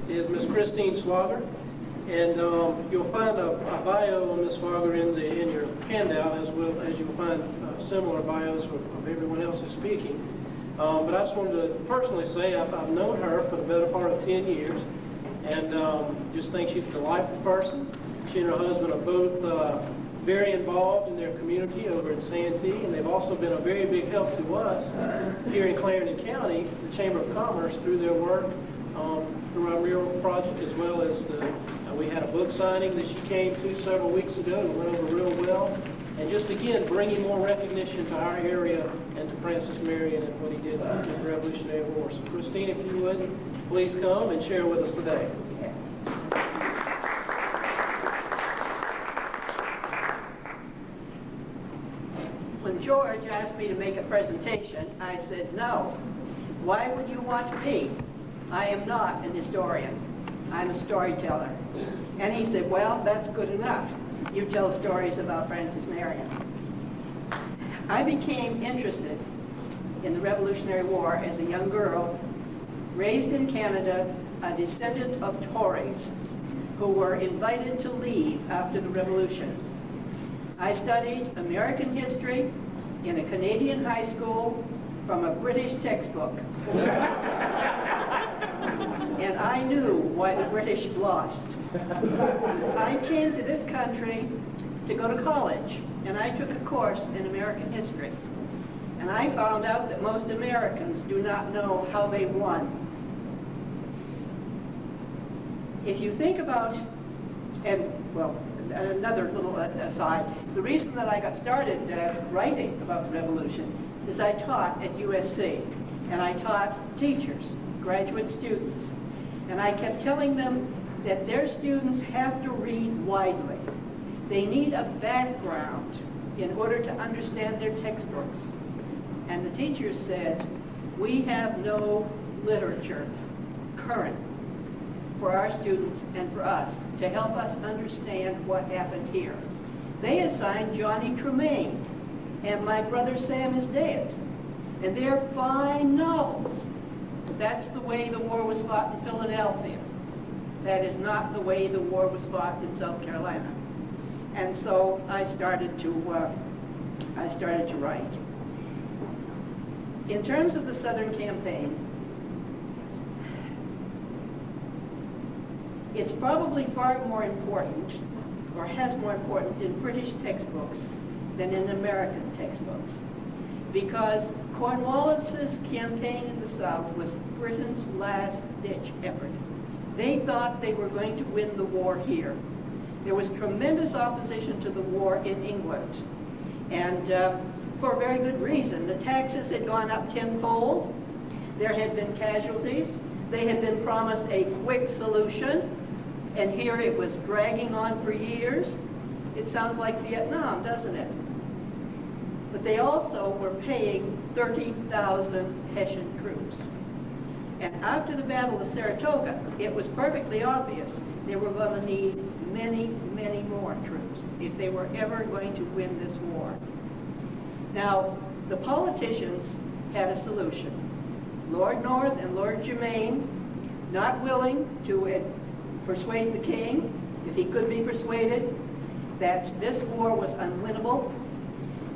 is Miss Christine Swagger, and you'll find a bio on Miss Swagger in your handout, as well as you'll find similar bios of everyone else who's speaking. But I just wanted to personally say I've known her for the better part of 10 years, and just think she's a delightful person. She and her husband are both very involved in their community over in Santee, and they've also been a very big help to us here in Clarendon County, the Chamber of Commerce, through their work through our mural project, as well as we had a book signing that she came to several weeks ago and went over real well. And just again, bringing more recognition to our area and to Francis Marion and what he did in the Revolutionary War. So Christine, if you would, please come and share with us today. When George asked me to make a presentation, I said, no. Why would you want me? I am not an historian. I'm a storyteller. And he said, well, that's good enough. You tell stories about Francis Marion. I became interested in the Revolutionary War as a young girl, raised in Canada, a descendant of Tories who were invited to leave after the Revolution. I studied American history in a Canadian high school from a British textbook. And I knew why the British lost. I came to this country to go to college, and I took a course in American history. And I found out that most Americans do not know how they won. If you think about, and well, another little aside, the reason that I got started writing about the Revolution is I taught at USC, and I taught teachers, graduate students, and I kept telling them that their students have to read widely. They need a background in order to understand their textbooks. And the teachers said, we have no literature current for our students and for us to help us understand what happened here. They assigned Johnny Tremaine and My Brother Sam Is Dead, and they're fine novels. That's the way the war was fought in Philadelphia. That is not the way the war was fought in South Carolina. And so I started to write. In terms of the Southern Campaign, it's probably far more important, or has more importance in British textbooks than in American textbooks, because Cornwallis's campaign in the South was Britain's last-ditch effort. They thought they were going to win the war here. There was tremendous opposition to the war in England, and for a very good reason. The taxes had gone up tenfold. There had been casualties. They had been promised a quick solution, and here it was dragging on for years. It sounds like Vietnam, doesn't it? But they also were paying 30,000 Hessian troops. And after the Battle of Saratoga, it was perfectly obvious they were going to need many, many more troops if they were ever going to win this war. Now, the politicians had a solution. Lord North and Lord Germain, not willing to persuade the king, if he could be persuaded, that this war was unwinnable,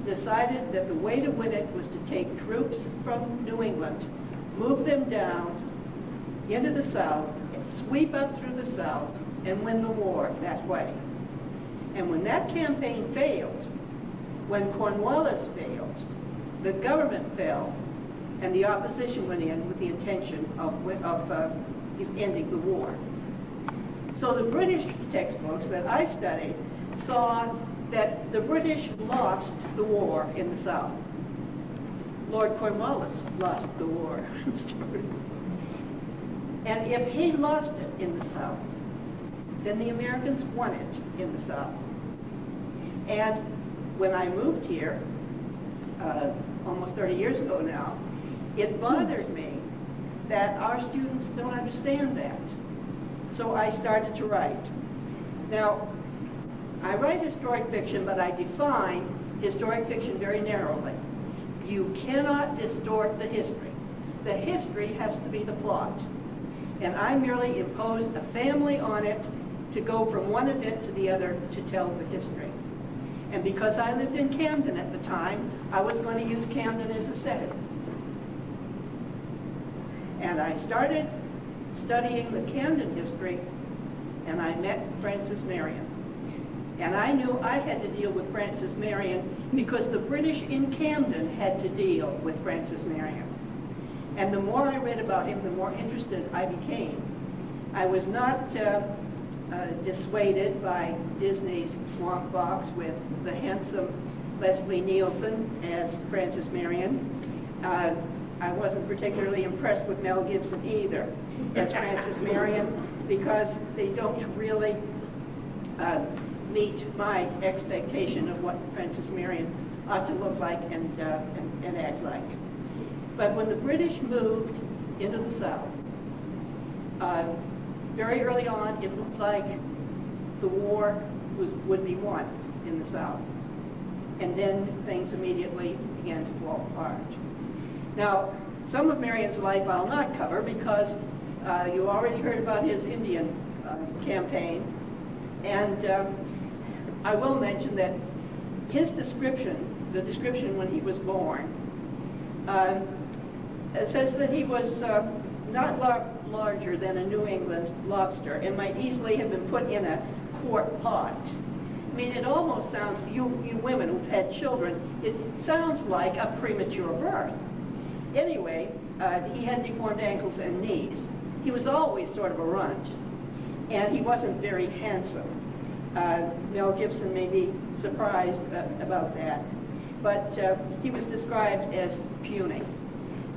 decided that the way to win it was to take troops from New England, move them down into the South, sweep up through the South, and win the war that way. And when that campaign failed, when Cornwallis failed, the government fell, and the opposition went in with the intention of ending the war. So the British textbooks that I studied saw that the British lost the war in the South. Lord Cornwallis lost the war. And if he lost it in the South, then the Americans won it in the South. And when I moved here, almost 30 years ago now, it bothered me that our students don't understand that. So I started to write. Now, I write historic fiction, but I define historic fiction very narrowly. You cannot distort the history. The history has to be the plot. and I merely imposed a family on it to go from one event to the other to tell the history. And because I lived in Camden at the time, I was going to use Camden as a setting. And I started studying the Camden history, and I met Frances Marion. And I knew I had to deal with Frances Marion because the British in Camden had to deal with Frances Marion. And the more I read about him, the more interested I became. I was not dissuaded by Disney's Swamp Fox with the handsome Leslie Nielsen as Frances Marion. I wasn't particularly impressed with Mel Gibson either as Frances Marion, because they don't really meet my expectation of what Frances Marion ought to look like and act like. But when the British moved into the South, very early on, it looked like the war would be won in the South. And then things immediately began to fall apart. Now, some of Marion's life I'll not cover because you already heard about his Indian campaign. And I will mention that his description, the description when he was born, it says that he was not larger than a New England lobster and might easily have been put in a quart pot. I mean, it almost sounds, you women who've had children, it sounds like a premature birth. Anyway, he had deformed ankles and knees. He was always sort of a runt, and he wasn't very handsome. Mel Gibson may be surprised about that, but he was described as puny.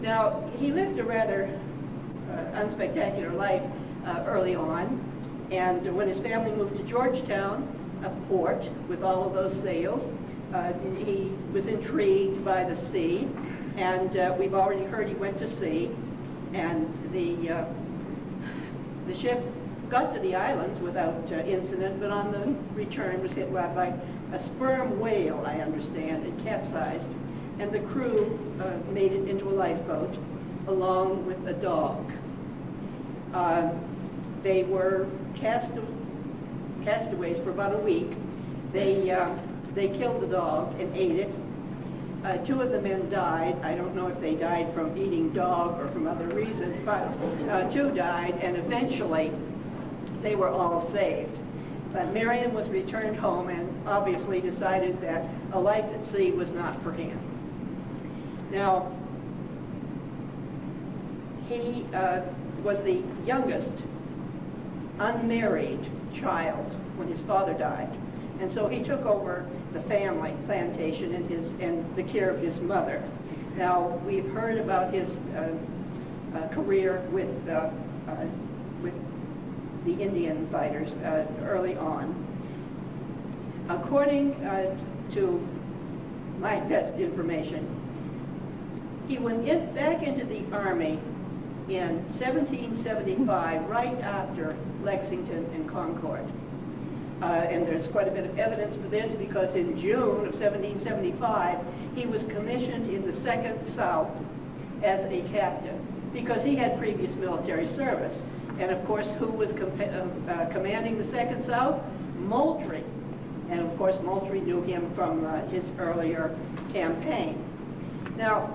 Now, he lived a rather unspectacular life early on, and when his family moved to Georgetown, a port with all of those sails, he was intrigued by the sea, and we've already heard he went to sea, and the ship got to the islands without incident, but on the return was hit by a sperm whale, I understand. It capsized, and the crew made it into a lifeboat along with a dog. They were castaways for about a week. They killed the dog and ate it. Two of the men died. I don't know if they died from eating dog or from other reasons, but two died, and eventually they were all saved. But Marion was returned home and obviously decided that a life at sea was not for him. Now, he was the youngest unmarried child when his father died. And so he took over the family plantation and the care of his mother. Now, we've heard about his career with the Indian fighters early on. According to my best information, he went back into the Army in 1775, right after Lexington and Concord. And there's quite a bit of evidence for this because in June of 1775, he was commissioned in the 2nd South as a captain because he had previous military service. And of course, who was commanding the 2nd South? Moultrie. And of course, Moultrie knew him from his earlier campaign. Now,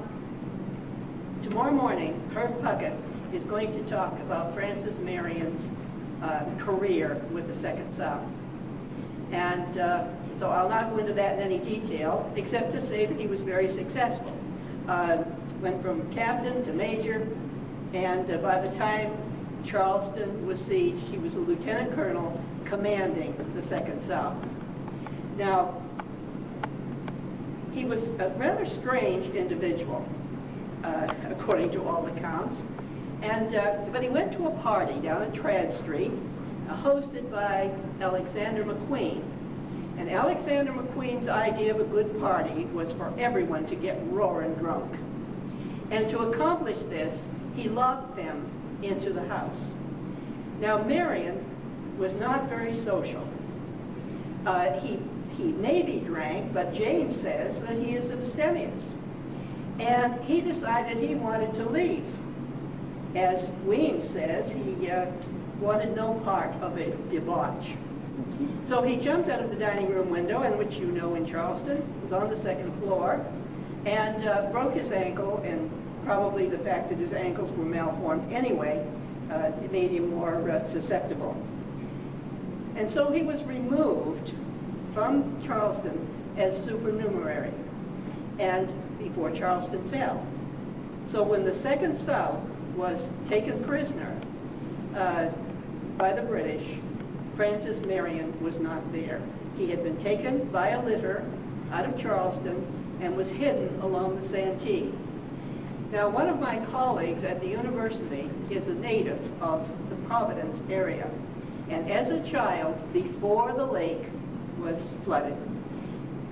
tomorrow morning, Herb Puckett is going to talk about Frances Marion's career with the 2nd South. And so I'll not go into that in any detail, except to say that he was very successful. Went from captain to major, and by the time Charleston was sieged, he was a lieutenant colonel commanding the 2nd South. Now, he was a rather strange individual, according to all accounts. But he went to a party down at Trad Street, hosted by Alexander McQueen. And Alexander McQueen's idea of a good party was for everyone to get roaring drunk. And to accomplish this, he locked them into the house. Now, Marion was not very social. He maybe drank, but James says that he is abstemious. And he decided he wanted to leave. as Weems says, he wanted no part of a debauch. So he jumped out of the dining room window, and which you know in Charleston, was on the second floor, and broke his ankle, and probably the fact that his ankles were malformed anyway, it made him more susceptible. And so he was removed from Charleston as supernumerary, and before Charleston fell. So when the Second South was taken prisoner by the British, Francis Marion was not there. He had been taken by a litter out of Charleston and was hidden along the Santee. Now, one of my colleagues at the university is a native of the Providence area, and as a child, before the lake was flooded,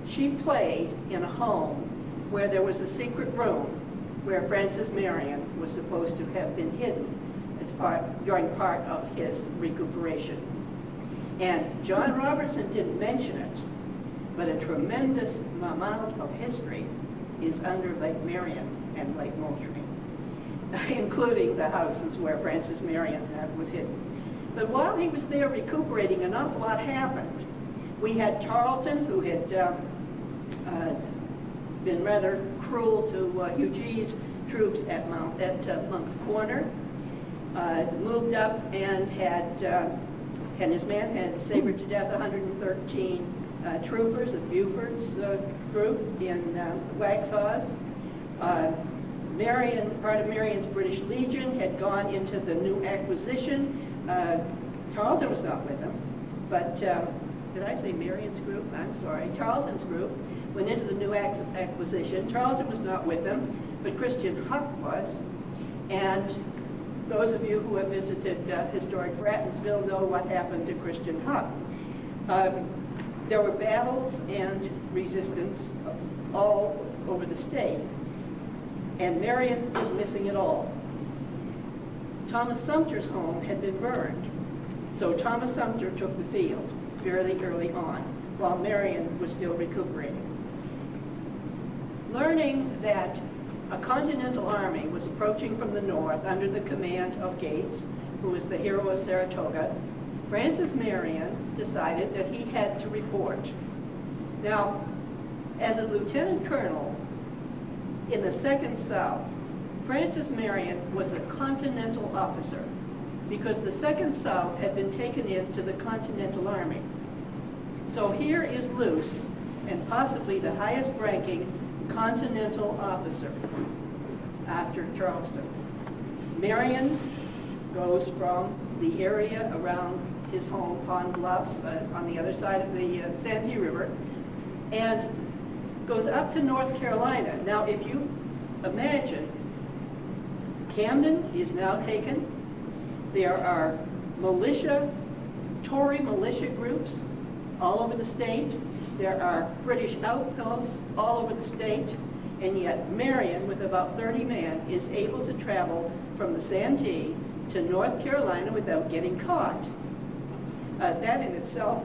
she played in a home where there was a secret room where Francis Marion was supposed to have been hidden during part of his recuperation. And John Robertson didn't mention it, but a tremendous amount of history is under Lake Marion and Lake Moultrie, including the houses where Francis Marion was hidden. But while he was there recuperating, an awful lot happened. We had Tarleton, who had been rather cruel to Hugh G's troops at Monk's Corner, moved up and and his men had sabred to death 113 troopers of Buford's group in Waxhaws. Part of Marion's British Legion had gone into the new acquisition. Tarleton was not with them, but did I say Marion's group? I'm sorry. Tarleton's group went into the new acquisition. Tarleton was not with them, but Christian Huck was. And those of you who have visited historic Bratonsville know what happened to Christian Huck. There were battles and resistance all over the state, and Marion was missing it all. Thomas Sumter's home had been burned, so Thomas Sumter took the field fairly early on, while Marion was still recuperating. Learning that a Continental Army was approaching from the north under the command of Gates, who was the hero of Saratoga, Francis Marion decided that he had to report. Now, as a lieutenant colonel in the Second South, Francis Marion was a Continental officer because the Second South had been taken into the Continental Army. So here is Luce, and possibly the highest ranking Continental officer after Charleston. Marion goes from the area around his home, Pond Bluff, on the other side of the Santee River, and goes up to North Carolina. Now, if you imagine, Camden is now taken. There are Tory militia groups all over the state. There are British outposts all over the state, and yet Marion, with about 30 men, is able to travel from the Santee to North Carolina without getting caught. That in itself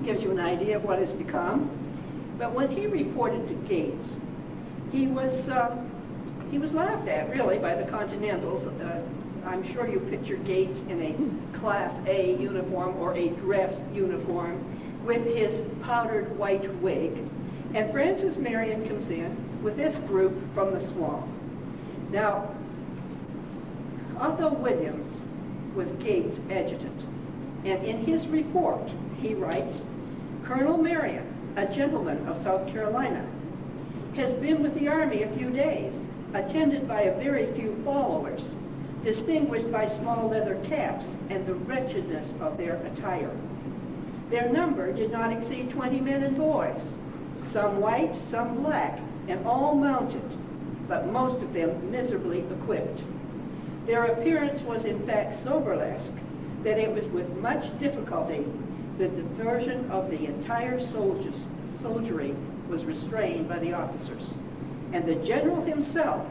gives you an idea of what is to come. But when he reported to Gates, he was laughed at, really, by the Continentals. I'm sure you picture Gates in a Class A uniform or a dress uniform with his powdered white wig. And Francis Marion comes in with this group from the swamp. Now, Otho Williams was Gates' adjutant. And in his report, he writes, Colonel Marion, a gentleman of South Carolina, has been with the army a few days, attended by a very few followers, distinguished by small leather caps and the wretchedness of their attire. Their number did not exceed 20 men and boys, some white, some black, and all mounted, but most of them miserably equipped. Their appearance was in fact so burlesque that it was with much difficulty the diversion of the entire soldiery was restrained by the officers, and the general himself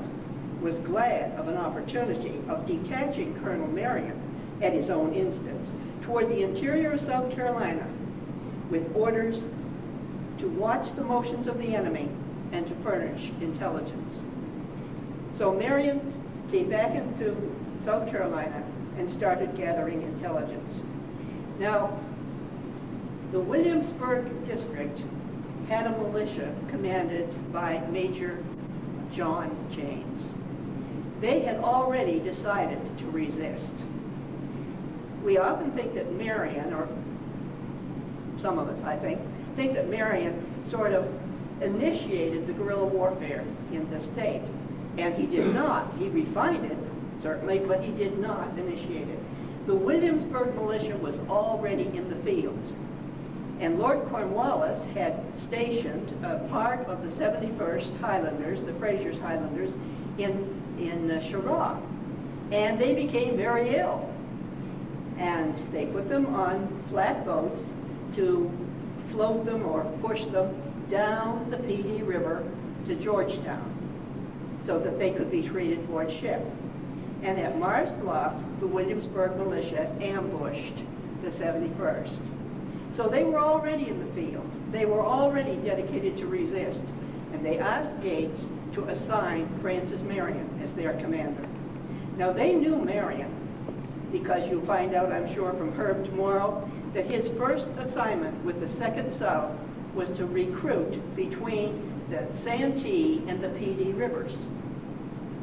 was glad of an opportunity of detaching Colonel Marion, at his own instance, toward the interior of South Carolina, with orders to watch the motions of the enemy and to furnish intelligence. So Marion came back into South Carolina and started gathering intelligence. Now, the Williamsburg district had a militia commanded by Major John James. They had already decided to resist. We often think that Marion, or some of us I think that Marion sort of initiated the guerrilla warfare in the state. And he did not. He refined it, certainly, but he did not initiate it. The Williamsburg militia was already in the field. And Lord Cornwallis had stationed a part of the 71st Highlanders, the Fraser's Highlanders, in Chirac. And they became very ill. And they put them on flat boats to float them or push them down the PD River to Georgetown so that they could be treated aboard ship. And at Mars Bluff, the Williamsburg militia ambushed the 71st. So they were already in the field. They were already dedicated to resist. And they asked Gates to assign Francis Marion as their commander. Now they knew Marion, because you'll find out, I'm sure, from Herb tomorrow, that his first assignment with the 2nd South was to recruit between the Santee and the PD rivers.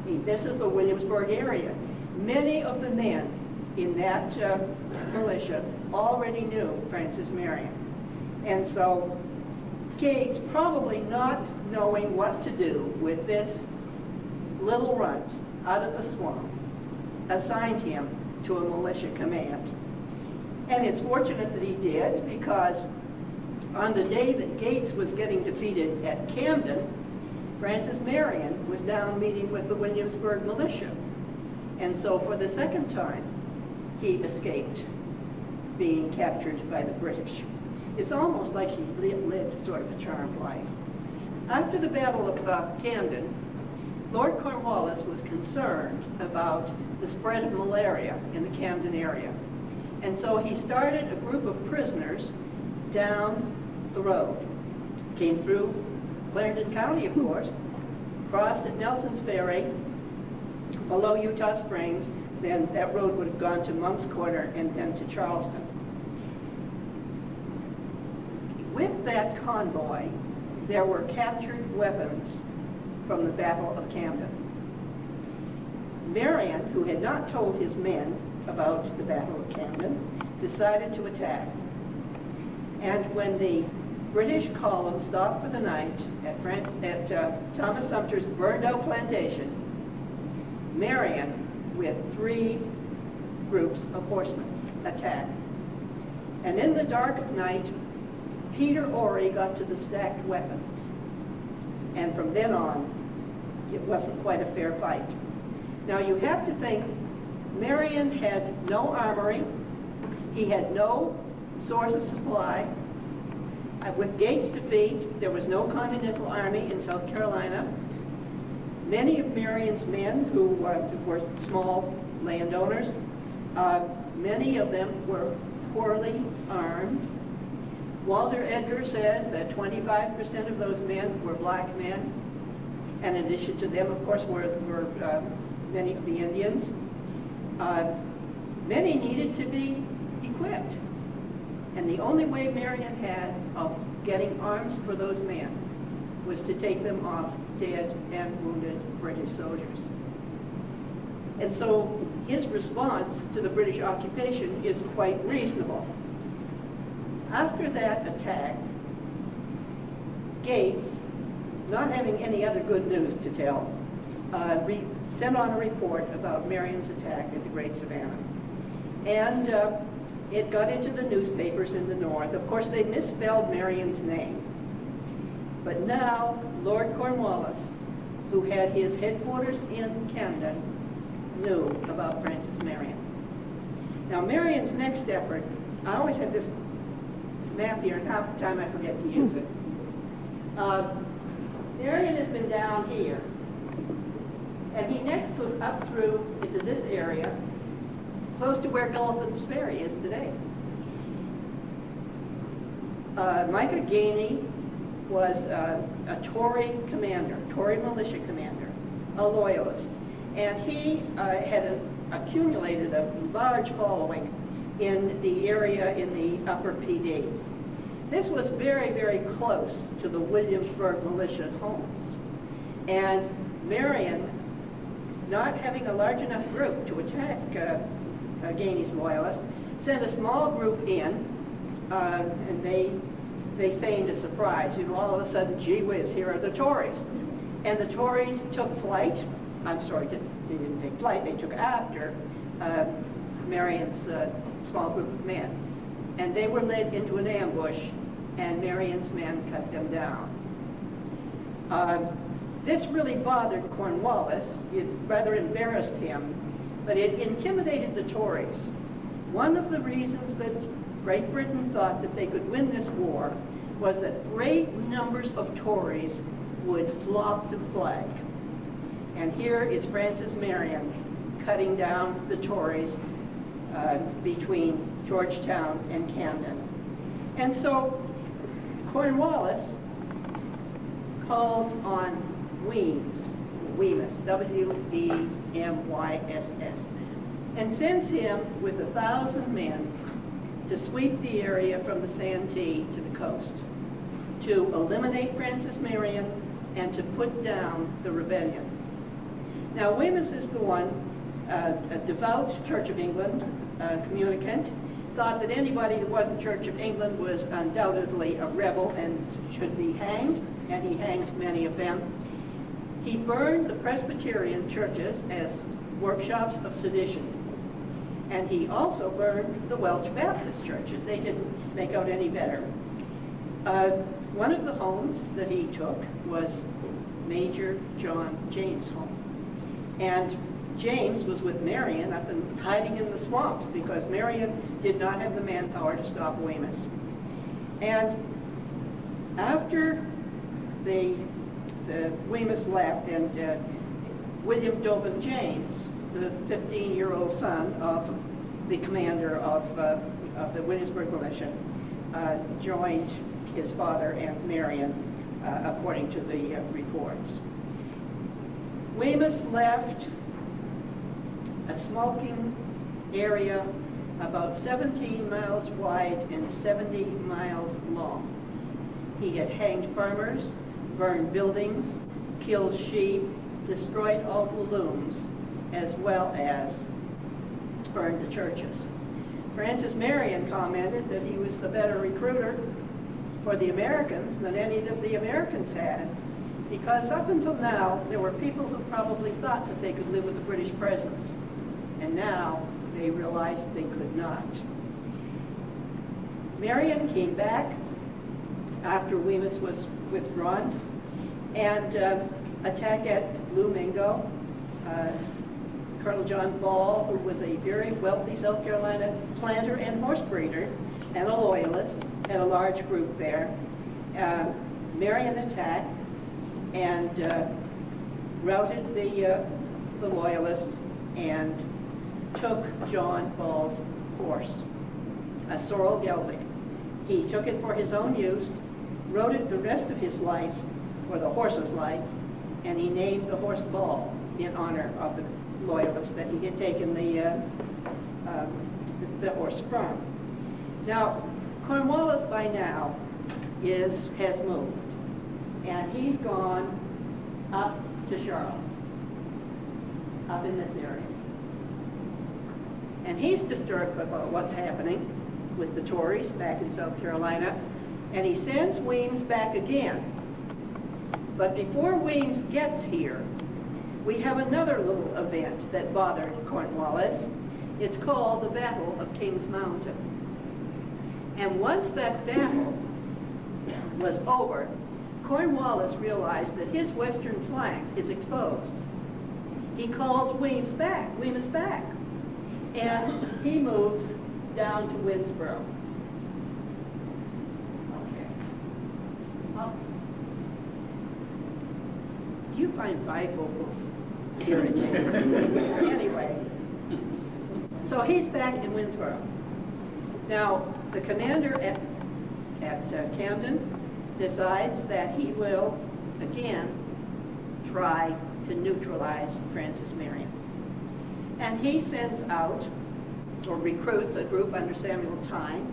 I mean, this is the Williamsburg area. Many of the men in that militia already knew Francis Marion. And so Gates, probably not knowing what to do with this little runt out of the swamp, assigned him to a militia command. And it's fortunate that he did, because on the day that Gates was getting defeated at Camden, Francis Marion was down meeting with the Williamsburg militia. And so for the second time, he escaped being captured by the British. It's almost like he lived sort of a charmed life. After the Battle of Camden, Lord Cornwallis was concerned about the spread of malaria in the Camden area. And so he started a group of prisoners down the road. Came through Clarendon County, of course, crossed at Nelson's Ferry, below Utah Springs, then that road would have gone to Monk's Corner and then to Charleston. With that convoy, there were captured weapons from the Battle of Camden. Marion, who had not told his men about the Battle of Camden, decided to attack. And when the British column stopped for the night at Thomas Sumter's burned-out plantation, Marion, with 3 groups of horsemen, attacked. And in the dark of night, Peter Ory got to the stacked weapons. And from then on, it wasn't quite a fair fight. Now you have to think, Marion had no armory. He had no source of supply. With Gates' defeat, there was no Continental Army in South Carolina. Many of Marion's men, who were small landowners, many of them were poorly armed. Walter Edgar says that 25% of those men were black men. And in addition to them, of course, were many of the Indians. Many needed to be equipped. And the only way Marion had of getting arms for those men was to take them off dead and wounded British soldiers. And so his response to the British occupation is quite reasonable. After that attack, Gates, not having any other good news to tell, sent on a report about Marion's attack at the Great Savannah. And it got into the newspapers in the North. Of course, they misspelled Marion's name. But now, Lord Cornwallis, who had his headquarters in Camden, knew about Francis Marion. Now, Marion's next effort, I always have this map here, and half the time I forget to use it. Marion has been down here, and he next was up through into this area, close to where Gulliver's Ferry is today. Micah Gainey was a Tory commander, Tory militia commander, a loyalist. And he had accumulated a large following in the area in the upper PD. This was very, very close to the Williamsburg militia homes. And Marion, not having a large enough group to attack Gainey's loyalists, sent a small group in, and they feigned a surprise. You know, all of a sudden, gee whiz, here are the Tories. And the Tories took flight. I'm sorry, they didn't take flight, they took after Marion's small group of men. And they were led into an ambush, and Marion's men cut them down. This really bothered Cornwallis. It rather embarrassed him, but it intimidated the Tories. One of the reasons that Great Britain thought that they could win this war was that great numbers of Tories would flock to the flag. And here is Francis Marion cutting down the Tories between Georgetown and Camden. And so Cornwallis calls on Weems, W-E-M-Y-S-S, and sends him with 1,000 men to sweep the area from the Santee to the coast, to eliminate Francis Marion and to put down the rebellion. Now, Weems is the one, a devout Church of England communicant, thought that anybody who wasn't Church of England was undoubtedly a rebel and should be hanged, and he hanged many of them. He burned the Presbyterian churches as workshops of sedition. And he also burned the Welsh Baptist churches. They didn't make out any better. One of the homes that he took was Major John James' home. And James was with Marion up and hiding in the swamps because Marion did not have the manpower to stop Weymouth. And after the Weymouth left, and William Dobin James, the 15-year-old son of the commander of the Williamsburg militia, joined his father and Marion, according to the reports. Weymouth left a smoking area about 17 miles wide and 70 miles long. He had hanged farmers, burned buildings, killed sheep, destroyed all the looms, as well as burned the churches. Francis Marion commented that he was the better recruiter for the Americans than any that the Americans had, because up until now, there were people who probably thought that they could live with a British presence, and now they realized they could not. Marion came back after Weymouth was withdrawn and attacked at Blue Mingo. Colonel John Ball, who was a very wealthy South Carolina planter and horse breeder and a loyalist, had a large group there. Marion attacked and routed the loyalists and took John Ball's horse, a sorrel gelding. He took it for his own use, rode it the rest of his life, or the horse's life, and he named the horse Ball in honor of the loyalists that he had taken the horse from. Now, Cornwallis by now has moved, and he's gone up to Charlotte, up in this area. And he's disturbed about what's happening with the Tories back in South Carolina, and he sends Weems back again. But before Weems gets here, we have another little event that bothered Cornwallis. It's called the Battle of Kings Mountain. And once that battle was over, Cornwallis realized that his western flank is exposed. He calls Weems back, and he moves down to Winnsboro. Okay. Well, do you find bifocals irritating? Anyway, so he's back in Winnsboro. Now, the commander at Camden decides that he will again try to neutralize Francis Marion. And he sends out, or recruits, a group under Samuel Tyne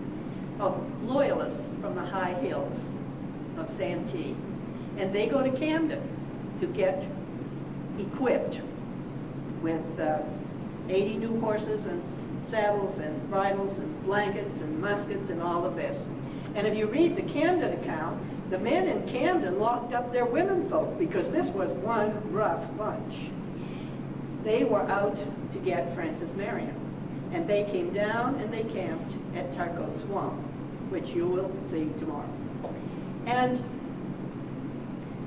of loyalists from the high hills of Santee. And they go to Camden to get equipped with 80 new horses and saddles and bridles and blankets and muskets and all of this. And if you read the Camden account, the men in Camden locked up their womenfolk because this was one rough bunch. They were out to get Francis Marion. And they came down and they camped at Tarco Swamp, which you will see tomorrow. And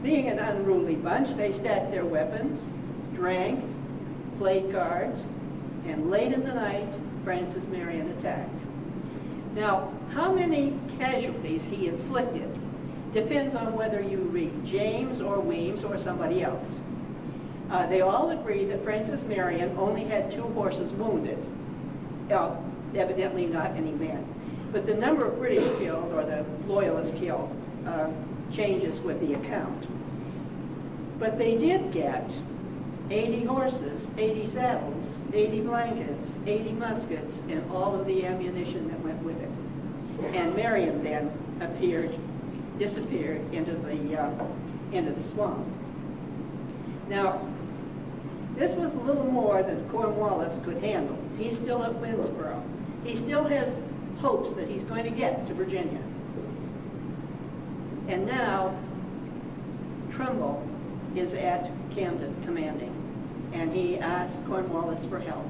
being an unruly bunch, they stacked their weapons, drank, played cards, and late in the night, Francis Marion attacked. Now, how many casualties he inflicted depends on whether you read James or Weems or somebody else. They all agree that Francis Marion only had 2 horses wounded. Evidently not any men. But the number of British killed, or the loyalists killed, changes with the account. But they did get 80 horses, 80 saddles, 80 blankets, 80 muskets, and all of the ammunition that went with it. And Marion then disappeared into the swamp. Now, this was a little more than Cornwallis could handle. He's still at Winnsboro. He still has hopes that he's going to get to Virginia. And now, Trimble is at Camden commanding, and he asks Cornwallis for help.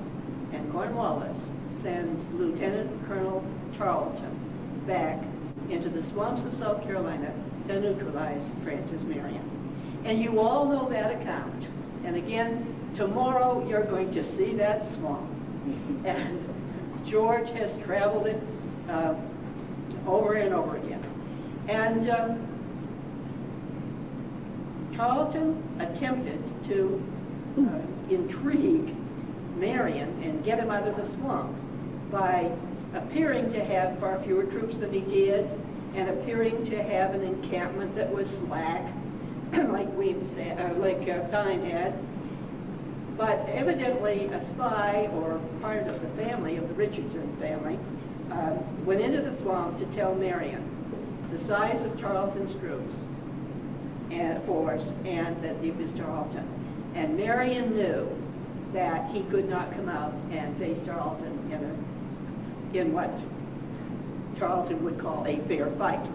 And Cornwallis sends Lieutenant Colonel Tarleton back into the swamps of South Carolina to neutralize Francis Marion. And you all know that account. And again, tomorrow you're going to see that swamp. And George has traveled it over and over again. And Tarleton attempted to intrigue Marion and get him out of the swamp by appearing to have far fewer troops than he did, and appearing to have an encampment that was slack, like Tyne had. But evidently a spy or part of the family, of the Richardson family, went into the swamp to tell Marion the size of Tarleton's troops and force, and that it was Tarleton. And Marion knew that he could not come out and face Tarleton in what Tarleton would call a fair fight.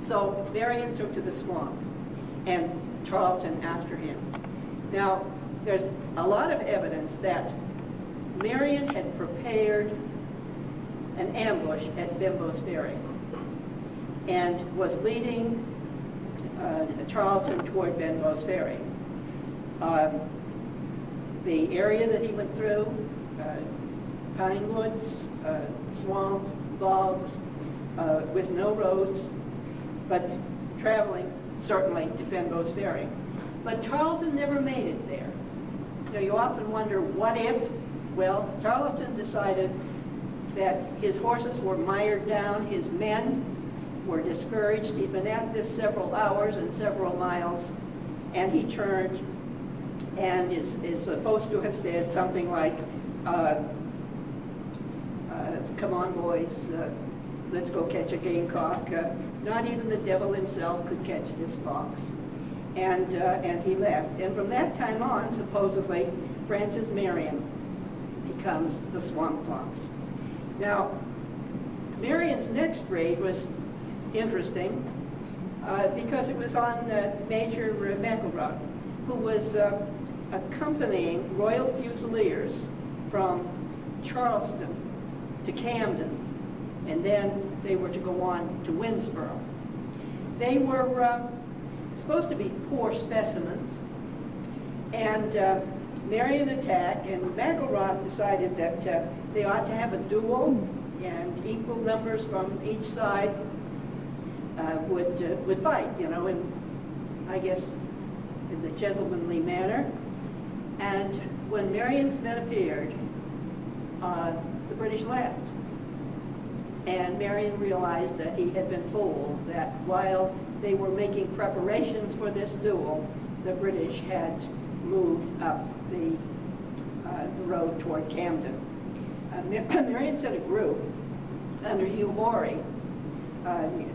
So Marion took to the swamp, and Tarleton after him. Now, there's a lot of evidence that Marion had prepared an ambush at Bimbo's Ferry and was leading Tarleton toward Bimbo's Ferry. The area that he went through, pine woods, swamp, bogs, with no roads, but traveling certainly to Bimbo's Ferry. But Tarleton never made it there. You know, you often wonder, what if? Well, Tarleton decided that his horses were mired down, his men were discouraged. He'd been at this several hours and several miles, and he turned and is supposed to have said something like, come on, boys, let's go catch a gamecock. Not even the devil himself could catch this fox. And he left. And from that time on, supposedly, Francis Marion becomes the Swamp Fox. Now, Marion's next raid was interesting because it was on Major McElroy, who was accompanying Royal Fusiliers from Charleston to Camden, and then they were to go on to Winnsboro. They were supposed to be poor specimens, and Marion attacked, and McElroy decided that they ought to have a duel, and equal numbers from each side would fight, you know, in, I guess, in the gentlemanly manner. And when Marion's men appeared, the British left. And Marion realized that he had been fooled, that while they were making preparations for this duel, the British had moved up the road toward Camden. Marion sent a group under Hugh Horry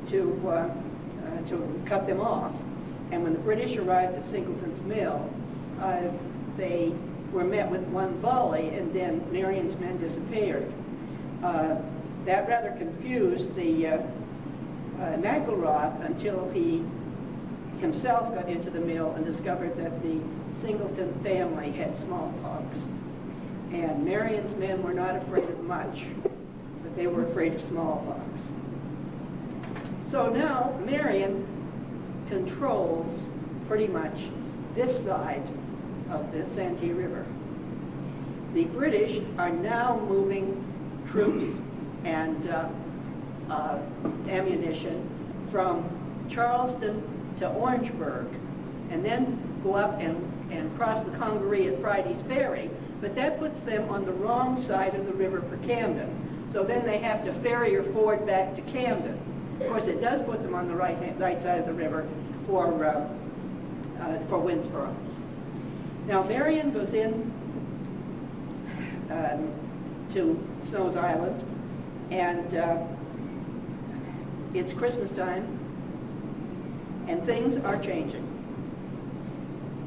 to cut them off. And when the British arrived at Singleton's Mill, they were met with one volley, and then Marion's men disappeared. That rather confused the McElrath until he himself got into the mill and discovered that the Singleton family had smallpox. And Marion's men were not afraid of much, but they were afraid of smallpox. So now Marion controls pretty much this side of the Santee River. The British are now moving troops and ammunition from Charleston to Orangeburg, and then go up and cross the Congaree at Friday's Ferry, but that puts them on the wrong side of the river for Camden. So then they have to ferry or ford back to Camden. Of course, it does put them on the right side of the river for Winnsboro. Now, Marion goes in to Snow's Island, and it's Christmas time, and things are changing.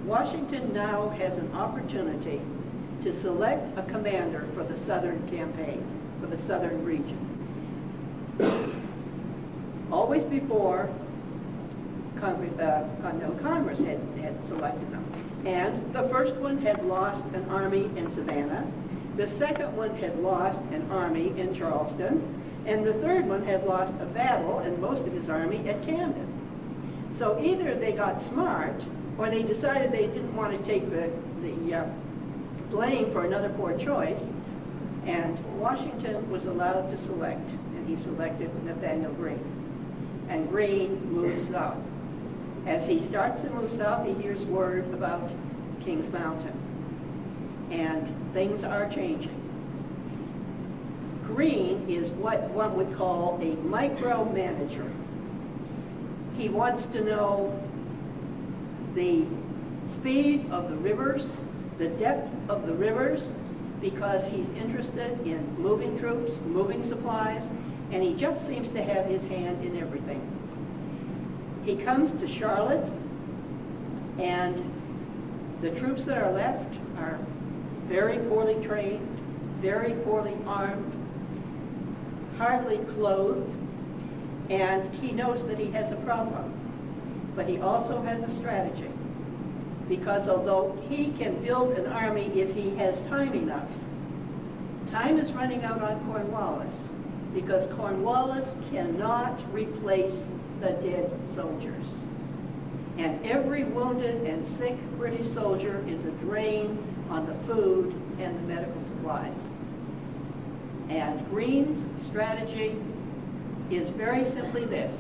Washington now has an opportunity to select a commander for the Southern campaign, for the Southern region. Always before, Continental Congress had selected them. And the first one had lost an army in Savannah. The second one had lost an army in Charleston. And the third one had lost a battle and most of his army at Camden. So either they got smart, or they decided they didn't want to take the blame for another poor choice, and Washington was allowed to select, and he selected Nathaniel Greene. And Greene moves south. As he starts to move south, he hears word about Kings Mountain, and things are changing. Greene is what one would call a micromanager. He wants to know the speed of the rivers, the depth of the rivers, because he's interested in moving troops, moving supplies, and he just seems to have his hand in everything. He comes to Charlotte, and the troops that are left are very poorly trained, very poorly armed, hardly clothed, and he knows that he has a problem. But he also has a strategy, because although he can build an army if he has time enough, time is running out on Cornwallis, because Cornwallis cannot replace the dead soldiers. And every wounded and sick British soldier is a drain on the food and the medical supplies. And Greene's strategy is very simply this.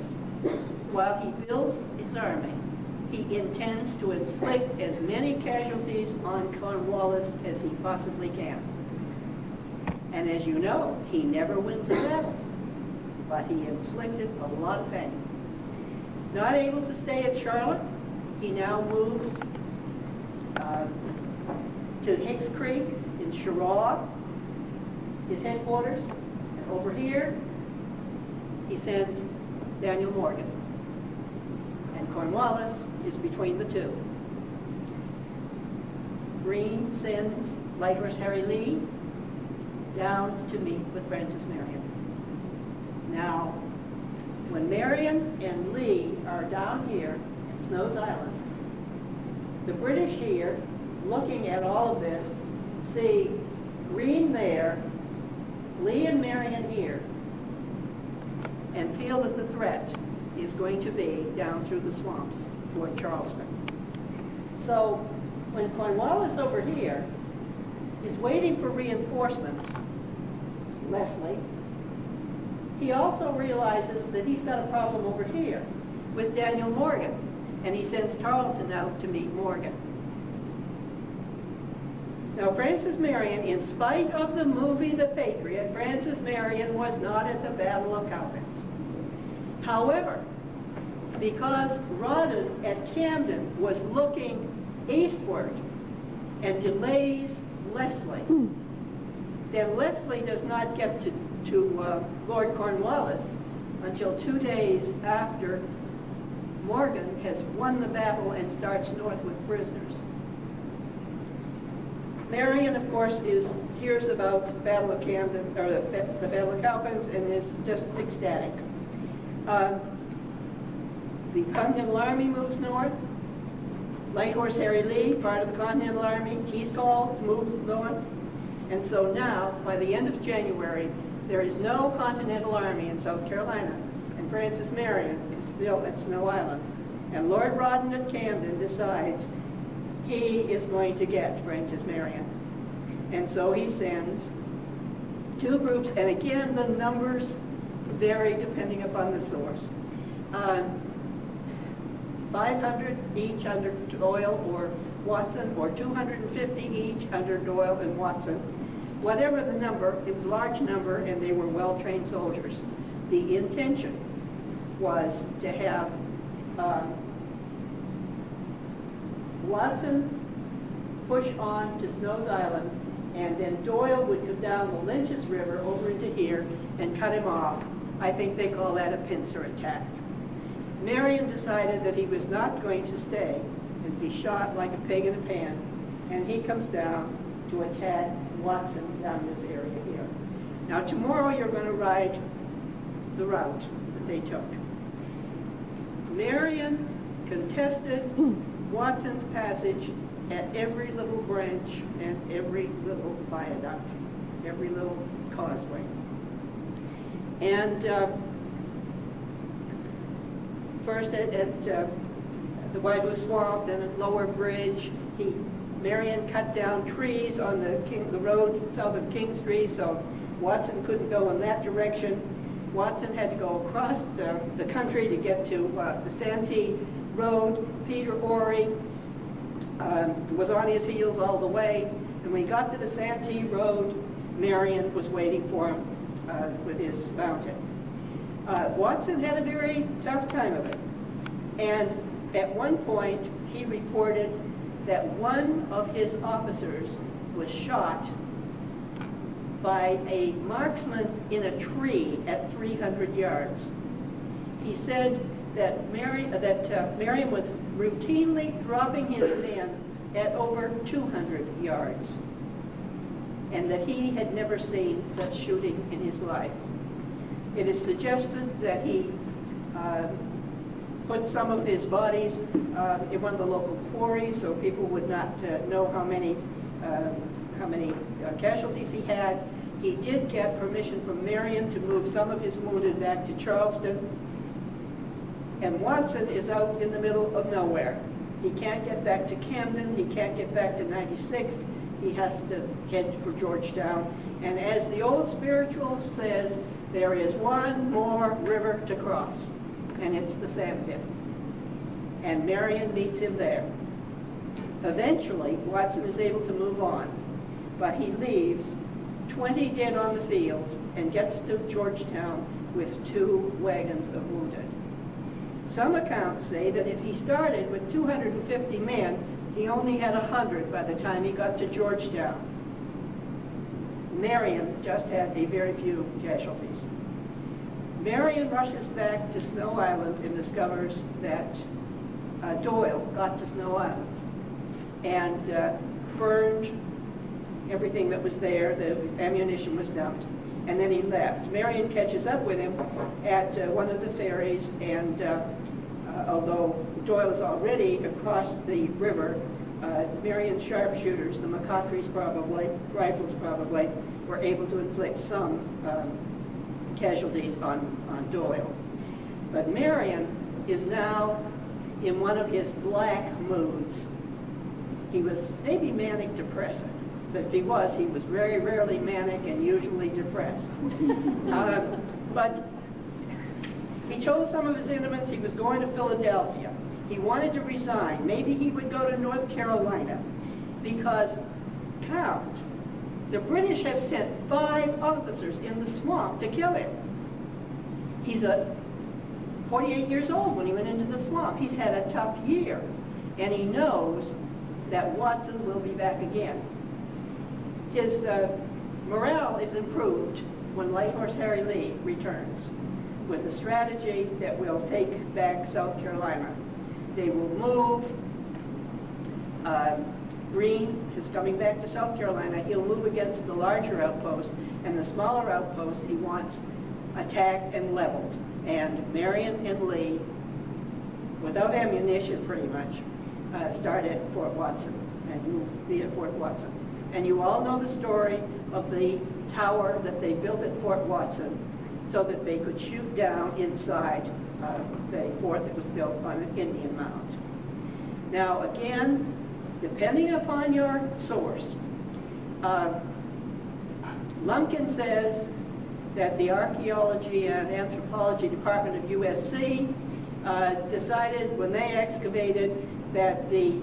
While he builds his army, he intends to inflict as many casualties on Cornwallis as he possibly can. And as you know, he never wins a battle, but he inflicted a lot of pain. Not able to stay at Charlotte, he now moves to Hicks Creek in Cheraw, his headquarters, and over here he sends Daniel Morgan. And Cornwallis is between the two. Greene sends Light Horse Harry Lee down to meet with Francis Marion. Now, when Marion and Lee are down here at Snow's Island, the British here, looking at all of this, see Greene there, Lee and Marion here, and feel that the threat is going to be down through the swamps toward Charleston. So when Cornwallis over here is waiting for reinforcements, Leslie, he also realizes that he's got a problem over here with Daniel Morgan, and he sends Tarleton out to meet Morgan. Now, Francis Marion, in spite of the movie The Patriot, Francis Marion was not at the Battle of Cowpens. However, because Rawdon at Camden was looking eastward and delays Leslie. Then Leslie does not get to Lord Cornwallis until 2 days after Morgan has won the battle and starts north with prisoners. Marion, of course, hears about the Battle of Camden, or the Battle of Cowpens, and is just ecstatic. The Continental Army moves north. Light Horse Harry Lee, part of the Continental Army, he's called to move north. And so now, by the end of January, there is no Continental Army in South Carolina, and Francis Marion is still at Snow Island. And Lord Rawdon at Camden decides he is going to get Francis Marion. And so he sends 2 groups, and again, the numbers vary depending upon the source. 500 each under Doyle or Watson, or 250 each under Doyle and Watson. Whatever the number, it was a large number, and they were well-trained soldiers. The intention was to have Watson push on to Snow's Island, and then Doyle would come down the Lynch's River over into here and cut him off. I think they call that a pincer attack. Marion decided that he was not going to stay and be shot like a pig in a pan, and he comes down to attack Watson down this area here. Now tomorrow you're going to ride the route that they took. Marion contested Watson's passage at every little branch and every little viaduct, every little causeway. And first at the Whitewood Swamp, then at Lower Bridge, Marion cut down trees on the road south of King Street, so Watson couldn't go in that direction. Watson had to go across the country to get to the Santee Road. Peter Ory was on his heels all the way, and when he got to the Santee Road, Marion was waiting for him with his mounted. Watson had a very tough time of it, and at one point he reported that one of his officers was shot by a marksman in a tree at 300 yards. He said that Marion was routinely dropping his men at over 200 yards, and that he had never seen such shooting in his life. It is suggested that he put some of his bodies in one of the local quarries so people would not know how many casualties he had. He did get permission from Marion to move some of his wounded back to Charleston. And Watson is out in the middle of nowhere. He can't get back to Camden. He can't get back to 96. He has to head for Georgetown. And as the old spiritual says, there is one more river to cross, and it's the Sandpit. And Marion meets him there. Eventually, Watson is able to move on, but he leaves 20 dead on the field and gets to Georgetown with 2 wagons of wounded. Some accounts say that if he started with 250 men, he only had 100 by the time he got to Georgetown. Marion just had a very few casualties. Marion rushes back to Snow Island and discovers that Doyle got to Snow Island and burned everything that was there. The ammunition was dumped, and then he left. Marion catches up with him at one of the ferries, and although Doyle is already across the river, Marion's sharpshooters, the McCockery's probably, rifles probably, were able to inflict some casualties on Doyle. But Marion is now in one of his black moods. He was maybe manic depressive, but if he was very rarely manic and usually depressed. But he chose some of his intimates. He was going to Philadelphia. He wanted to resign. Maybe he would go to North Carolina, because count, the British have sent 5 officers in the swamp to kill him. He's 48 years old when he went into the swamp. He's had a tough year, and he knows that Watson will be back again. His morale is improved when Light Horse Harry Lee returns with a strategy that will take back South Carolina. They will move. Greene is coming back to South Carolina. He'll move against the larger outpost, and the smaller outpost he wants attacked and leveled. And Marion and Lee, without ammunition pretty much, start at Fort Watson, and you'll be at Fort Watson. And you all know the story of the tower that they built at Fort Watson so that they could shoot down inside the fort that was built on an Indian mound. Now again, depending upon your source, Lumpkin says that the Archaeology and Anthropology Department of USC decided when they excavated that the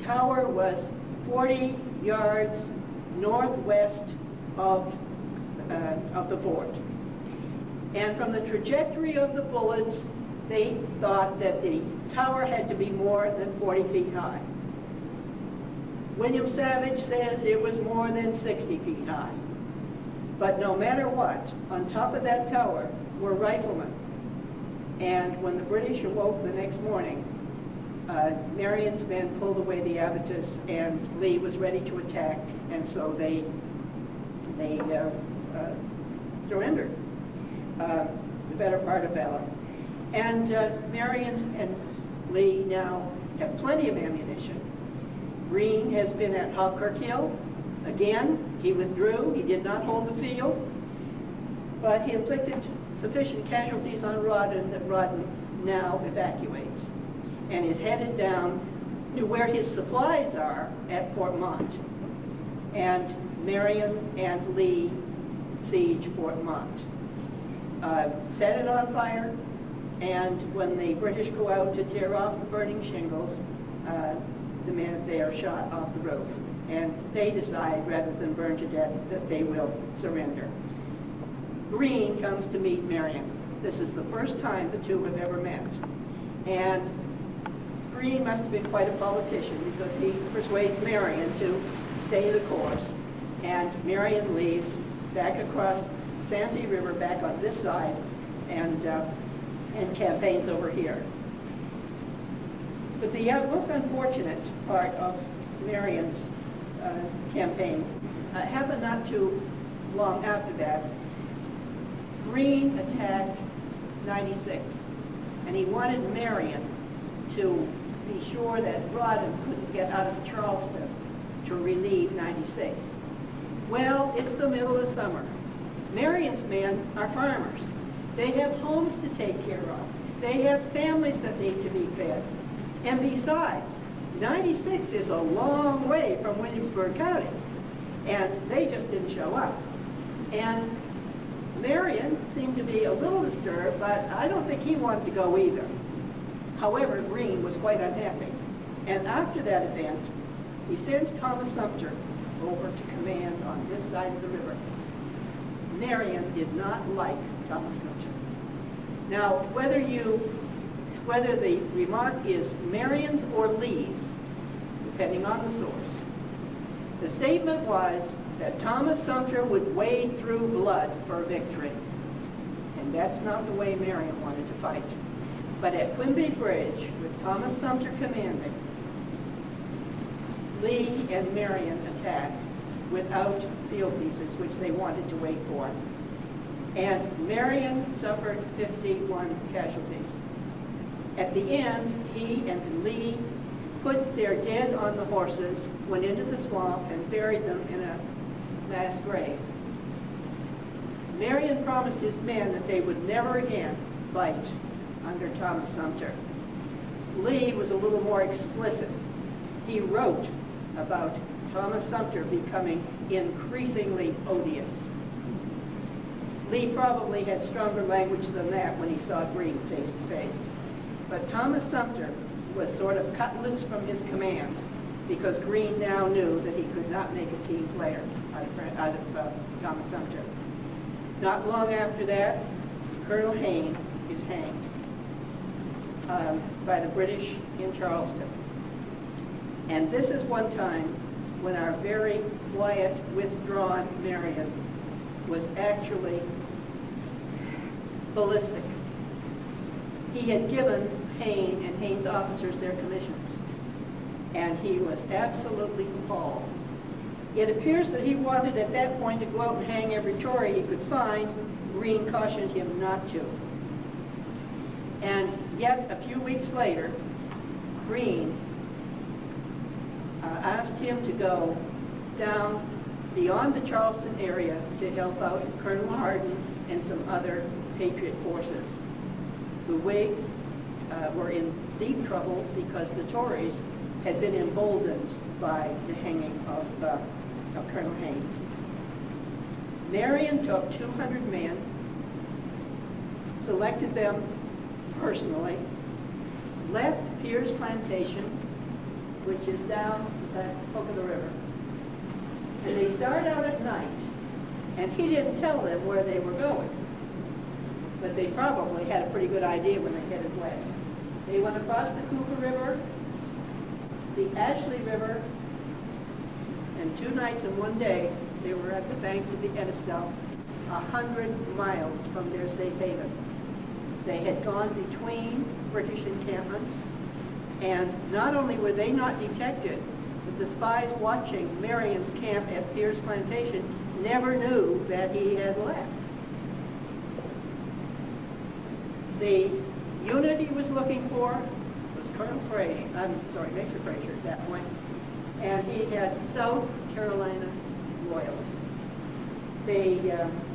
tower was 40 yards northwest of the fort. And from the trajectory of the bullets, they thought that the tower had to be more than 40 feet high. William Savage says it was more than 60 feet high. But no matter what, on top of that tower were riflemen. And when the British awoke the next morning, Marion's men pulled away the abatis, and Lee was ready to attack, and so they surrendered the better part of valor. And Marion and Lee now have plenty of ammunition. Greene has been at Hawkirk Hill. Again, he withdrew. He did not hold the field, but he inflicted sufficient casualties on Rawdon that Rawdon now evacuates and is headed down to where his supplies are at Fort Mont. And Marion and Lee siege Fort Mont. Set it on fire, and when the British go out to tear off the burning shingles, the men there are shot off the roof. And they decide, rather than burn to death, that they will surrender. Greene comes to meet Marion. This is the first time the two have ever met. And Greene must have been quite a politician, because he persuades Marion to stay the course. And Marion leaves back across the Santee River, back on this side, and campaigns over here. But the most unfortunate part of Marion's campaign happened not too long after that. Greene attacked 96, and he wanted Marion to be sure that Rawdon couldn't get out of Charleston to relieve 96. Well, it's the middle of summer. Marion's men are farmers. They have homes to take care of. They have families that need to be fed. And besides, 96 is a long way from Williamsburg County, and they just didn't show up. And Marion seemed to be a little disturbed, but I don't think he wanted to go either. However, Greene was quite unhappy. And after that event, he sends Thomas Sumter over to command on this side of the river. Marion did not like Thomas Sumter. Now, whether the remark is Marion's or Lee's, depending on the source, the statement was that Thomas Sumter would wade through blood for victory. And that's not the way Marion wanted to fight. But at Quimby Bridge, with Thomas Sumter commanding, Lee and Marion attacked without field pieces, which they wanted to wait for. And Marion suffered 51 casualties. At the end, he and Lee put their dead on the horses, went into the swamp, and buried them in a mass grave. Marion promised his men that they would never again fight under Thomas Sumter. Lee was a little more explicit. He wrote about Thomas Sumter becoming increasingly odious. Lee probably had stronger language than that when he saw Greene face to face. But Thomas Sumter was sort of cut loose from his command, because Greene now knew that he could not make a team player out of Thomas Sumter. Not long after that, Colonel Hayne is hanged by the British in Charleston. And this is one time when our very quiet, withdrawn Marion was actually ballistic. He had given Hayne and Hayne's officers their commissions, and he was absolutely appalled. It appears that he wanted at that point to go out and hang every Tory he could find. Greene cautioned him not to. And yet, a few weeks later, Greene asked him to go down beyond the Charleston area to help out Colonel Hardin and some other Patriot forces. The Whigs were in deep trouble because the Tories had been emboldened by the hanging of Colonel Hayne. Marion took 200 men, selected them personally, left Pierce Plantation, which is down the Puckett River, and they started out at night, and he didn't tell them where they were going, but they probably had a pretty good idea when they headed west. They went across the Cooper River, the Ashley River, and 2 nights and 1 day they were at the banks of the Edistone, 100 miles from their safe haven. They had gone between British encampments, and not only were they not detected, but the spies watching Marion's camp at Pierce Plantation never knew that he had left. The unit he was looking for was Major Frazier at that point, and he had South Carolina Loyalists. They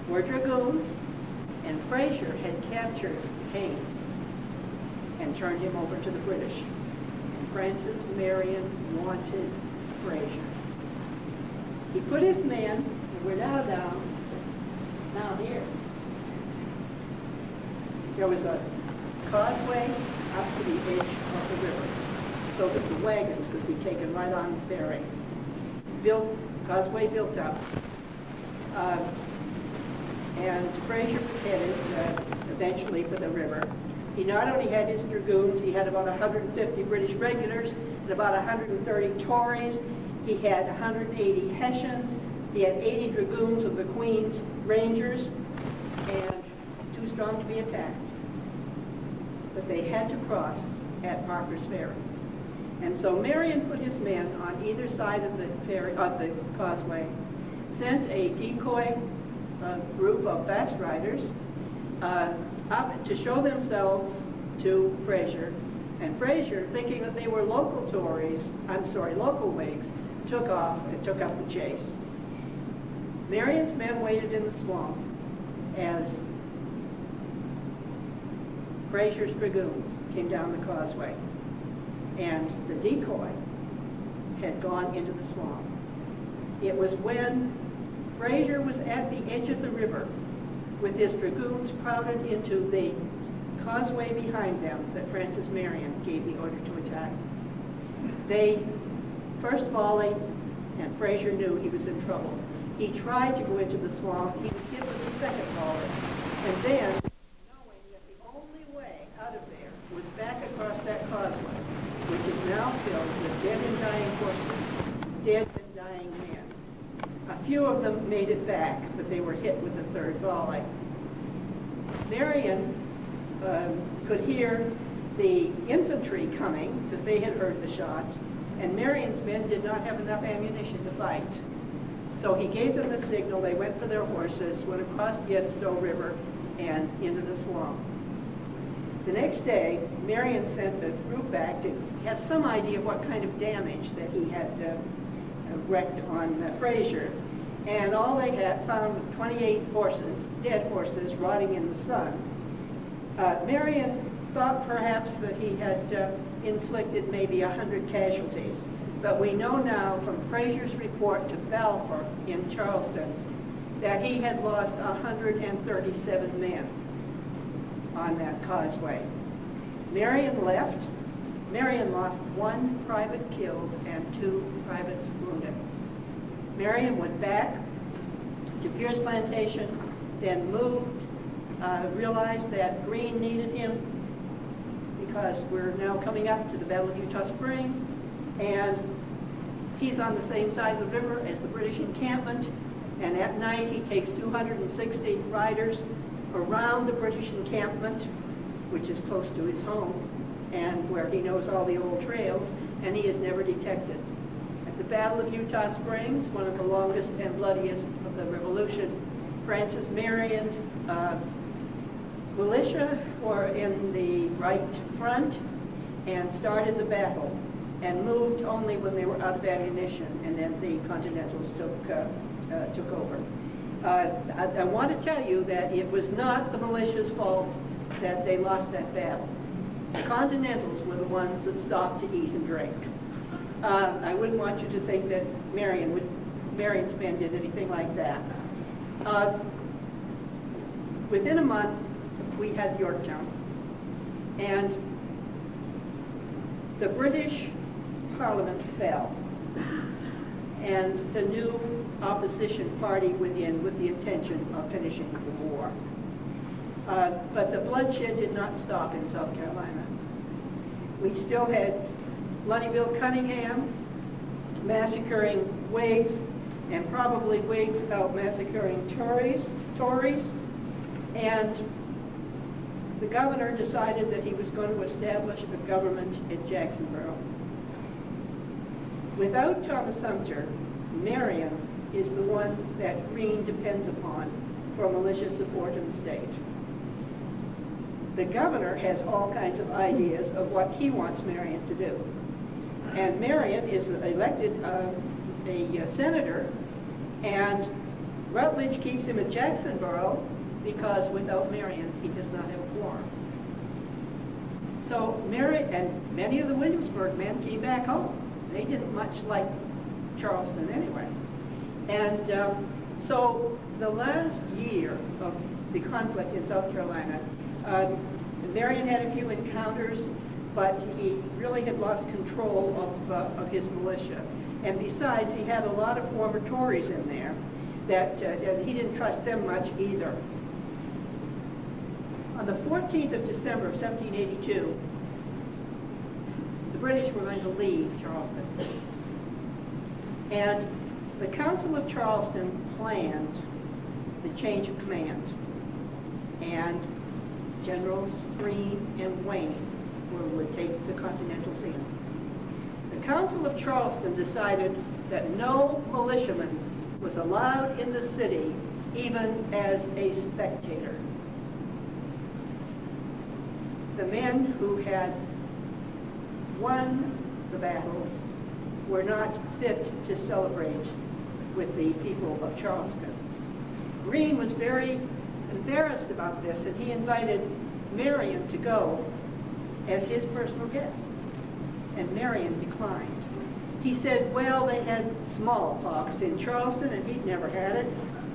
were dragoons, and Frazier had captured Haynes and turned him over to the British. And Francis Marion wanted Frazier. He put his men, and we're now down here. There was a causeway up to the edge of the river so that the wagons could be taken right on the ferry. Causeway built up. And Frazier was headed eventually for the river. He not only had his dragoons, he had about 150 British regulars and about 130 Tories. He had 180 Hessians. He had 80 dragoons of the Queen's Rangers, and too strong to be attacked. But they had to cross at Parker's Ferry. And so Marion put his men on either side of the ferry, of the causeway, sent a decoy group of fast riders up to show themselves to Frazier. And Frazier, thinking that they were local Whigs, took off and took up the chase. Marion's men waited in the swamp as Frazier's dragoons came down the causeway, and the decoy had gone into the swamp. It was when Frazier was at the edge of the river with his dragoons crowded into the causeway behind them that Francis Marion gave the order to attack. They first volleyed, and Frazier knew he was in trouble. He tried to go into the swamp. He was hit with the second volley, and then, knowing that the only way out of there was back across that causeway, which is now filled with dead and dying horses, dead and dying men. A few of them made it back, but they were hit with the third volley. Marion could hear the infantry coming because they had heard the shots, and Marion's men did not have enough ammunition to fight. So he gave them the signal. They went for their horses, went across the Edistone River and into the swamp. The next day, Marion sent the group back to have some idea of what kind of damage that he had wrecked on Frazier. And all they had found was 28 horses, dead horses, rotting in the sun. Marion thought perhaps that he had inflicted maybe 100 casualties. But we know now from Frazier's report to Balfour in Charleston that he had lost 137 men on that causeway. Marion left. Marion lost 1 private killed and 2 privates wounded. Marion went back to Pierce Plantation, then moved, realized that Greene needed him because we're now coming up to the Battle of Utah Springs, and He's on the same side of the river as the British encampment, and at night he takes 260 riders around the British encampment, which is close to his home, and where he knows all the old trails, and he is never detected. At the Battle of Utah Springs, one of the longest and bloodiest of the Revolution, Francis Marion's militia were in the right front and started the battle and moved only when they were out of ammunition, and then the Continentals took over. I want to tell you that it was not the militia's fault that they lost that battle. The Continentals were the ones that stopped to eat and drink. I wouldn't want you to think that Marion's men did anything like that. Within a month, we had Yorktown, and the British Parliament fell, and the new opposition party went in with the intention of finishing the war. But the bloodshed did not stop in South Carolina. We still had Bloody Bill Cunningham massacring Whigs, and probably Whigs out massacring Tories, and the governor decided that he was going to establish a government in Jacksonboro. Without Thomas Sumter, Marion is the one that Greene depends upon for militia support in the state. The governor has all kinds of ideas of what he wants Marion to do. And Marion is elected a senator, and Rutledge keeps him at Jacksonboro because without Marion, he does not have a quorum. So Marion and many of the Williamsburg men came back home. They didn't much like Charleston anyway. And so the last year of the conflict in South Carolina, Marion had a few encounters, but he really had lost control of his militia. And besides, he had a lot of former Tories in there that he didn't trust them much either. On the 14th of December of 1782, the British were going to leave Charleston. And the Council of Charleston planned the change of command. And Generals Greene and Wayne would take the Continental scene. The Council of Charleston decided that no militiaman was allowed in the city, even as a spectator. The men who had won the battles were not fit to celebrate with the people of Charleston. Greene was very embarrassed about this, and he invited Marion to go as his personal guest, and Marion declined. He said, well, they had smallpox in Charleston, and he'd never had it,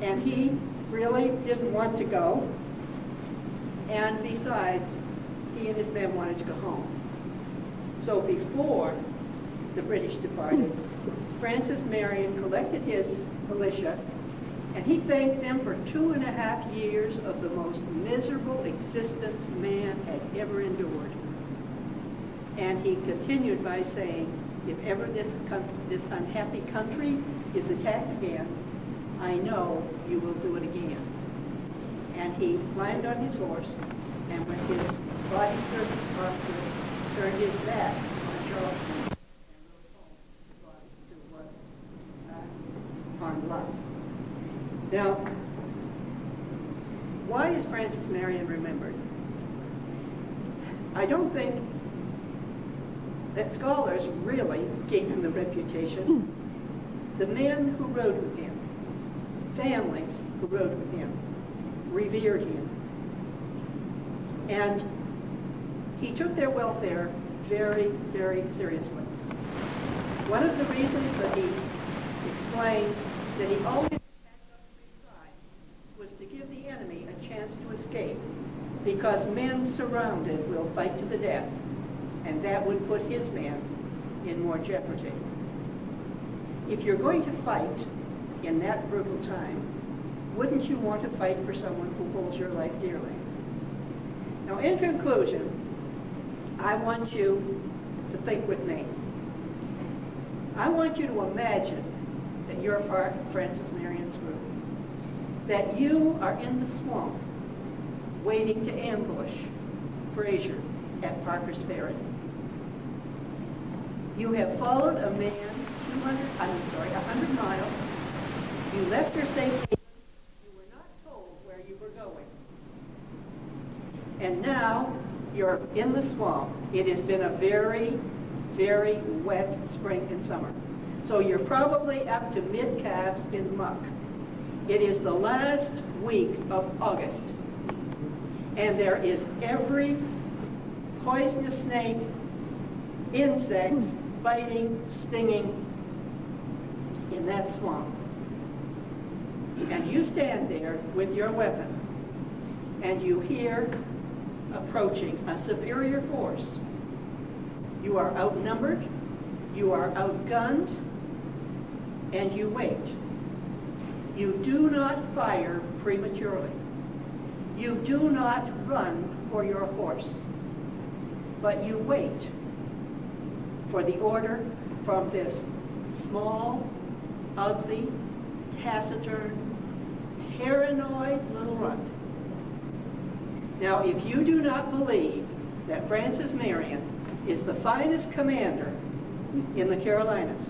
and he really didn't want to go, and besides, he and his men wanted to go home. So before the British departed, Francis Marion collected his militia, and he thanked them for 2.5 years of the most miserable existence man had ever endured. And he continued by saying, if ever this unhappy country is attacked again, I know you will do it again. And he climbed on his horse, and with his body servant Oscar, turned his back on Charleston and rode home to Pond Bluff. Now, why is Francis Marion remembered? I don't think that scholars really gave him the reputation. The men who rode with him, families who rode with him, revered him. And he took their welfare very, very seriously. One of the reasons that he explains that he always attacked on 3 sides was to give the enemy a chance to escape, because men surrounded will fight to the death, and that would put his men in more jeopardy. If you're going to fight in that brutal time, wouldn't you want to fight for someone who holds your life dearly? Now, in conclusion, I want you to think with me. I want you to imagine that you're a part of Francis Marion's group, that you are in the swamp waiting to ambush Fraser at Parker's Ferry. You have followed a man 100 miles. You left your safe haven. You were not told where you were going. And now you're in the swamp. It has been a very, very wet spring and summer. So you're probably up to mid-calves in muck. It is the last week of August. And there is every poisonous snake, insects, biting, stinging in that swamp. And you stand there with your weapon, and you hear approaching a superior force. You are outnumbered, you are outgunned, and you wait. You do not fire prematurely. You do not run for your horse, but you wait for the order from this small, ugly, taciturn, paranoid little runt. Now, if you do not believe that Francis Marion is the finest commander in the Carolinas,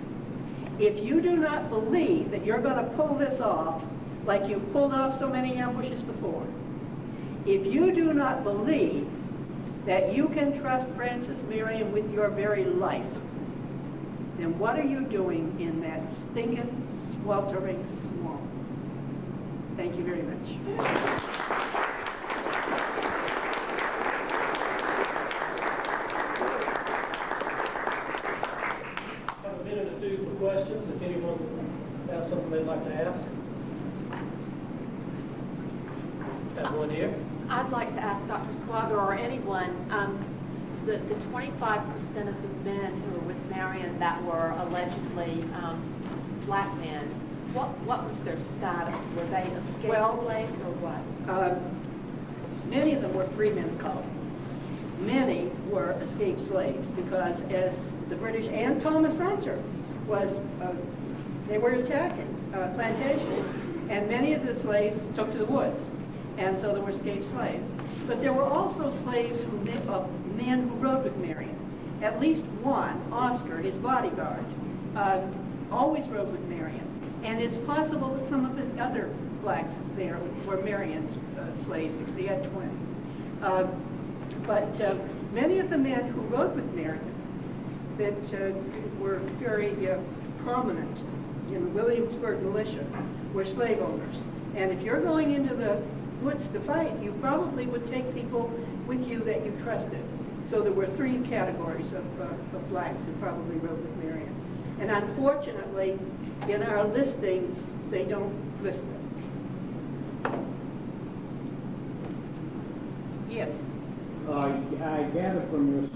if you do not believe that you're going to pull this off like you've pulled off so many ambushes before, if you do not believe that you can trust Francis Marion with your very life, then what are you doing in that stinking, sweltering swamp? Thank you very much. Have a minute or two for questions, if anyone has something they'd like to ask. Have one here. I'd like to ask Dr. Squager or anyone, the 25% of the men who were with Marion that were allegedly black men, what was their status? Were they escaped slaves or what? Many of them were free men of color. Many were escaped slaves because as the British and Thomas Hunter they were attacking plantations, and many of the slaves took to the woods. And so there were escaped slaves. But there were also slaves men who rode with Marion. At least one, Oscar, his bodyguard, always rode with Marion. And it's possible that some of the other blacks there were Marion's slaves because he had 20. But many of the men who rode with Marion that were very prominent in the Williamsburg militia were slave owners. And if you're going into the woods to fight, you probably would take people with you that you trusted. So there were three categories of blacks who probably rode with Marion. And unfortunately, in our listings, they don't list them. Yes? I gather from your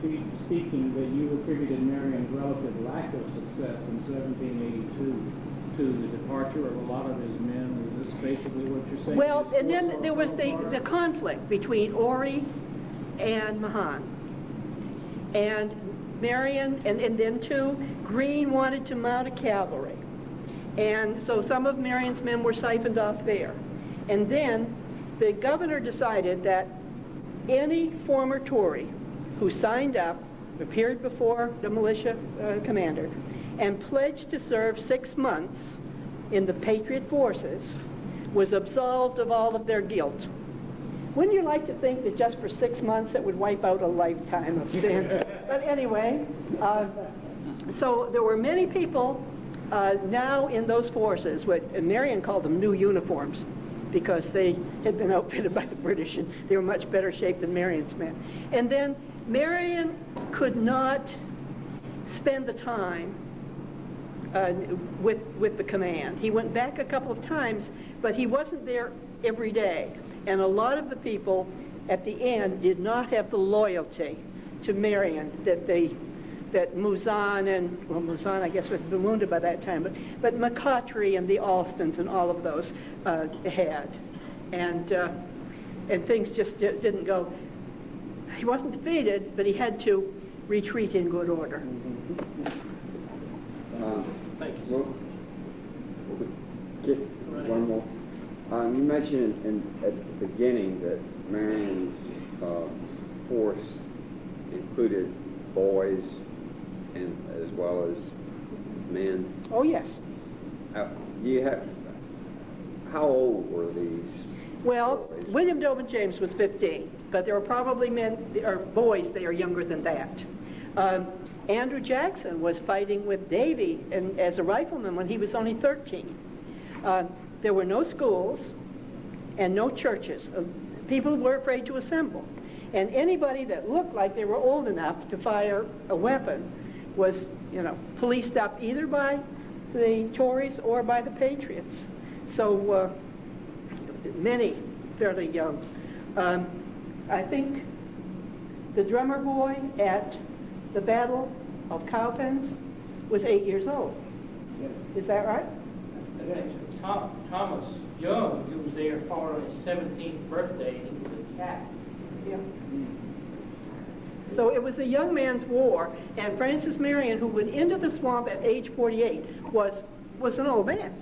speaking that you attributed Marion's relative lack of success in 1782 to the departure of a lot of his men. Is this basically what you're saying? Well, and then there was the conflict between Ory and Mahan. And Marion, and then too, Greene wanted to mount a cavalry. And so some of Marion's men were siphoned off there. And then the governor decided that any former Tory who signed up, appeared before the militia commander, and pledged to serve 6 months in the Patriot forces was absolved of all of their guilt. Wouldn't you like to think that just for 6 months that would wipe out a lifetime of sin? But anyway, so there were many people now in those forces, and Marion called them new uniforms because they had been outfitted by the British and they were much better shape than Marion's men. And then Marion could not spend the time with the command. He went back a couple of times, but he wasn't there every day. And a lot of the people at the end did not have the loyalty to Marion that Mouzon Mouzon I guess was wounded by that time, but McCautry and the Alstons and all of those had. And things just didn't go. He wasn't defeated, but he had to retreat in good order. Thank you. Well, just one more. You mentioned at the beginning that Marion's force included boys and as well as men. Oh, yes. You have. How old were these? Well, boys? William Dobin James was 15, but there were probably men or boys that are younger than that. Andrew Jackson was fighting with Davy as a rifleman when he was only 13. There were no schools and no churches. People were afraid to assemble. And anybody that looked like they were old enough to fire a weapon was, policed up either by the Tories or by the Patriots. So many fairly young. I think the drummer boy at the Battle of Cowpens was 8 years old. Is that right? Thomas Young, who was there for his 17th birthday, he was a cat. Yeah. So it was a young man's war, and Francis Marion, who went into the swamp at age 48, was an old man.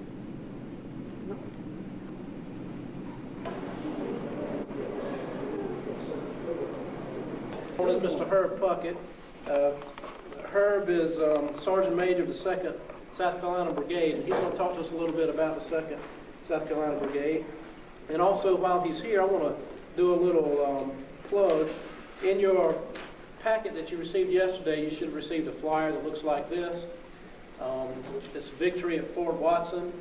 One is Mr. Herb Puckett. Herb is Sergeant Major of the 2nd South Carolina Brigade, and he's going to talk to us a little bit about the 2nd South Carolina Brigade. And also, while he's here, I want to do a little plug. In your packet that you received yesterday, you should have received a flyer that looks like this. It's Victory at Fort Watson.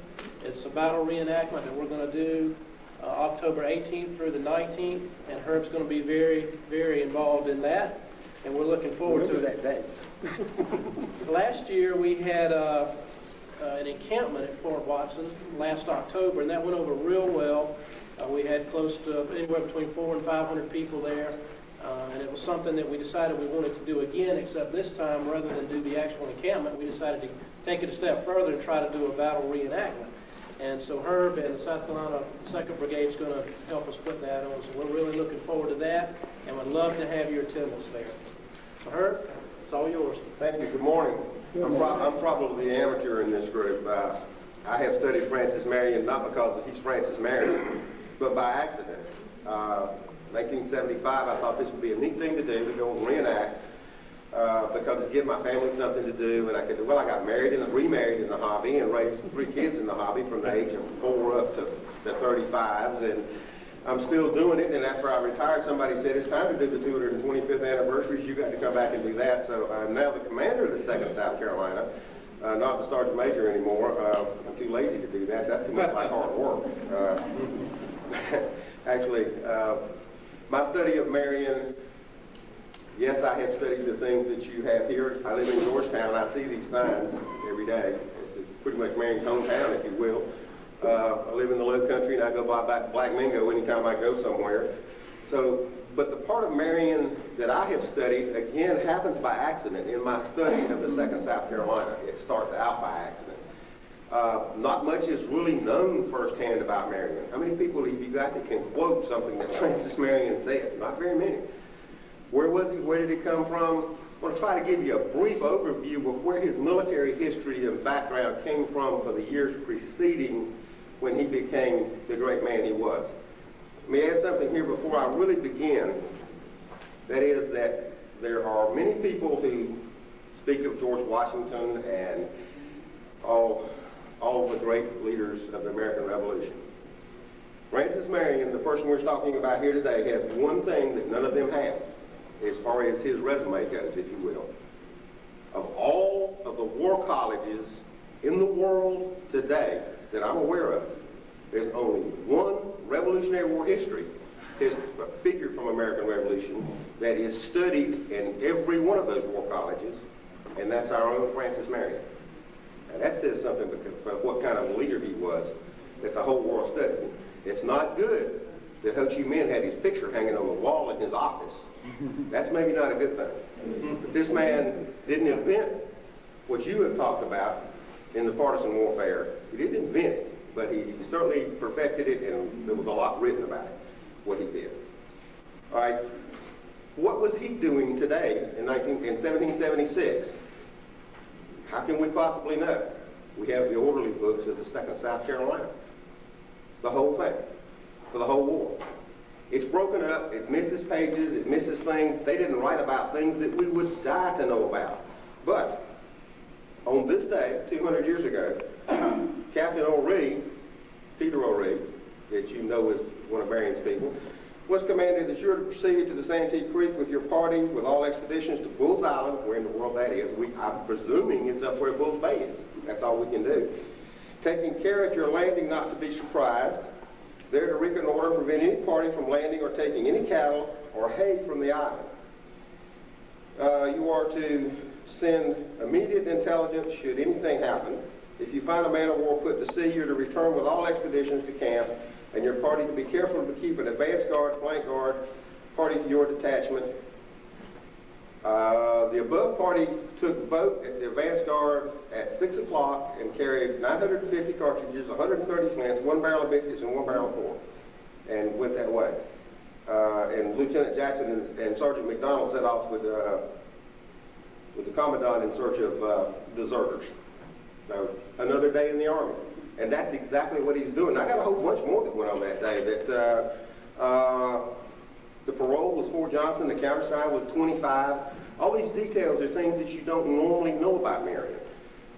It's a battle reenactment that we're going to do October 18th through the 19th, and Herb's going to be very, very involved in that, and we're looking forward to that day. Last year we had an encampment at Fort Watson last October, and that went over real well. We had close to anywhere between 400 and 500 people there, and it was something that we decided we wanted to do again, except this time, rather than do the actual encampment, we decided to take it a step further and try to do a battle reenactment. And so Herb and the South Carolina 2nd Brigade is going to help us put that on. So we're really looking forward to that, and would love to have your attendance there. So Herb, it's all yours. Thank you. Good morning. I'm probably the amateur in this group. I have studied Francis Marion not because he's Francis Marion, but by accident. 1975, I thought this would be a neat thing to do, to go and reenact, because it'd give my family something to do, and I got married and remarried in the hobby and raised 3 kids in the hobby from the age of 4 up to the 35s, and I'm still doing it. And after I retired, somebody said, it's time to do the 225th anniversaries. You got to come back and do that. So I'm now the commander of the 2nd South Carolina, not the sergeant major anymore. I'm too lazy to do that. That's too much like hard work. Actually, my study of Marion, yes, I have studied the things that you have here. I live in Georgetown. I see these signs every day. This is pretty much Marion's hometown, if you will. I live in the low country, and I go by Black Mingo anytime I go somewhere. So, but the part of Marion that I have studied, again, happens by accident in my study of the 2nd South Carolina. It starts out by accident. Not much is really known firsthand about Marion. How many people have you got that can quote something that Francis Marion said? Not very many. Where was he? Where did he come from? I want to try to give you a brief overview of where his military history and background came from for the years preceding when he became the great man he was. Let me add something here before I really begin. That is that there are many people who speak of George Washington and all the great leaders of the American Revolution. Francis Marion, the person we're talking about here today, has one thing that none of them have, as far as his resume goes, if you will. Of all of the war colleges in the world today that I'm aware of, there's only one Revolutionary War history, his figure from American Revolution, that is studied in every one of those war colleges, and that's our own Francis Marion. Now that says something about what kind of leader he was that the whole world studies him. It's not good that Ho Chi Minh had his picture hanging on the wall in his office. That's maybe not a good thing. But this man didn't invent what you have talked about in the partisan warfare. He didn't invent it, but he certainly perfected it, and there was a lot written about it, what he did. All right, what was he doing today in 1776? How can we possibly know? We have the orderly books of the 2nd South Carolina. The whole thing, for the whole war. It's broken up, it misses pages, it misses things. They didn't write about things that we would die to know about. But on this day, 200 years ago, Captain O'Ree, Peter O'Ree, that you know is one of Marion's people, was commanded that you're to proceed to the Santee Creek with your party with all expeditions to Bull's Island, where in the world that is. I'm presuming it's up where Bull's Bay is. That's all we can do. Taking care at your landing not to be surprised, there to reconnoiter and prevent any party from landing or taking any cattle or hay from the island. You are to send immediate intelligence should anything happen. If you find a man of war put to sea, you're to return with all expeditions to camp, and your party to be careful to keep an advance guard, flank guard, party to your detachment. The above party took boat at the advance guard at 6 o'clock and carried 950 cartridges, 130 flints, 1 barrel of biscuits, and 1 barrel of pork, and went that way. And Lieutenant Jackson and Sergeant McDonald set off with the Commandant in search of deserters. So another day in the Army. And that's exactly what he's doing. I got a whole bunch more that went on that day. The parole was 4 Johnson, the countersign was 25. All these details are things that you don't normally know about Marion.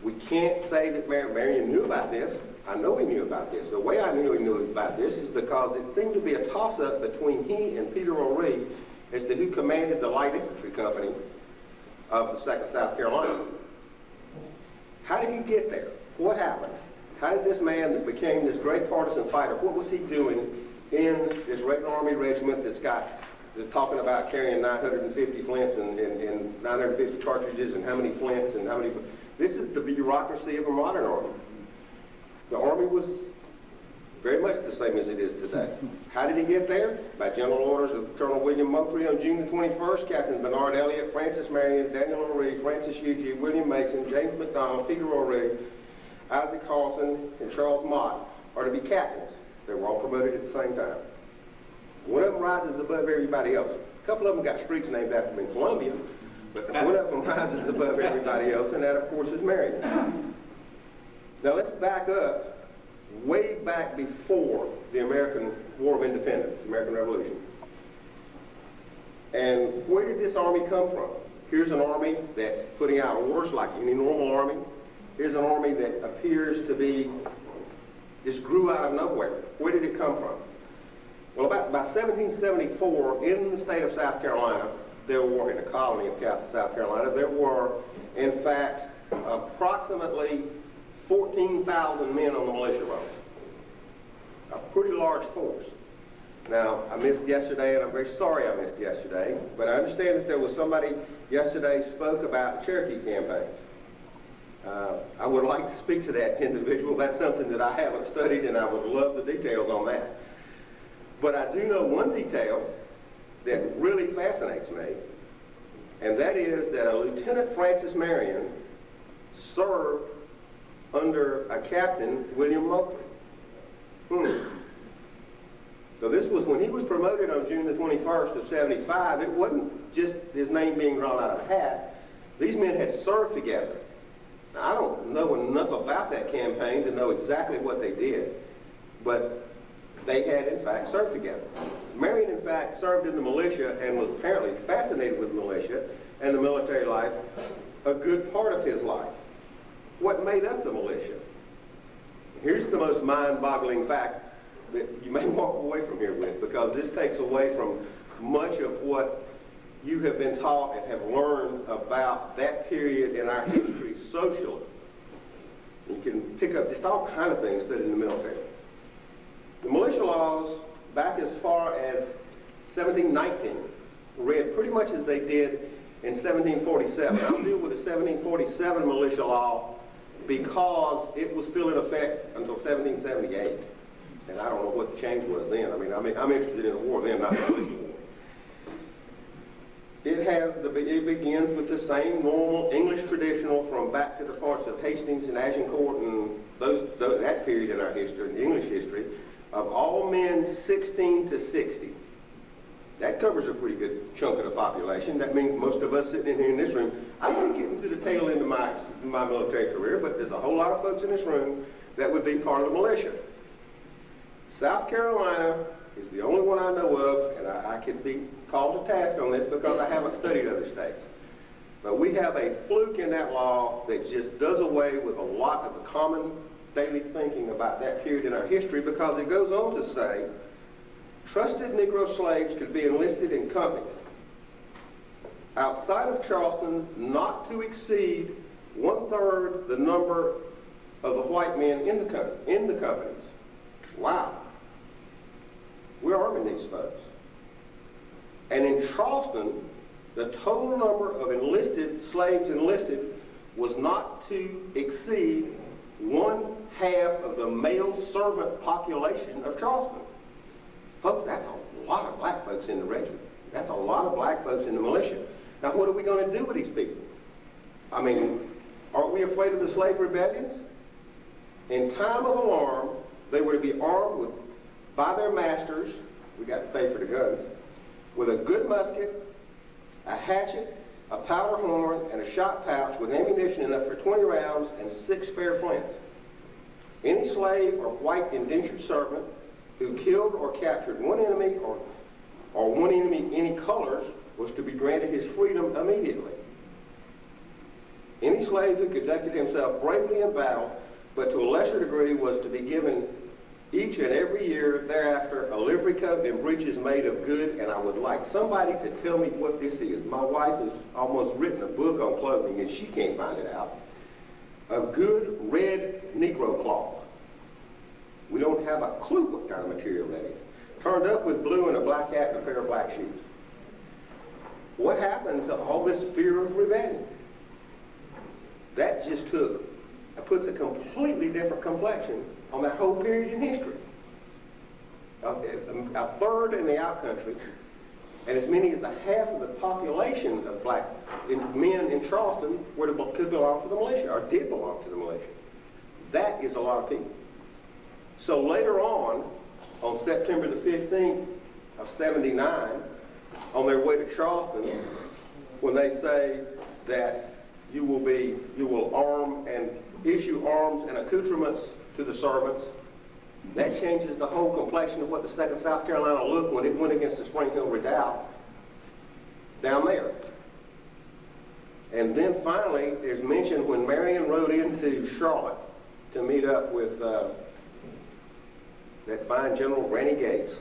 We can't say that Marion knew about this. I know he knew about this. The way I knew he knew about this is because it seemed to be a toss-up between he and Peter O'Ree as to who commanded the light infantry company of the 2nd South Carolina. How did he get there? What happened? How did this man that became this great partisan fighter, what was he doing in this regular Army regiment that's talking about carrying 950 flints and 950 cartridges and how many flints and how many... This is the bureaucracy of a modern army. The army was very much the same as it is today. How did he get there? By general orders of Colonel William Moultrie on June the 21st, Captain Bernard Elliott, Francis Marion, Daniel O'Ree, Francis Hugie, William Mason, James McDonald, Peter O'Ree, Isaac Carlson, and Charles Mott are to be captains. They were all promoted at the same time. One of them rises above everybody else. A couple of them got streets named after them in Columbia, but one of them rises above everybody else, and that, of course, is Marion. Now, let's back up way back before the American War of Independence, the American Revolution. And where did this army come from? Here's an army that's putting out orders like any normal army. Here's an army that appears to be, just grew out of nowhere. Where did it come from? Well, by 1774, in the state of South Carolina, there were, in a colony of South Carolina, there were, in fact, approximately 14,000 men on the militia rolls. A pretty large force. Now, I missed yesterday, and I'm very sorry I missed yesterday, but I understand that there was somebody yesterday spoke about Cherokee campaigns. I would like to speak to that individual. That's something that I haven't studied, and I would love the details on that. But I do know one detail that really fascinates me, and that is that a Lieutenant Francis Marion served under a Captain William Moultrie. So this was when he was promoted on June the 21st of 75. It wasn't just his name being drawn out of a hat. These men had served together. Now, I don't know enough about that campaign to know exactly what they did, but they had, in fact, served together. Marion, in fact, served in the militia and was apparently fascinated with militia and the military life a good part of his life. What made up the militia? Here's the most mind-boggling fact that you may walk away from here with, because this takes away from much of what you have been taught and have learned about that period in our history socially. You can pick up just all kinds of things studied in the military. The militia laws, back as far as 1719, read pretty much as they did in 1747. I'll deal with the 1747 militia law because it was still in effect until 1778. And I don't know what the change was then. I'm interested in the war then, not the militia war. It begins with the same normal English traditional from back to the parts of Hastings and Agincourt and that period in our history, in the English history, of all men 16 to 60 That covers a pretty good chunk of the population. That means most of us sitting in here in this room, I'm going to get into the tail end of my military career, but there's a whole lot of folks in this room that would be part of the militia. South Carolina is the only one I know of, and I could be called to task on this because I haven't studied other states. But we have a fluke in that law that just does away with a lot of the common daily thinking about that period in our history, because it goes on to say, trusted Negro slaves could be enlisted in companies outside of Charleston not to exceed 1/3 the number of the white men in the companies. Wow. We're arming these folks. And in Charleston, the total number of slaves enlisted was not to exceed 1/2 of the male servant population of Charleston. Folks, that's a lot of black folks in the regiment. That's a lot of black folks in the militia. Now, what are we going to do with these people? I mean, aren't we afraid of the slave rebellions? In time of alarm, they were to be armed by their masters, we got to pay for the guns, with a good musket, a hatchet, a powder horn, and a shot pouch with ammunition enough for 20 rounds and 6 spare flints. Any slave or white indentured servant who killed or captured one enemy or one enemy any colors was to be granted his freedom immediately. Any slave who conducted himself bravely in battle, but to a lesser degree, was to be given each and every year thereafter a livery coat and breeches made of good, and I would like somebody to tell me what this is. My wife has almost written a book on clothing, and she can't find it out. Of good red Negro cloth. We don't have a clue what kind of material that is. Turned up with blue and a black hat and a pair of black shoes. What happened to all this fear of rebellion? That just puts a completely different complexion on that whole period in history. A third in the outcountry, and as many as a half of the population of black men in Charleston could belong to the militia, or did belong to the militia. That is a lot of people. So later on September the 15th of 79, on their way to Charleston, when they say that you will arm and issue arms and accoutrements to the servants, that changes the whole complexion of what the 2nd South Carolina looked when it went against the Spring Hill Redoubt down there. And then finally, there's mention when Marion rode into Charlotte to meet up with that fine General Granny Gates,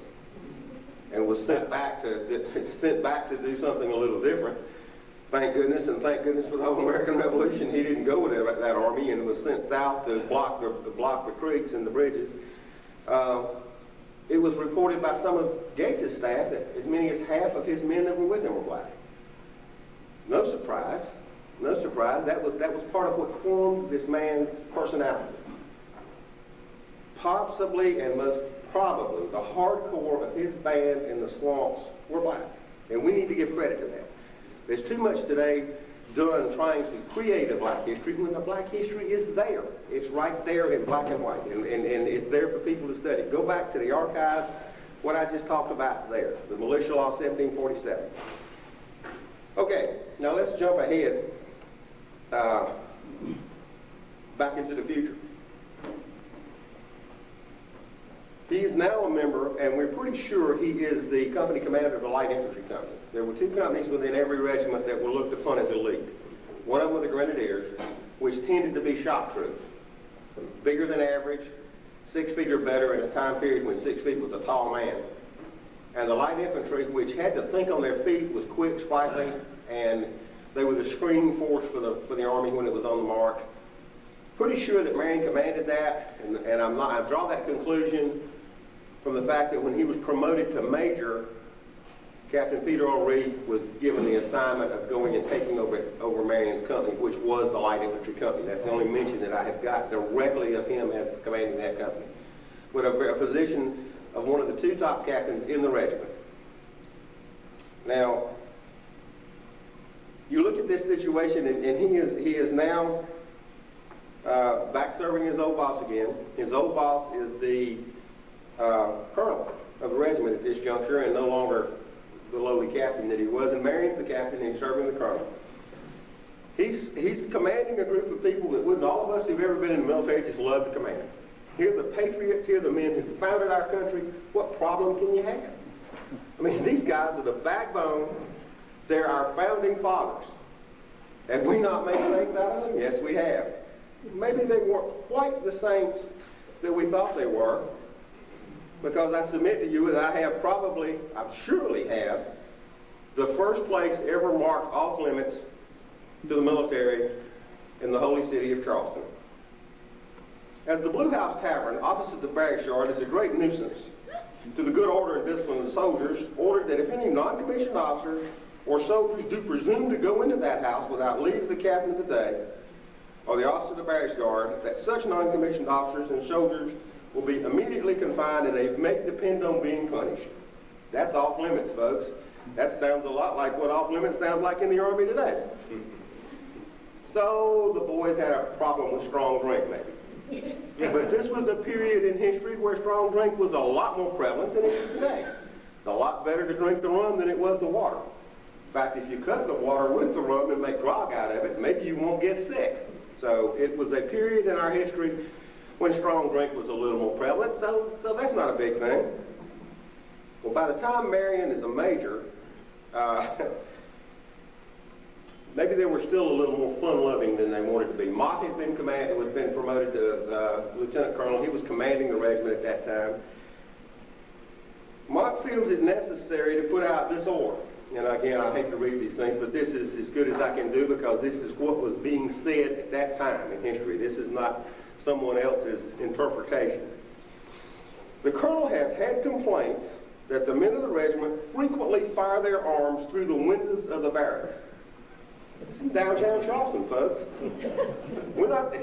and was sent back to do something a little different. Thank goodness for the whole American Revolution, he didn't go with that army and was sent south to block the creeks and the bridges. It was reported by some of Gates's staff that as many as half of his men that were with him were black. No surprise. That was part of what formed this man's personality. Possibly and most probably the hardcore of his band in the swamps were black. And we need to give credit to that. There's too much today done trying to create a black history when the black history is there. It's right there in black and white, and it's there for people to study. Go back to the archives, what I just talked about there, the Militia Law 1747. Okay, now let's jump ahead back into the future. He is now a member, and we're pretty sure he is the company commander of the Light Infantry Company. There were 2 companies within every regiment that were looked upon as elite. One of them were the Grenadiers, which tended to be shock troops. Bigger than average, 6 feet or better in a time period when 6 feet was a tall man. And the Light Infantry, which had to think on their feet, was quick, sprightly, and they were the screening force for the Army when it was on the march. Pretty sure that Marion commanded that, and I draw that conclusion from the fact that when he was promoted to major, Captain Peter O'Reed was given the assignment of going and taking over Marion's company, which was the Light Infantry Company. That's the only mention that I have got directly of him as commanding that company, with a position of one of the 2 top captains in the regiment. Now, you look at this situation, and he is now back serving his old boss again. His old boss is the colonel of the regiment at this juncture, and no longer the lowly captain that he was, and Marion's the captain, and he's serving the colonel. He's commanding a group of people that wouldn't all of us who've ever been in the military just love to command. Here are the patriots, here are the men who founded our country. What problem can you have? I mean, these guys are the backbone. They're our founding fathers. Have we not made saints out of them? Yes, we have. Maybe they weren't quite the saints that we thought they were, because I submit to you that I surely have, the first place ever marked off limits to the military in the holy city of Charleston. As the Blue House Tavern opposite the barracks yard is a great nuisance to the good order and discipline of the soldiers, ordered that if any non-commissioned officers or soldiers do presume to go into that house without leave of the captain of the day or the officer of the barracks guard, that such non-commissioned officers and soldiers will be immediately confined and they may depend on being punished. That's off limits, folks. That sounds a lot like what off limits sounds like in the Army today. So the boys had a problem with strong drink, maybe. But this was a period in history where strong drink was a lot more prevalent than it is today. It's a lot better to drink the rum than it was the water. In fact, if you cut the water with the rum and make grog out of it, maybe you won't get sick. So it was a period in our history when strong drink was a little more prevalent, so that's not a big thing. Well, by the time Marion is a major, maybe they were still a little more fun-loving than they wanted to be. Mott had been promoted to lieutenant colonel. He was commanding the regiment at that time. Mott feels it necessary to put out this order. And again, I hate to read these things, but this is as good as I can do because this is what was being said at that time in history. This is not someone else's interpretation. The colonel has had complaints that the men of the regiment frequently fire their arms through the windows of the barracks. This is downtown Charleston, folks.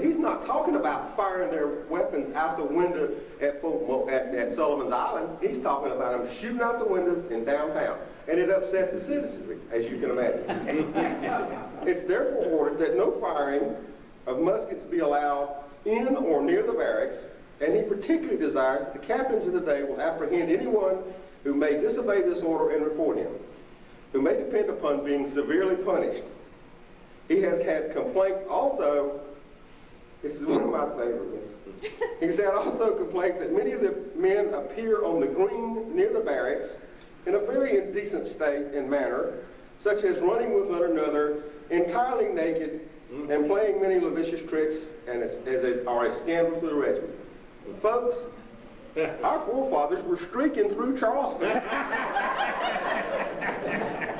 He's not talking about firing their weapons out the window at Sullivan's Island. He's talking about them shooting out the windows in downtown. And it upsets the citizenry, as you can imagine. It's therefore ordered that no firing of muskets be allowed in or near the barracks, and he particularly desires that the captains of the day will apprehend anyone who may disobey this order and report him, who may depend upon being severely punished. He has had complaints also, this is one of my favorite ones. He's had also complaints that many of the men appear on the green near the barracks in a very indecent state and manner, such as running with one another, entirely naked, and playing many lascivious tricks, and are a scandal to the regiment. Folks, our forefathers were streaking through Charleston.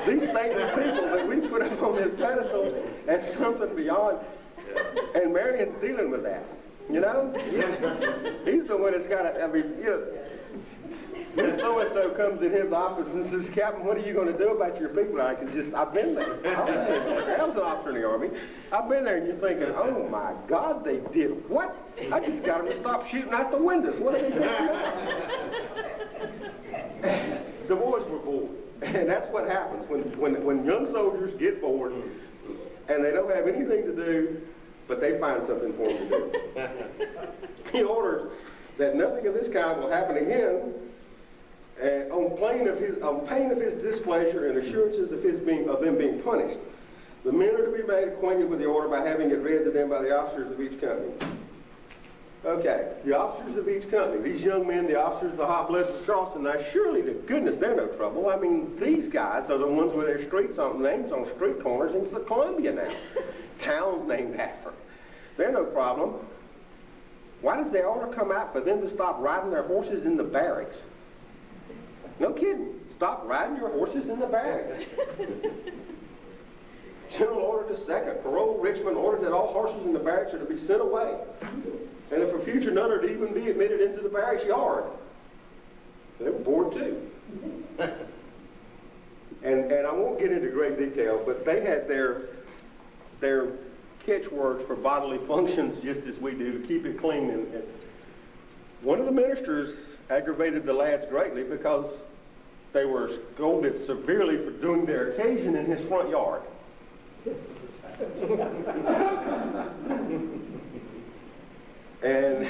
These saintly people that we put up on this pedestal as something beyond, and Marion's dealing with that. You know? He's the one that's got to, I mean, you know, when so-and-so comes in his office and says, Captain, what are you going to do about your people? I can just, I've been there. I was an officer in the Army. I've been there, and you're thinking, oh my God, they did what? I just got them to stop shooting out the windows. What are they doing? The boys were bored. And that's what happens when young soldiers get bored and they don't have anything to do, but they find something for them to do. He orders that nothing of this kind will happen again, and on pain of his displeasure and assurances of them being punished. The men are to be made acquainted with the order by having it read to them by the officers of each company. Okay, the officers of each company, these young men, the officers of the hot bloods of Charleston, now surely to goodness they're no trouble. I mean, these guys are the ones with their names on street corners in Columbia now. Towns named after them. They're no problem. Why does the order come out for them to stop riding their horses in the barracks? No kidding. Stop riding your horses in the barracks. General Order the Second, Parole Richmond ordered that all horses in the barracks are to be sent away. And if for future none are to even be admitted into the barracks yard. They were bored too. and I won't get into great detail, but they had their catchwords for bodily functions just as we do to keep it clean. And one of the ministers aggravated the lads greatly because they were scolded severely for doing their occasion in his front yard. And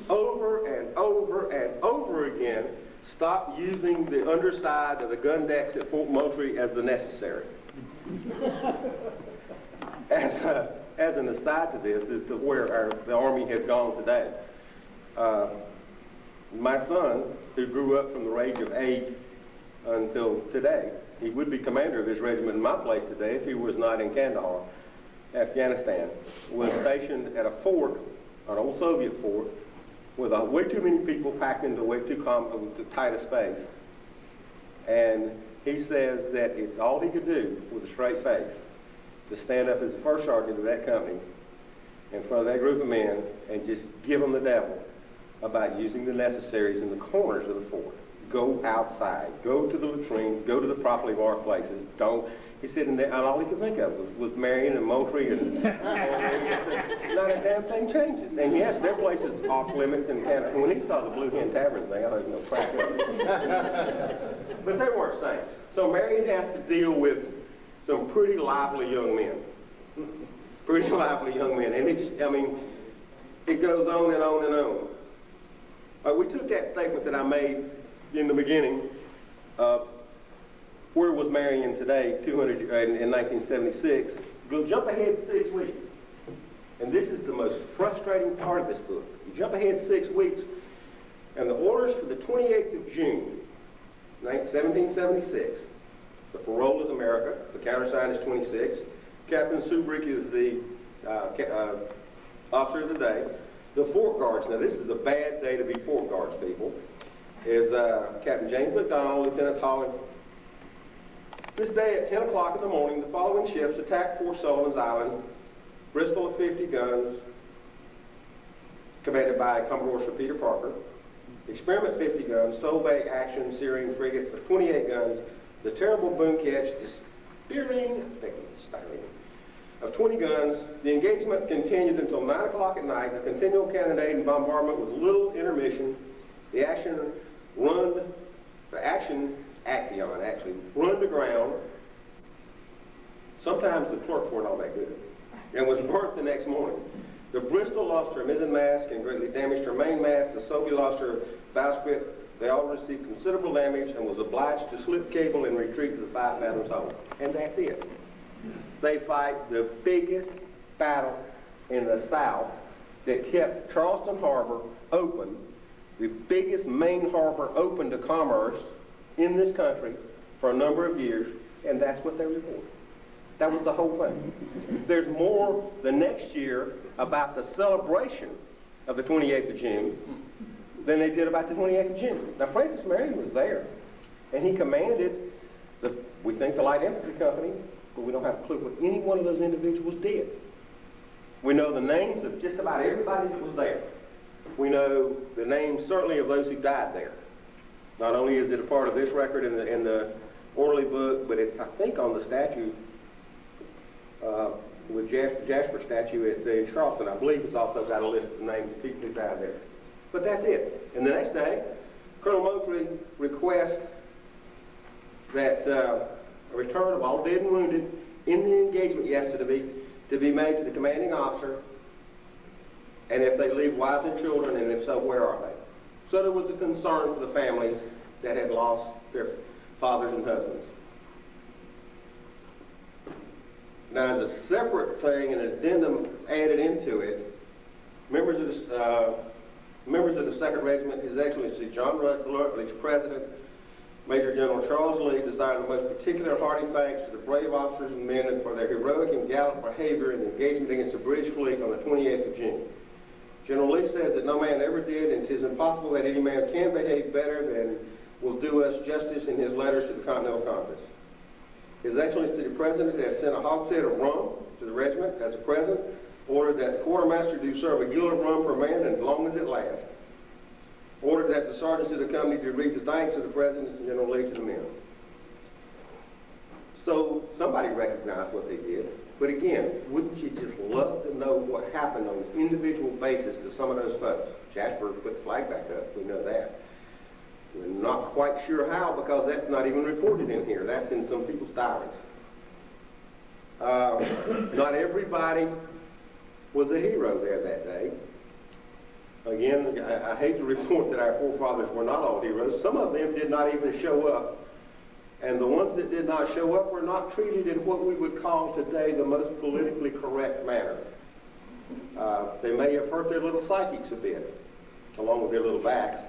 over and over and over again, stop using the underside of the gun decks at Fort Moultrie as the necessary. As an aside to this, is to where the Army has gone today. My son, who grew up from the age of 8 until today, he would be commander of his regiment in my place today if he was not in Kandahar, Afghanistan, was stationed at a fort, an old Soviet fort, with way too many people packed into way too tight a space. And he says that it's all he could do with a straight face to stand up as the first sergeant of that company in front of that group of men and just give them the devil about using the necessaries in the corners of the fort. Go outside, go to the latrines, go to the properly marked places. Don't. He said, and all he could think of was Marion and Moultrie, and not a damn thing changes. And yes, their place is off limits in Canada. When he saw the Blue Hen Tavern thing, I don't even know crap. But they weren't saints. So Marion has to deal with some pretty lively young men. Pretty lively young men. And it just, I mean, it goes on and on and on. We took that statement that I made in the beginning, where was Marion today, in 1976? We'll jump ahead 6 weeks. And this is the most frustrating part of this book. You jump ahead 6 weeks, and the orders for the 28th of June, 1776. The parole is America. The countersign is 26. Captain Subrick is the officer of the day. The fort guards, now this is a bad day to be fort guards, people, is Captain James McDonald, Lieutenant Holland. This day at 10 o'clock in the morning, the following ships attacked Fort Sullivan's Island, Bristol at 50 guns, commanded by Commodore Sir Peter Parker, Experiment 50 guns, Solvay Action Syrian frigates of 28 guns, the terrible boom ketch, the Spearing, of 20 guns. The engagement continued until 9 o'clock at night, a continual cannonade and bombardment with little intermission. The action Action actually, run to ground. Sometimes the clerks weren't all that good, and was burnt the next morning. The Bristol lost her mizzenmast and greatly damaged her mainmast. The Soviet lost her bowsprit. They all received considerable damage and was obliged to slip cable and retreat to the 5 fathoms hold. And that's it. They fight the biggest battle in the South that kept Charleston Harbor open, the biggest main harbor open to commerce in this country for a number of years, and that's what they report. That was the whole thing. There's more the next year about the celebration of the 28th of June than they did about the 28th of June. Now, Francis Marion was there, and he commanded, we think, the Light Infantry Company, but we don't have a clue what any one of those individuals did. We know the names of just about everybody that was there. We know the names, certainly, of those who died there. Not only is it a part of this record in the orderly book, but it's, I think, on the statue, with Jasper statue in Charleston. I believe it's also got a list of names of people who died there. But that's it. And the next day, Colonel Moultrie requests that a return of all dead and wounded in the engagement yesterday to be made to the commanding officer, and if they leave wives and children, and if so, where are they? So there was a concern for the families that had lost their fathers and husbands. Now, as a separate thing, an addendum added into it, members of the 2nd Regiment, His Excellency John Rutledge, President, Major General Charles Lee, desired the most particular hearty thanks to the brave officers and men for their heroic and gallant behavior in the engagement against the British fleet on the 28th of June. General Lee says that no man ever did, and 'tis impossible that any man can behave better than will do us justice in his letters to the Continental Congress. His Excellency the President has sent a hogshead of rum to the regiment as a present, ordered that the quartermaster do serve a gill of rum per man as long as it lasts. Ordered that the sergeants of the company do read the thanks of the President and General Lee to the men. So somebody recognized what they did. But again, wouldn't you just love to know what happened on an individual basis to some of those folks? Jasper put the flag back up, we know that. We're not quite sure how, because that's not even reported in here. That's in some people's diaries. Not everybody was a hero there that day. Again, I hate to report that our forefathers were not all heroes. Some of them did not even show up. And the ones that did not show up were not treated in what we would call today the most politically correct manner. They may have hurt their little psychics a bit, along with their little backs.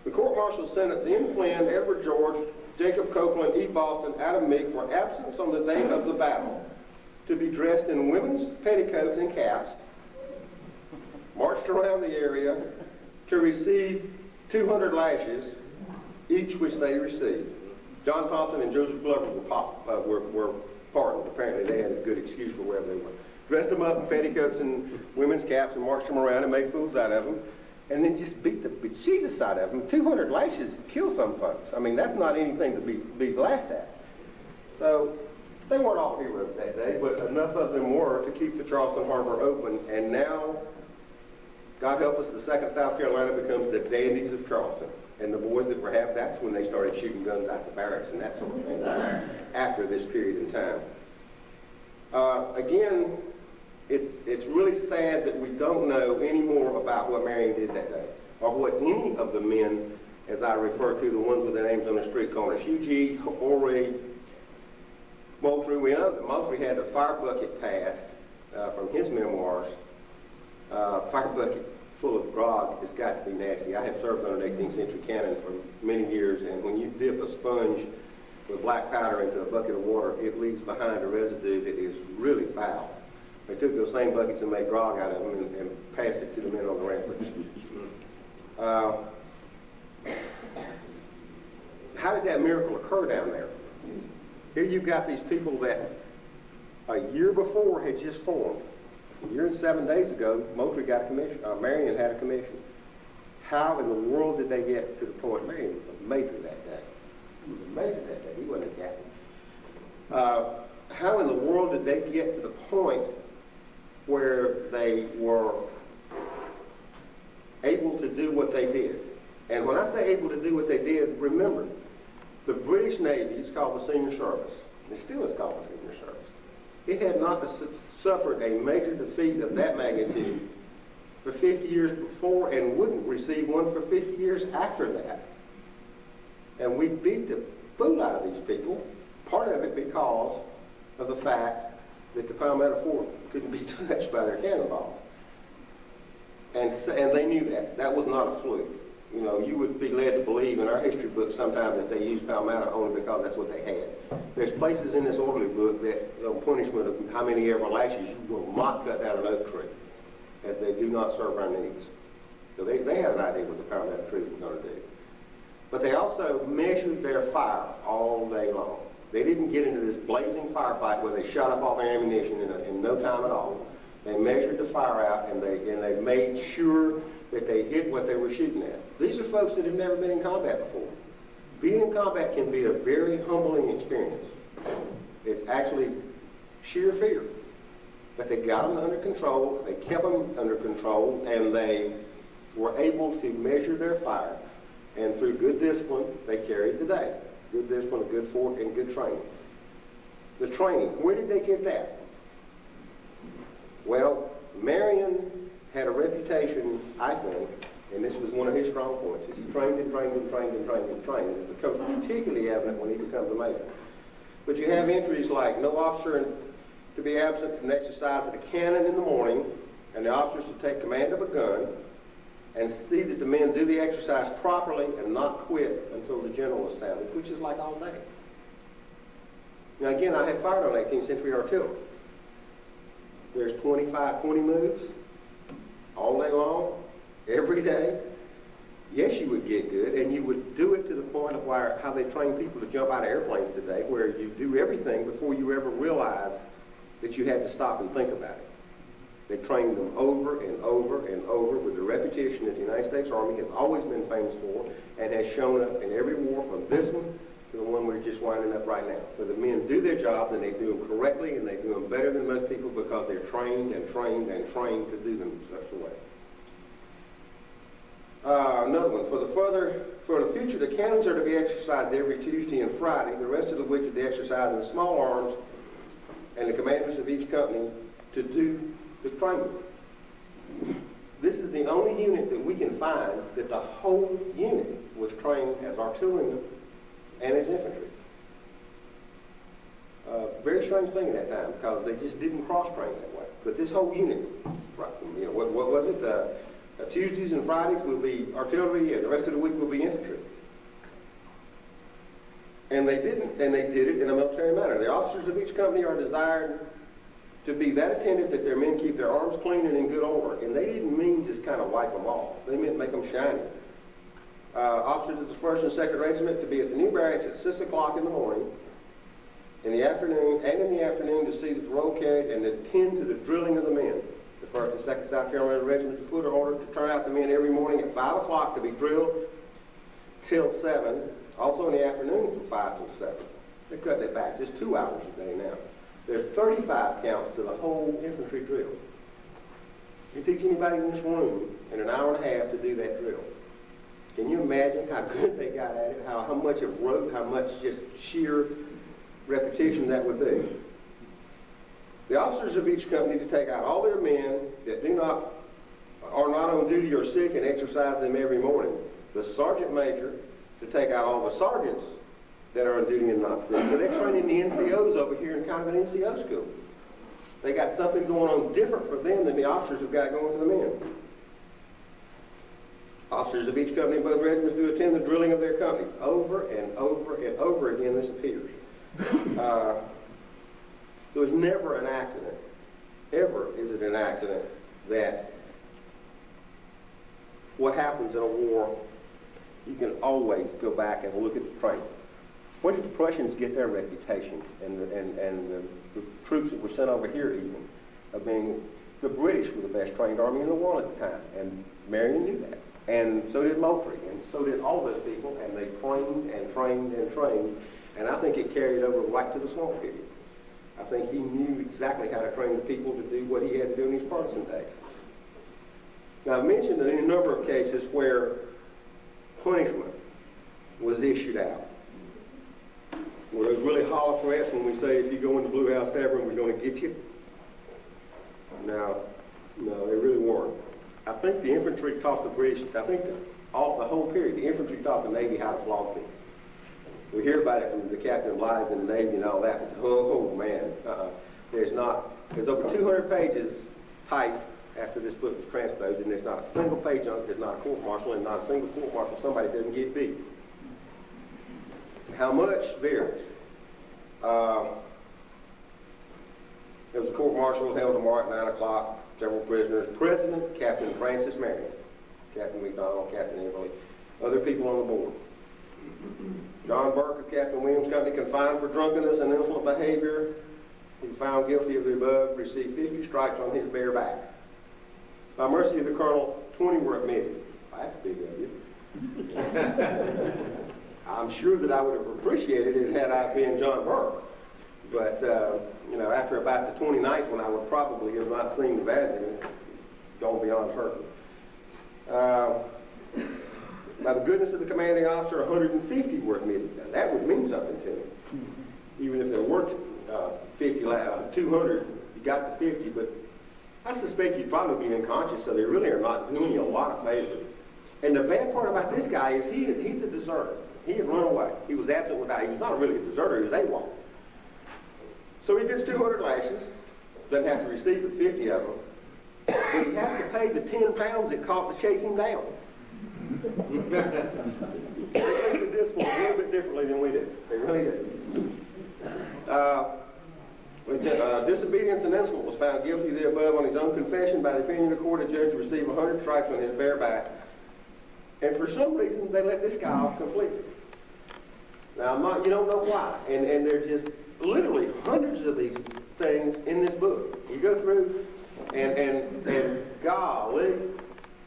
The court-martial sentenced N. Flynn, Edward George, Jacob Copeland, E. Boston, Adam Meek for absence on the day of the battle, to be dressed in women's petticoats and caps, marched around the area to receive 200 lashes, each which they received. John Thompson and Joseph Glover were pardoned. Apparently they had a good excuse for wherever they were. Dressed them up in petticoats and women's caps and marched them around and made fools out of them, and then just beat the bejesus out of them. 200 lashes kill some folks. I mean, that's not anything to be laughed at. So they weren't all heroes that day, but enough of them were to keep the Charleston Harbor open, and now, God help us, the 2nd South Carolina becomes the dandies of Charleston. And the boys that were half, that's when they started shooting guns out the barracks and that sort of thing after this period in time. Again, it's really sad that we don't know any more about what Marion did that day, or what any of the men, as I refer to the ones with their names on the street corners, Hugh Horry, Moultrie. We know that Moultrie had the fire bucket passed from his memoirs. Fire bucket full of grog has got to be nasty. I have served on an 18th century cannon for many years, and when you dip a sponge with black powder into a bucket of water, it leaves behind a residue that is really foul. They took those same buckets and made grog out of them and passed it to the men on the ramparts. How did that miracle occur down there? Here you've got these people that a year before had just formed. A year and 7 days ago, Moultrie got a commission. Marion had a commission. How in the world did they get to the point? Marion was a major that day. He was a major that day. He wasn't a captain. How in the world did they get to the point where they were able to do what they did? And when I say able to do what they did, remember, the British Navy is called the Senior Service. It still is called the Senior Service. It had not suffered a major defeat of that magnitude for 50 years before, and wouldn't receive one for 50 years after that. And we beat the fool out of these people, part of it because of the fact that the Palmetto Fort couldn't be touched by their cannonballs. And they knew that. That was not a fluke. You know, you would be led to believe in our history books sometimes that they used Palmetto only because that's what they had. There's places in this orderly book that, on punishment of how many ever lashes, you will not cut down an oak tree, as they do not serve our needs. So they had an idea what the Palmetto tree was going to do. But they also measured their fire all day long. They didn't get into this blazing firefight where they shot up all their ammunition in no time at all. They measured the fire out, and they made sure that they hit what they were shooting at. These are folks that have never been in combat before. Being in combat can be a very humbling experience. It's actually sheer fear. But they got them under control, they kept them under control, and they were able to measure their fire. And through good discipline, they carried the day. Good discipline, a good fort, and good training. The training, where did they get that? Well, Marion had a reputation, I think, and this was one of his strong points, is he trained and trained and trained and trained and trained. And it becomes particularly evident when he becomes a major. But you have entries like no officer to be absent from the exercise of the cannon in the morning, and the officers to take command of a gun, and see that the men do the exercise properly and not quit until the general is sounded, which is like all day. Now again, I have fired on 18th century artillery. There's 20 moves all day long, every day. Yes, you would get good, and you would do it to the point of how they train people to jump out of airplanes today, where you do everything before you ever realize that you had to stop and think about it. They trained them over and over and over with the repetition that the United States Army has always been famous for, and has shown up in every war from this one to the one we're just winding up right now. So the men do their jobs, and they do them correctly, and they do them better than most people because they're trained and trained and trained to do them in such a way. Another one, for the future, the cannons are to be exercised every Tuesday and Friday, the rest of the week to be exercised in the small arms, and the commanders of each company to do the training. This is is the only unit that we can find that the whole unit was trained as artillerymen and as infantry. Very strange thing at that time, because they just didn't cross-train that way. But this whole unit, right, you know, what was it? Tuesdays and Fridays will be artillery, and the rest of the week will be infantry. And they did it in a military manner. The officers of each company are desired to be that attentive that their men keep their arms clean and in good order. And they didn't mean just kind of wipe them off. They meant make them shiny. Officers of the 1st and 2nd Regiment to be at the new barracks at 6 o'clock in the morning, in the afternoon, to see that the roll carried and attend to the drilling of the men. The 1st and 2nd South Carolina Regiments were ordered to turn out the men every morning at 5 o'clock to be drilled till 7, also in the afternoon from 5 till 7. They're cutting it back, just 2 hours a day now. There's 35 counts to the whole infantry drill. You teach anybody in this room in an hour and a half to do that drill. Can you imagine how good they got at it, how much of rote, how much just sheer repetition that would be? The officers of each company to take out all their men that are not on duty or sick and exercise them every morning. The sergeant major to take out all the sergeants that are on duty and not sick. So they're training the NCOs over here in kind of an NCO school. They got something going on different for them than the officers have got going for the men. Officers of each company in both regiments do attend the drilling of their companies. Over and over and over again this appears. So it's never an accident. Ever is it an accident that what happens in a war, you can always go back and look at the training. Where did the Prussians get their reputation, and the troops that were sent over here even, of being, the British were the best trained army in the world at the time, and Marion knew that. And so did Moultrie, and so did all those people, and they trained and trained and trained, and I think it carried over right to the swamp period. I think he knew exactly how to train the people to do what he had to do in his partisan days. Now, I've mentioned that in a number of cases where punishment was issued out, where there's really hollow threats when we say, if you go in the Blue House Tavern, we're going to get you. No, they really weren't. I think the infantry taught the British, I think the whole period, the infantry taught the Navy how to flog people. We hear about it from the captain of lines in the Navy and all that, but oh man, there's over 200 pages typed after this book was transposed, and there's not a single page on it, there's not a court-martial, and not a single court-martial somebody doesn't get beat. How much varies. There was a court-martial held tomorrow at 9 o'clock, several prisoners, President, Captain Francis Marion, Captain McDonald, Captain Everly, other people on the board. John Burke of Captain Williams' company, confined for drunkenness and insolent behavior. He's found guilty of the above, received 50 stripes on his bare back. By mercy of the colonel, 20 were admitted. That's big of you. I'm sure that I would have appreciated it had I been John Burke. But, after about the 29th one, I would probably have not seen the value and gone beyond hurt. By the goodness of the commanding officer, 150 were admitted. Now, that would mean something to me. Even if there weren't 200, you got the 50, but I suspect you'd probably be unconscious, so they really are not doing you a lot of favors. And the bad part about this guy is he's a deserter. He had run away. He was absent without. He was not really a deserter. He was AWOL. So he gets 200 lashes. Doesn't have to receive but 50 of them. But he has to pay the 10 pounds it cost to chase him down. They treated this one a little bit differently than we did. They really did. Disobedience and insolence was found guilty of the above on his own confession by the opinion of the court. A judge to receive 100 stripes on his bare back. And for some reason, they let this guy off completely. Now, you don't know why. And there's just literally hundreds of these things in this book. You go through, and golly,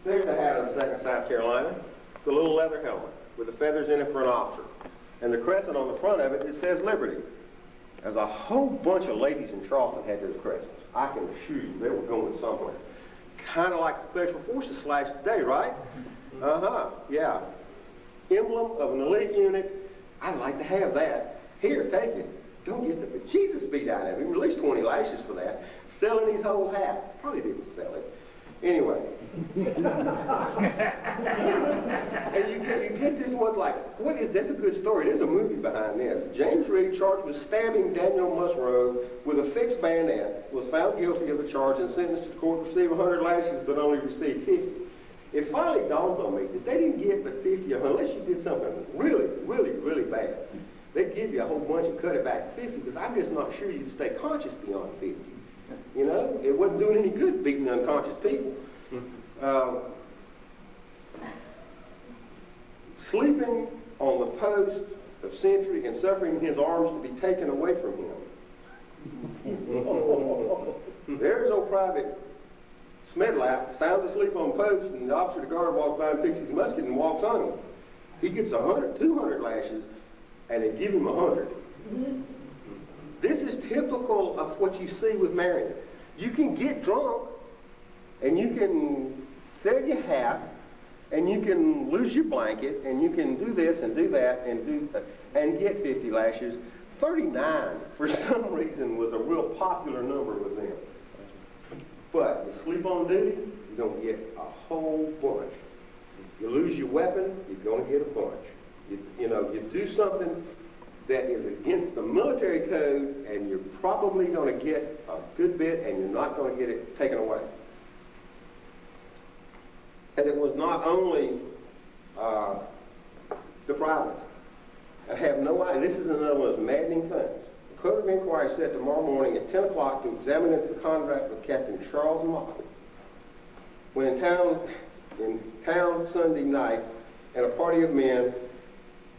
there's the hat of the 2nd South Carolina, the little leather helmet with the feathers in it for an officer. And the crescent on the front of it says Liberty. There's a whole bunch of ladies in Charleston had those crescents. I can assure you they were going somewhere. Kind of like the Special Forces flash today, right? Yeah. Emblem of an elite unit. I'd like to have that. Here, take it. Don't get the bejesus beat out of him. Released 20 lashes for that. Selling his whole hat. Probably didn't sell it. Anyway, And you get this one like, what is, that's a good story. There's a movie behind this. James Reed, charged with stabbing Daniel Musgrove with a fixed bayonet, was found guilty of the charge and sentenced to court to receive 100 lashes, but only received 50. It finally dawns on me that they didn't get but 50 unless you did something really, really, really bad. They'd give you a whole bunch and cut it back to 50, because I'm just not sure you'd stay conscious beyond 50. You know, it wasn't doing any good beating unconscious people. Sleeping on the post of sentry and suffering his arms to be taken away from him. There's old Private Smedlap, sound asleep on post, and the officer of the guard walks by and picks his musket and walks on him. He gets 100, 200 lashes, and they give him 100. This is typical of what you see with Marion. You can get drunk, and you can sell your hat, and you can lose your blanket, and you can do this and do that and get 50 lashes. 39, for some reason, was a real popular number with them. But you sleep on duty, you're going to get a whole bunch. You lose your weapon, you're going to get a bunch. You do something that is against the military code, and you're probably going to get a good bit, and you're not going to get it taken away. And it was not only the privates. I have no idea. This is another one of those maddening things. The Court of Inquiry set tomorrow morning at 10 o'clock to examine into the contract with Captain Charles Mott. When in town Sunday night, and a party of men,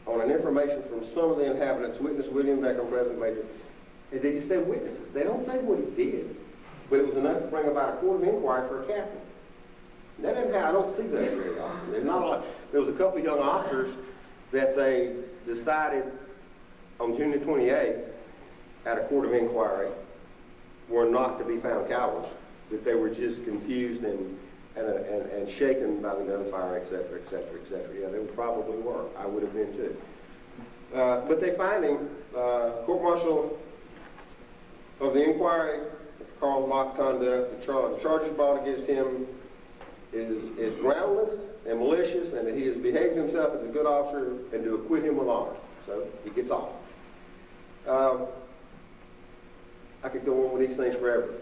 on an information from some of the inhabitants, witness William Beckham, President Major, and they just said witnesses. They don't say what he did, but it was enough to bring about a court of inquiry for a captain. That isn't how, I don't see that very often. There's not a lot. There was a couple of young officers that they decided on June the 28th at a court of inquiry were not to be found cowards, that they were just confused and shaken by the gunfire, etc., etc., etc. Yeah, they probably were. I would have been too. But they find him, court-martial of the inquiry, Carl Mott conduct, the charges brought against him is groundless and malicious, and that he has behaved himself as a good officer, and to acquit him with honor. So he gets off. I could go on with these things forever.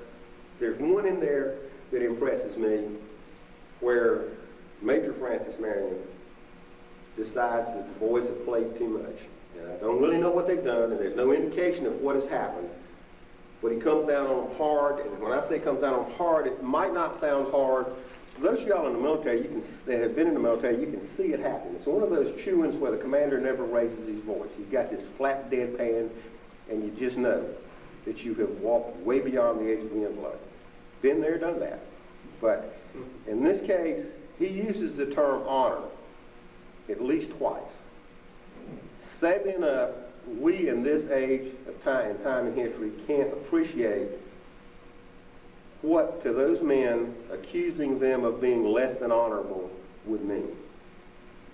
There's one in there that impresses me, where Major Francis Marion decides that the boys have played too much. And I don't really know what they've done, and there's no indication of what has happened. But he comes down on them hard, and when I say comes down on them hard, it might not sound hard. Those of y'all in the military, that have been in the military, you can see it happen. It's one of those chewings where the commander never raises his voice. He's got this flat deadpan, and you just know that you have walked way beyond the edge of the envelope. Been there, done that. But in this case, he uses the term honor at least twice. Sadly enough, we in this age of time in history can't appreciate what to those men accusing them of being less than honorable would mean.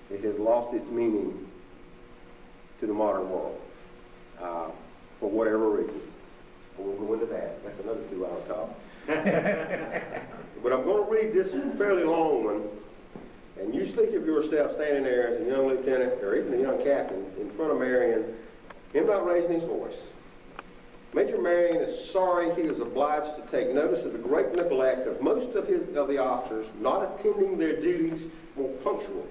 It has lost its meaning to the modern world for whatever reason. I won't go into that. That's another 2-hour talk. But I'm going to read this fairly long one, and you think of yourself standing there as a young lieutenant or even a young captain in front of Marion, him not raising his voice. Major Marion is sorry he is obliged to take notice of the great neglect of most of the officers not attending their duties more punctually.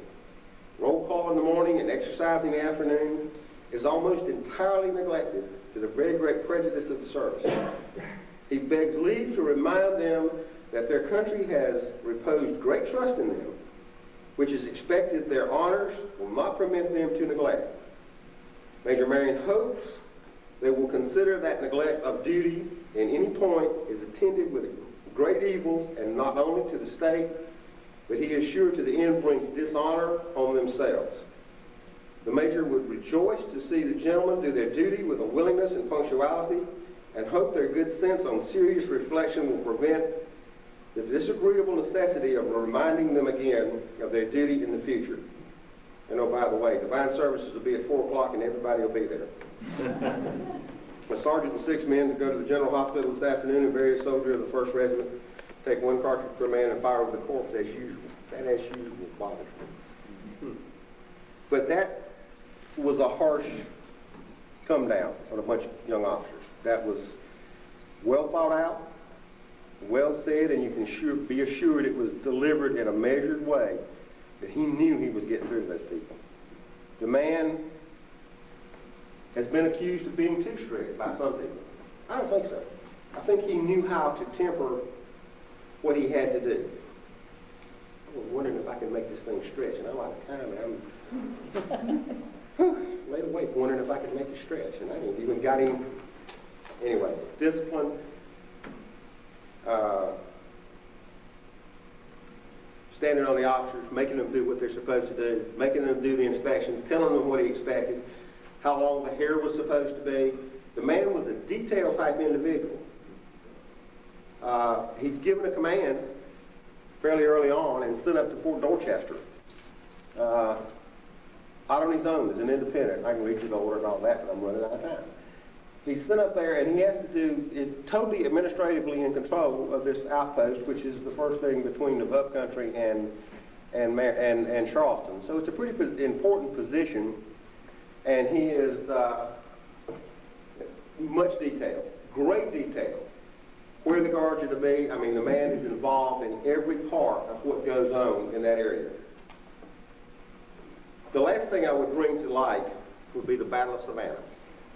Roll call in the morning and exercise in the afternoon is almost entirely neglected, to the very great prejudice of the service. He begs leave to remind them that their country has reposed great trust in them, which is expected their honors will not permit them to neglect. Major Marion hopes they will consider that neglect of duty in any point is attended with great evils, and not only to the state, but he is sure to the end brings dishonor on themselves. The Major would rejoice to see the gentlemen do their duty with a willingness and punctuality, and hope their good sense on serious reflection will prevent the disagreeable necessity of reminding them again of their duty in the future. And oh, by the way, divine services will be at 4 o'clock and everybody will be there. A sergeant and 6 men to go to the general hospital this afternoon, and various soldiers of the 1st Regiment. take one cartridge per man and fire over the corpse as usual. That as usual bothers me. But that was a harsh come down on a bunch of young officers. That was well thought out, well said, and you can be assured it was delivered in a measured way, that he knew he was getting through to those people. The man has been accused of being too strict by some people. I don't think so. I think he knew how to temper what he had to do. I was wondering if I could make this thing stretch, and I'm out of time, and I'm laid awake wondering if I could make it stretch, and I ain't even got him. Anyway, discipline, standing on the officers, making them do what they're supposed to do, making them do the inspections, telling them what he expected, how long the hair was supposed to be. The man was a detail type individual. He's given a command fairly early on and stood up to Fort Dorchester out on his own as an independent. I can read you the order and all that, but I'm running out of time. He stood up there and he has to is totally administratively in control of this outpost, which is the first thing between the Buck Country and Charleston. So it's a pretty important position, and he is much detail, great detail. Where the guards are to be, I mean, the man is involved in every part of what goes on in that area. The last thing I would bring to light would be the Battle of Savannah.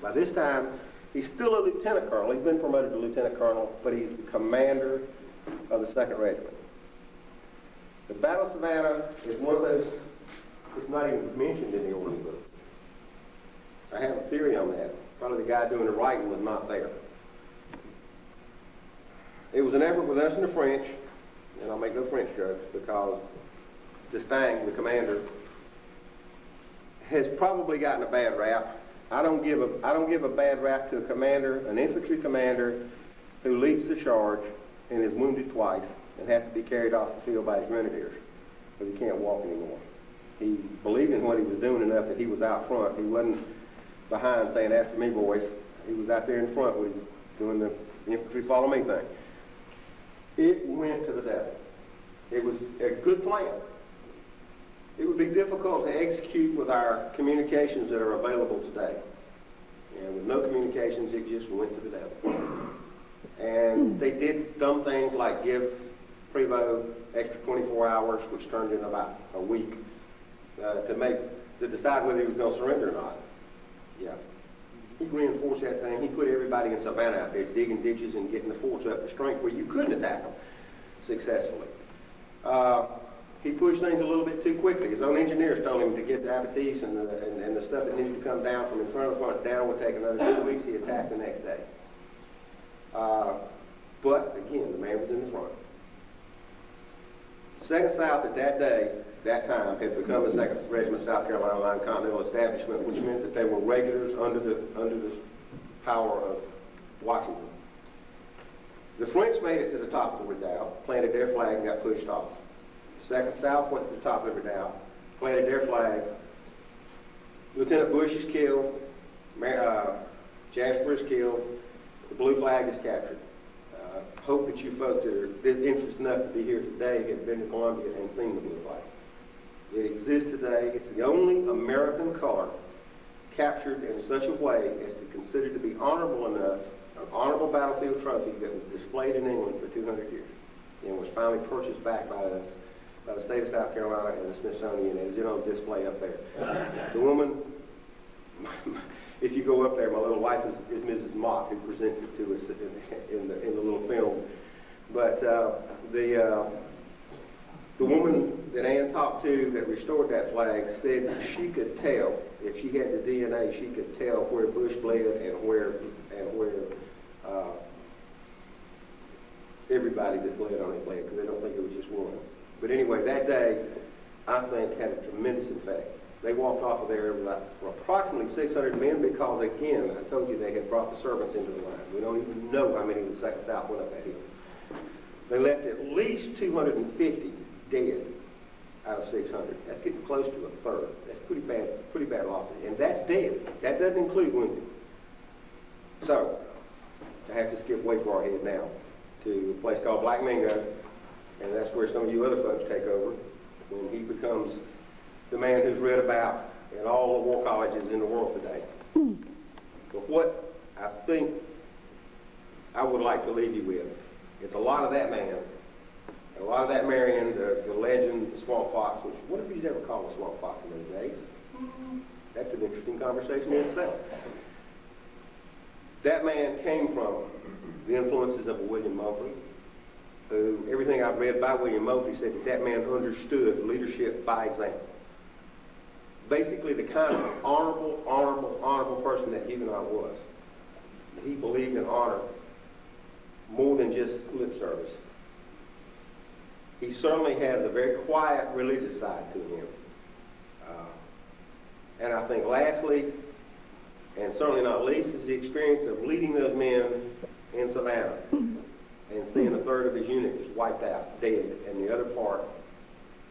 By this time, he's still a lieutenant colonel. He's been promoted to lieutenant colonel, but he's the commander of the 2nd Regiment. The Battle of Savannah is one of those, it's not even mentioned in the order book. I have a theory on that. Probably the guy doing the writing was not there. It was an effort with us and the French, and I'll make no French jokes because D'Estaing, the commander, has probably gotten a bad rap. I don't give a bad rap to a commander, an infantry commander, who leads the charge and is wounded twice and has to be carried off the field by his grenadiers because he can't walk anymore. He believed in what he was doing enough that he was out front. He wasn't behind saying, "After me, boys." He was out there in front when he was doing the infantry follow me thing. It went to the devil. It was a good plan. It would be difficult to execute with our communications that are available today. And with no communications, it just went to the devil. And they did dumb things like give Prevost extra 24 hours, which turned into about a week, to decide whether he was going to surrender or not. Yeah. He reinforced that thing. He put everybody in Savannah out there digging ditches and getting the forts up to strength where you couldn't attack them successfully. He pushed things a little bit too quickly. His own engineers told him to get the abatis and the stuff that needed to come down from in front of the front down would take another 2 weeks. He attacked the next day. But again, the man was in the front. 2nd South at that time, had become the 2nd Regiment South Carolina Line Continental Establishment, which meant that they were regulars under the power of Washington. The French made it to the top of the redoubt, planted their flag, and got pushed off. 2nd South went to the top of the redoubt, planted their flag. Lieutenant Bush is killed. Jasper is killed. The blue flag is captured. Hope that you folks that are interested enough to be here today have been to Columbia and seen the blue flag. It exists today. It's the only American color captured in such a way as to consider to be honorable enough, an honorable battlefield trophy that was displayed in England for 200 years and was finally purchased back by us, by the state of South Carolina and the Smithsonian, and is on display up there. The woman, if you go up there, my little wife is Mrs. Mock, who presents it to us in the little film. But the woman that Ann talked to that restored that flag said that she could tell, if she had the DNA, she could tell where Bush bled and where everybody that bled on it bled, because they don't think it was just one. But anyway, that day, I think, had a tremendous effect. They walked off of there for approximately 600 men because, again, I told you they had brought the servants into the line. We don't even know how many of the 2nd South went up that hill. They left at least 250 dead out of 600. That's getting close to a third. That's pretty bad losses. And that's dead. That doesn't include wounded. So, I have to skip way far ahead now. to a place called Black Mingo, and that's where some of you other folks take over, when he becomes the man who's read about in all the war colleges in the world today. But what I think I would like to leave you with, it's a lot of that man, a lot of that Marion, the legend, the Swamp Fox, which, what if he's ever called a Swamp Fox in those days? That's an interesting conversation in itself. That man came from the influences of a William Moultrie, who, everything I've read by William Moultrie said that that man understood leadership by example. Basically the kind of honorable person that Huguenot was. He believed in honor more than just lip service. He certainly has a very quiet religious side to him. And I think lastly, and certainly not least, is the experience of leading those men in Savannah and seeing a third of his unit just wiped out, dead, and the other part.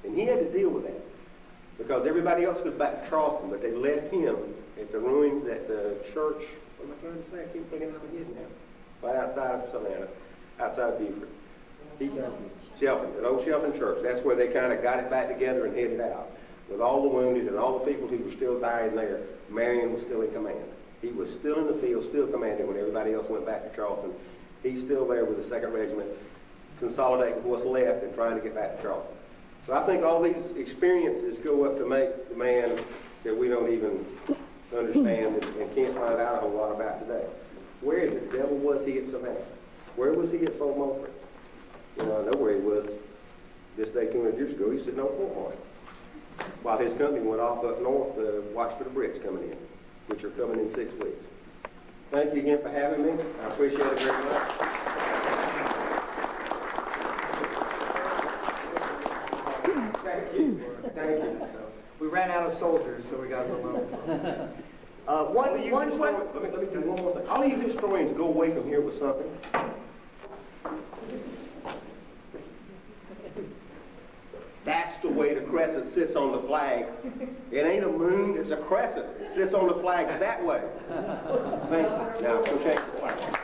And he had to deal with that because everybody else goes back to Charleston, but they left him at the ruins at the church. What am I trying to say? I keep thinking out of my head now. Right outside of Savannah, outside of Beaufort. Shelton, an old Shelton church. That's where they kind of got it back together and headed out. With all the wounded and all the people who were still dying there, Marion was still in command. He was still in the field, still commanding when everybody else went back to Charleston. He's still there with the 2nd Regiment, consolidating what's left and trying to get back to Charleston. So I think all these experiences go up to make the man that we don't even understand and can't find out a whole lot about today. Where the devil was he at Savannah? Where was he at Fort Moultrie? You know, I know where he was this day 200 years ago. He's sitting on Fort Moultrie, while his company went off up north to watch for the bricks coming in, which are coming in 6 weeks. Thank you again for having me. I appreciate it very much. Thank you. Thank you. So we ran out of soldiers, so we got a little. One Let me do one more thing. All these historians go away from here with something. That's the way the crescent sits on the flag. It ain't a moon, it's a crescent. It sits on the flag that way. Thank you. Now, go check the flag.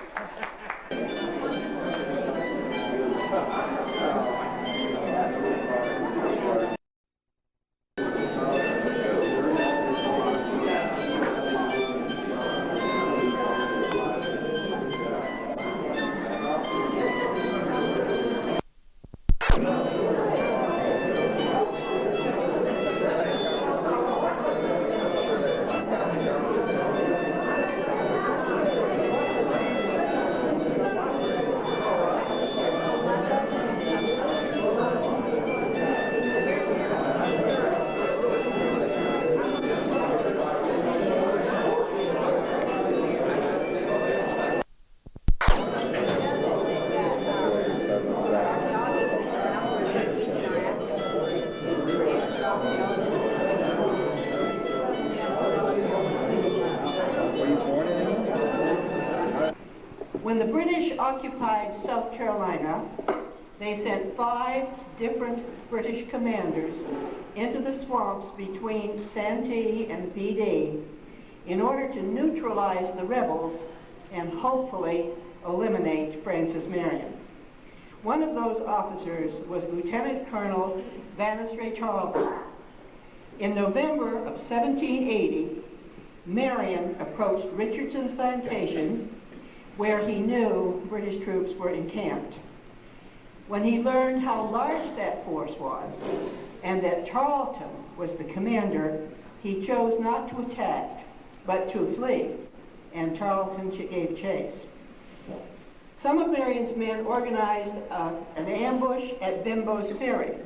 When the British occupied South Carolina, they sent 5 different British commanders into the swamps between Santee and Pee Dee in order to neutralize the rebels and hopefully eliminate Francis Marion. One of those officers was Lieutenant Colonel Bannister Charlton. In November of 1780, Marion approached Richardson's plantation where he knew British troops were encamped. When he learned how large that force was and that Charlton was the commander, he chose not to attack, but to flee, and Charlton gave chase. Some of Marion's men organized an ambush at Bimbo's Ferry,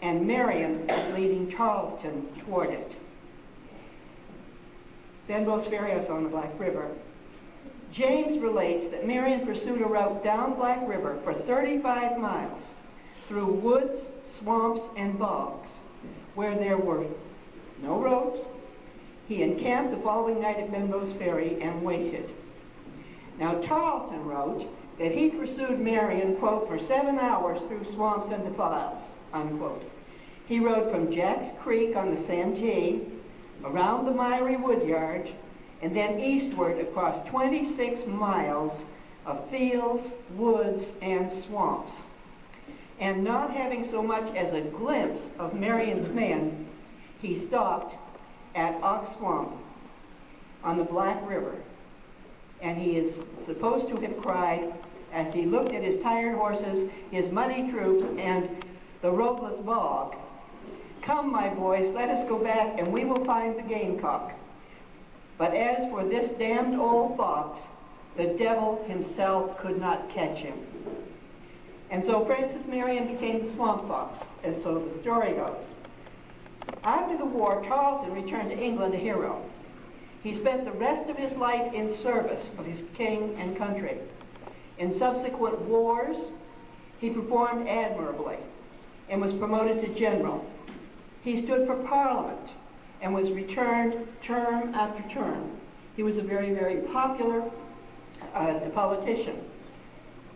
and Marion was leading Charlton toward it. Bimbo's Ferry is on the Black River. James relates that Marion pursued a route down Black River for 35 miles through woods, swamps, and bogs, where there were no roads. He encamped the following night at Bimbo's Ferry and waited. Now, Charlton wrote that he pursued Marion, quote, for 7 hours through swamps and defiles, unquote. He rode from Jack's Creek on the Santee, around the miry woodyard, and then eastward across 26 miles of fields, woods, and swamps. And not having so much as a glimpse of Marion's men, he stopped at Ox Swamp on the Black River. And he is supposed to have cried as he looked at his tired horses, his muddy troops, and the roadless bog, "Come, my boys, let us go back and we will find the gamecock. But as for this damned old fox, the devil himself could not catch him." And so Francis Marion became the swamp fox, as so the story goes. After the war, Charlton returned to England a hero. He spent the rest of his life in service of his king and country. In subsequent wars, he performed admirably and was promoted to general. He stood for Parliament and was returned term after term. He was a very, very popular politician.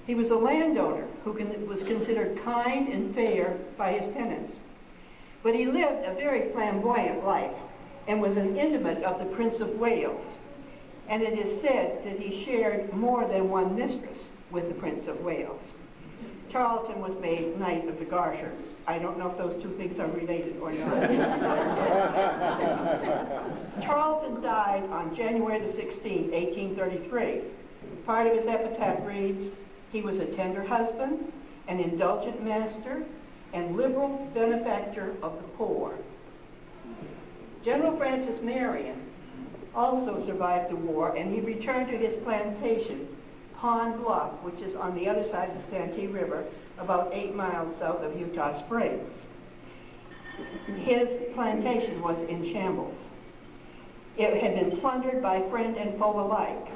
He was a landowner who was considered kind and fair by his tenants. But he lived a very flamboyant life and was an intimate of the Prince of Wales. And it is said that he shared more than one mistress with the Prince of Wales. Charlton was made Knight of the Garter. I don't know if those two things are related or not. Charlton died on January the 16th, 1833. Part of his epitaph reads, "He was a tender husband, an indulgent master, and liberal benefactor of the poor." General Francis Marion also survived the war, and he returned to his plantation, Pond Bluff, which is on the other side of the Santee River, about 8 miles south of Utah Springs. His plantation was in shambles. It had been plundered by friend and foe alike.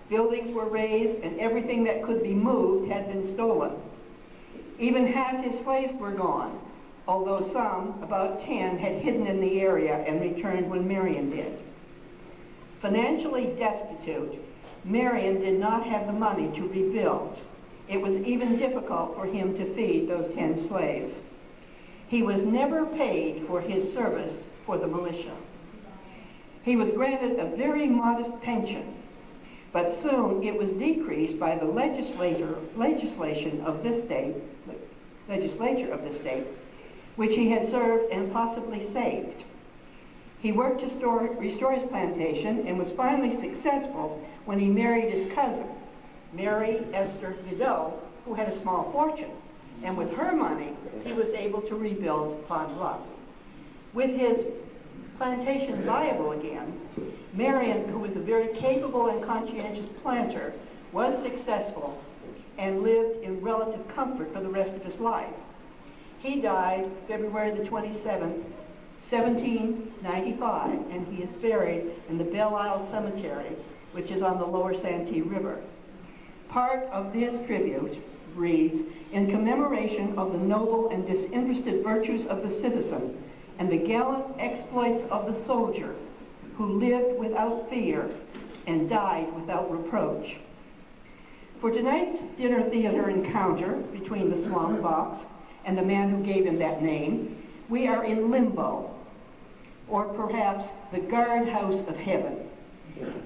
Buildings were razed, and everything that could be moved had been stolen. Even half his slaves were gone, although some, about 10, had hidden in the area and returned when Marion did. Financially destitute, Marion did not have the money to rebuild. It was even difficult for him to feed those 10 slaves. He was never paid for his service for the militia. He was granted a very modest pension, but soon it was decreased by the legislature of this state, which he had served and possibly saved. He worked to restore his plantation and was finally successful when he married his cousin, Mary Esther Vidot, who had a small fortune. And with her money, he was able to rebuild Pond Bluff. With his plantation viable again, Marion, who was a very capable and conscientious planter, was successful and lived in relative comfort for the rest of his life. He died February the 27th, 1795, and he is buried in the Belle Isle Cemetery, which is on the lower Santee River. Part of this tribute reads, "In commemoration of the noble and disinterested virtues of the citizen and the gallant exploits of the soldier who lived without fear and died without reproach." For tonight's dinner theater encounter between the swamp fox and the man who gave him that name, we are in limbo, or perhaps the guardhouse of heaven.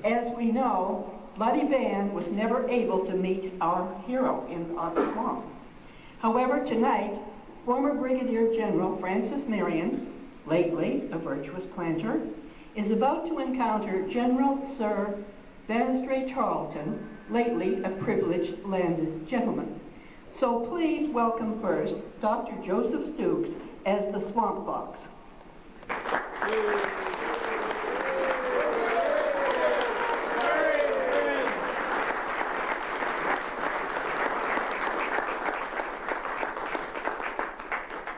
As we know, Bloody Van was never able to meet our hero in Ox Swamp. However, tonight, former Brigadier General Francis Marion, lately a virtuous planter, is about to encounter General Sir Banastre Charlton, lately a privileged landed gentleman. So please welcome first Dr. Joseph Stukes as the Swamp Fox.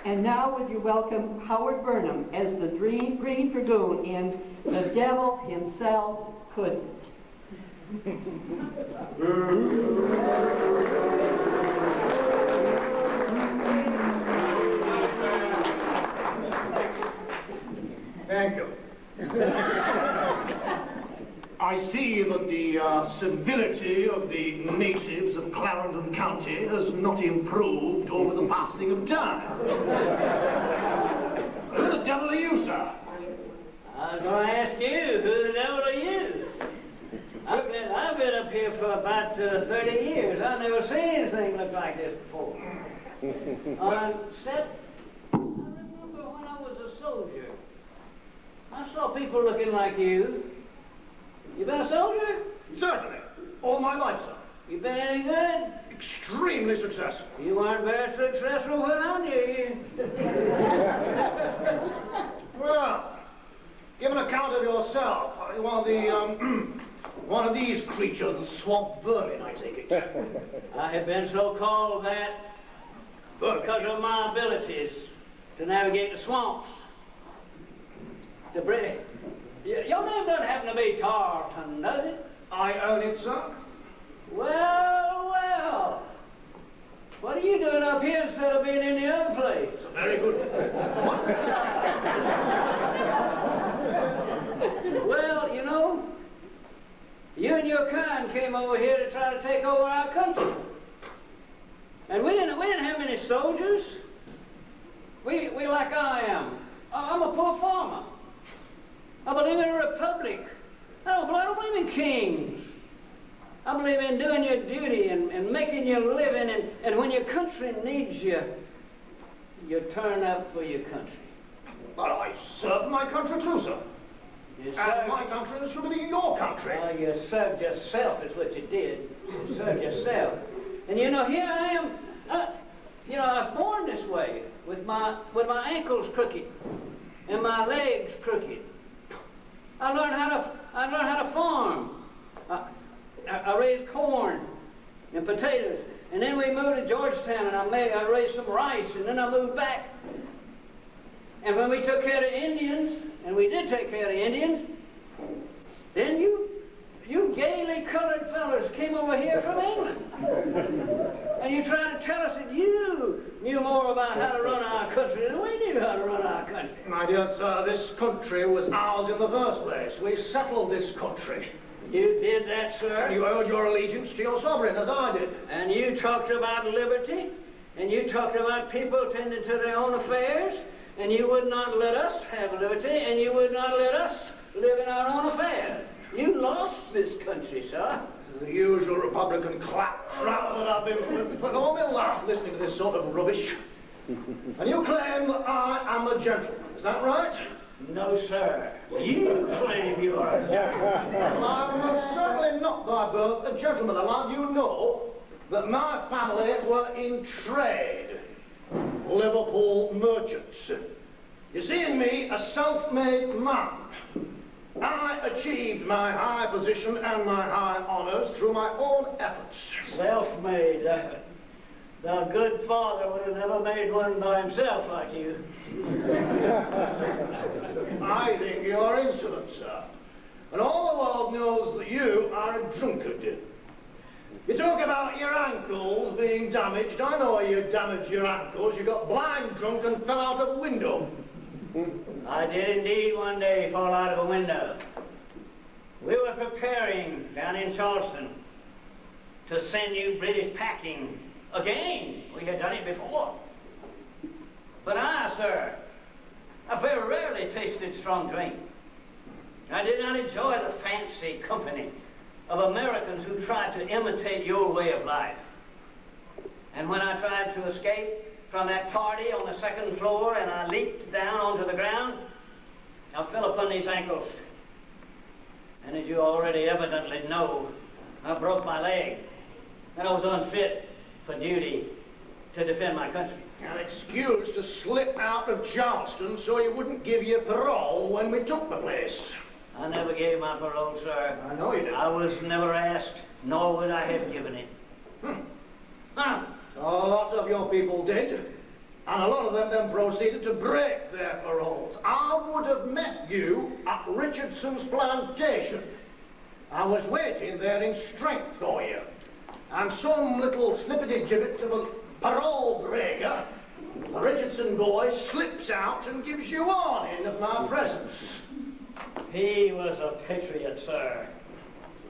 And now would you welcome Howard Burnham as the Green Dragoon in The Devil Himself Couldn't. Thank you. I see that the civility of the natives of Clarendon County has not improved over the passing of time. Who the devil are you, sir? I was going to ask you, who the devil are you? I've been a here for about 30 years. I've never seen anything look like this before. On set, I remember when I was a soldier. I saw people looking like you. You been a soldier? Certainly. All my life, sir. You been any good? Extremely successful. You weren't very successful when I knew you. Well, give an account of yourself. You are the, one of these creatures, the swamp vermin, I take it. I have been so called that because of my abilities to navigate the swamps. Your name doesn't happen to be Tarleton, does it? I own it, sir. Well, well. What are you doing up here instead of being in the other place? It's a very good one. Well, you know, you and your kind came over here to try to take over our country. And we didn't have any soldiers. We like I am. I'm a poor farmer. I believe in a republic. I don't believe in kings. I believe in doing your duty and making your living, and when your country needs you, you turn up for your country. But I serve my country too, sir. You And my country should be your country. Well, you served yourself is what you did. You served yourself. And you know, here I am, you know, I was born this way, with my ankles crooked and my legs crooked. I learned how to farm. I raised corn and potatoes, and then we moved to Georgetown, and I raised some rice, and then I moved back. And when we took care of the Indians, and we did take care of the Indians, then you gaily colored fellas came over here from England. And you tried to tell us that you knew more about how to run our country than we knew how to run our country. My dear sir, this country was ours in the first place. We settled this country. You did that, sir. And you owed your allegiance to your sovereign, as I did. And you talked about liberty, and you talked about people tending to their own affairs, and you would not let us have liberty, and you would not let us live in our own affairs. You lost this country, sir. This is the usual Republican claptrap that I've been put all my life listening to this sort of rubbish. And you claim that I am a gentleman, is that right? No, sir. You claim you are a gentleman. Well, I'm most certainly not by birth a gentleman. I'll have you know that my family were in trade. Liverpool merchants. You see in me a self-made man. I achieved my high position and my high honors through my own efforts. Self-made. The good father would have never made one by himself like you. I think you're insolent, sir. And all the world knows that you are a drunkard. You talk about your ankles being damaged. I know you damaged your ankles. You got blind drunk and fell out of a window. I did indeed one day fall out of a window. We were preparing down in Charleston to send you British packing again. We had done it before. But sir, I very rarely tasted strong drink. I did not enjoy the fancy company of Americans who tried to imitate your way of life. And when I tried to escape from that party on the second floor and I leaped down onto the ground, I fell upon these ankles. And as you already evidently know, I broke my leg. And I was unfit for duty to defend my country. An excuse to slip out of Charleston so you wouldn't give you parole when we took the place. I never gave my parole, sir. I know you didn't. I was never asked, nor would I have given it. A lot of your people did, and a lot of them then proceeded to break their paroles. I would have met you at Richardson's plantation. I was waiting there in strength for you. And some little snippety gibbet of a parole breaker, the Richardson boy, slips out and gives you warning of my presence. He was a patriot, sir.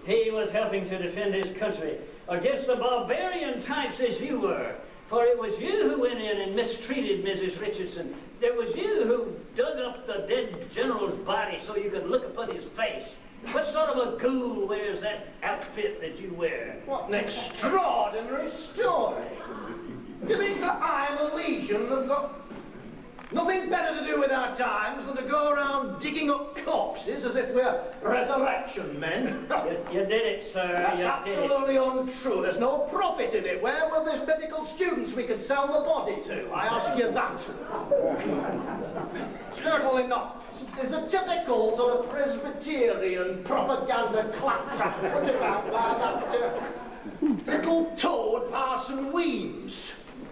He was helping to defend his country against the barbarian types as you were. For it was you who went in and mistreated Mrs. Richardson. It was you who dug up the dead general's body so you could look upon his face. What sort of a ghoul wears that outfit that you wear? What an extraordinary story. You think that I am a legion have got nothing better to do with our times than to go around digging up corpses as if we're resurrection men? You did it, sir. That's You did it. absolutely untrue. There's no profit in it. Where were the medical students we could sell the body to? I ask you that. Certainly not. There's a typical sort of Presbyterian propaganda claptrap put about by that little toad Parson Weems.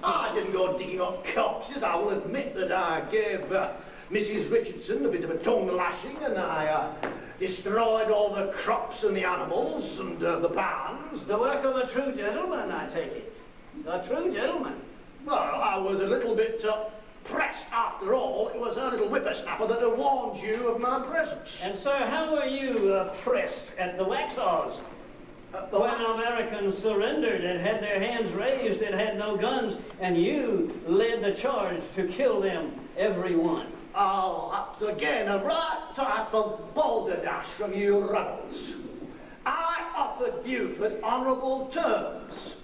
I didn't go digging up corpses. I will admit that I gave Mrs. Richardson a bit of a tongue lashing, and I destroyed all the crops and the animals and the barns. The work of a true gentleman, I take it. A true gentleman. Well, I was a little bit pressed after all. It was her little whippersnapper that had warned you of my presence. And, sir, how were you pressed at the Waxhaws? When Americans surrendered and had their hands raised and had no guns, and you led the charge to kill them, every one. Oh, that's again a right type of balderdash from you rebels. I offered Buford honourable terms.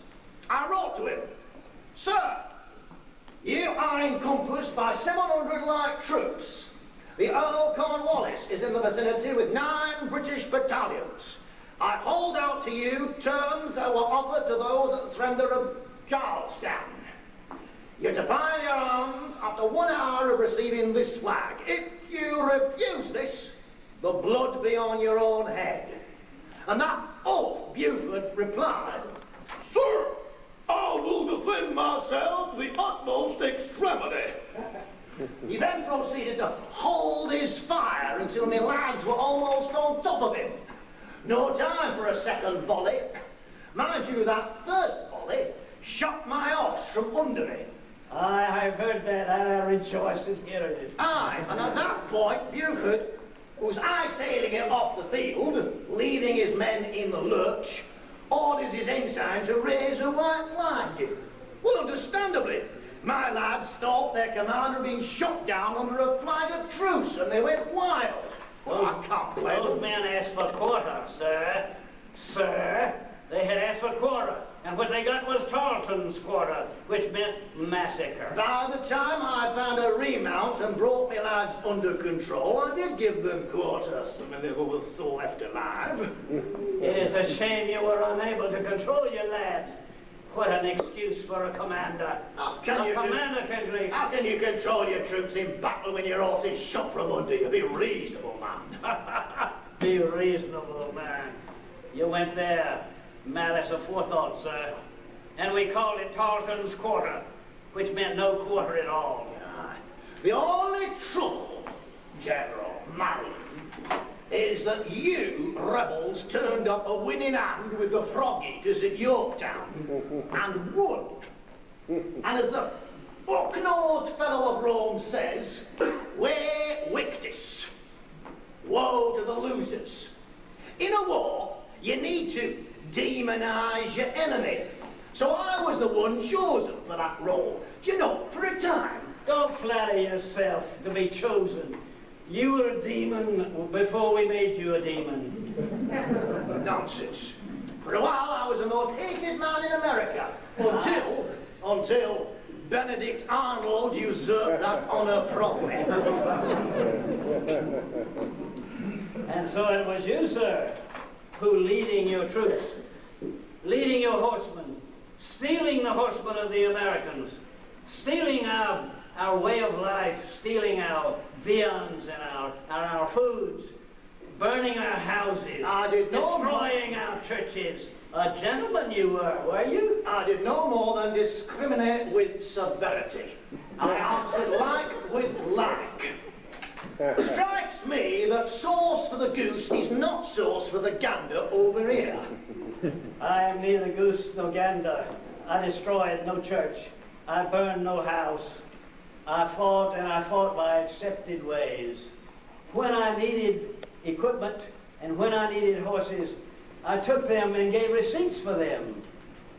I wrote to him, "Sir, you are encompassed by 700 light troops. The Earl Cornwallis is in the vicinity with 9 British battalions. I hold out to you terms that were offered to those at the surrender of Charlestown. You're to fire your arms after 1 hour of receiving this flag. If you refuse this, the blood be on your own head." And that oath, Buford replied, "Sir, I will defend myself to the utmost extremity." He then proceeded to hold his fire until my lads were almost on top of him. No time for a second volley. Mind you, that first volley shot my horse from under me. I've heard that, and I rejoice at hearing it. Aye, and at that point, Buford, who was hightailing it off the field, leaving his men in the lurch, orders his ensign to raise a white flag. Well, understandably, my lads thought their commander had been shot down under a flag of truce, and they went wild. Well, I can't blame Those them. men asked for quarter, sir. Sir, they had asked for quarter, and what they got was Tarleton's quarter, which meant massacre. By the time I found a remount and brought my lads under control, I did give them quarter. Some of them were still left alive. It is a shame you were unable to control your lads. What an excuse for a commander. How can A you commander can drink. How can you control your troops in battle when your horse is shot from under you? Be reasonable, man. Be reasonable, man. You went there, malice aforethought, sir. And we called it Tarleton's quarter, which meant no quarter at all. The only trouble, General Marion, is that you rebels turned up a winning hand with the Frog Eaters at Yorktown and won. And as the hook-nosed fellow of Rome says, "We victis." Woe to the losers. In a war, you need to demonize your enemy. So I was the one chosen for that role. Do you know, for a time, Don't flatter yourself to be chosen. You were a demon before we made you a demon. nonsense. For a while, I was the most hated man in America, until Benedict Arnold usurped that honor from me. And so it was you, sir, who leading your troops, leading your horsemen, stealing the horsemen of the Americans, stealing our way of life, stealing our viands and our foods, burning our houses, I did no more. destroying our churches. A gentleman you were you? I did no more than discriminate with severity. I answered like with like. Strikes me that sauce for the goose is not sauce for the gander over here. I am neither goose nor gander. I destroyed no church. I burned no house. I fought by accepted ways. When I needed equipment and when I needed horses, I took them and gave receipts for them.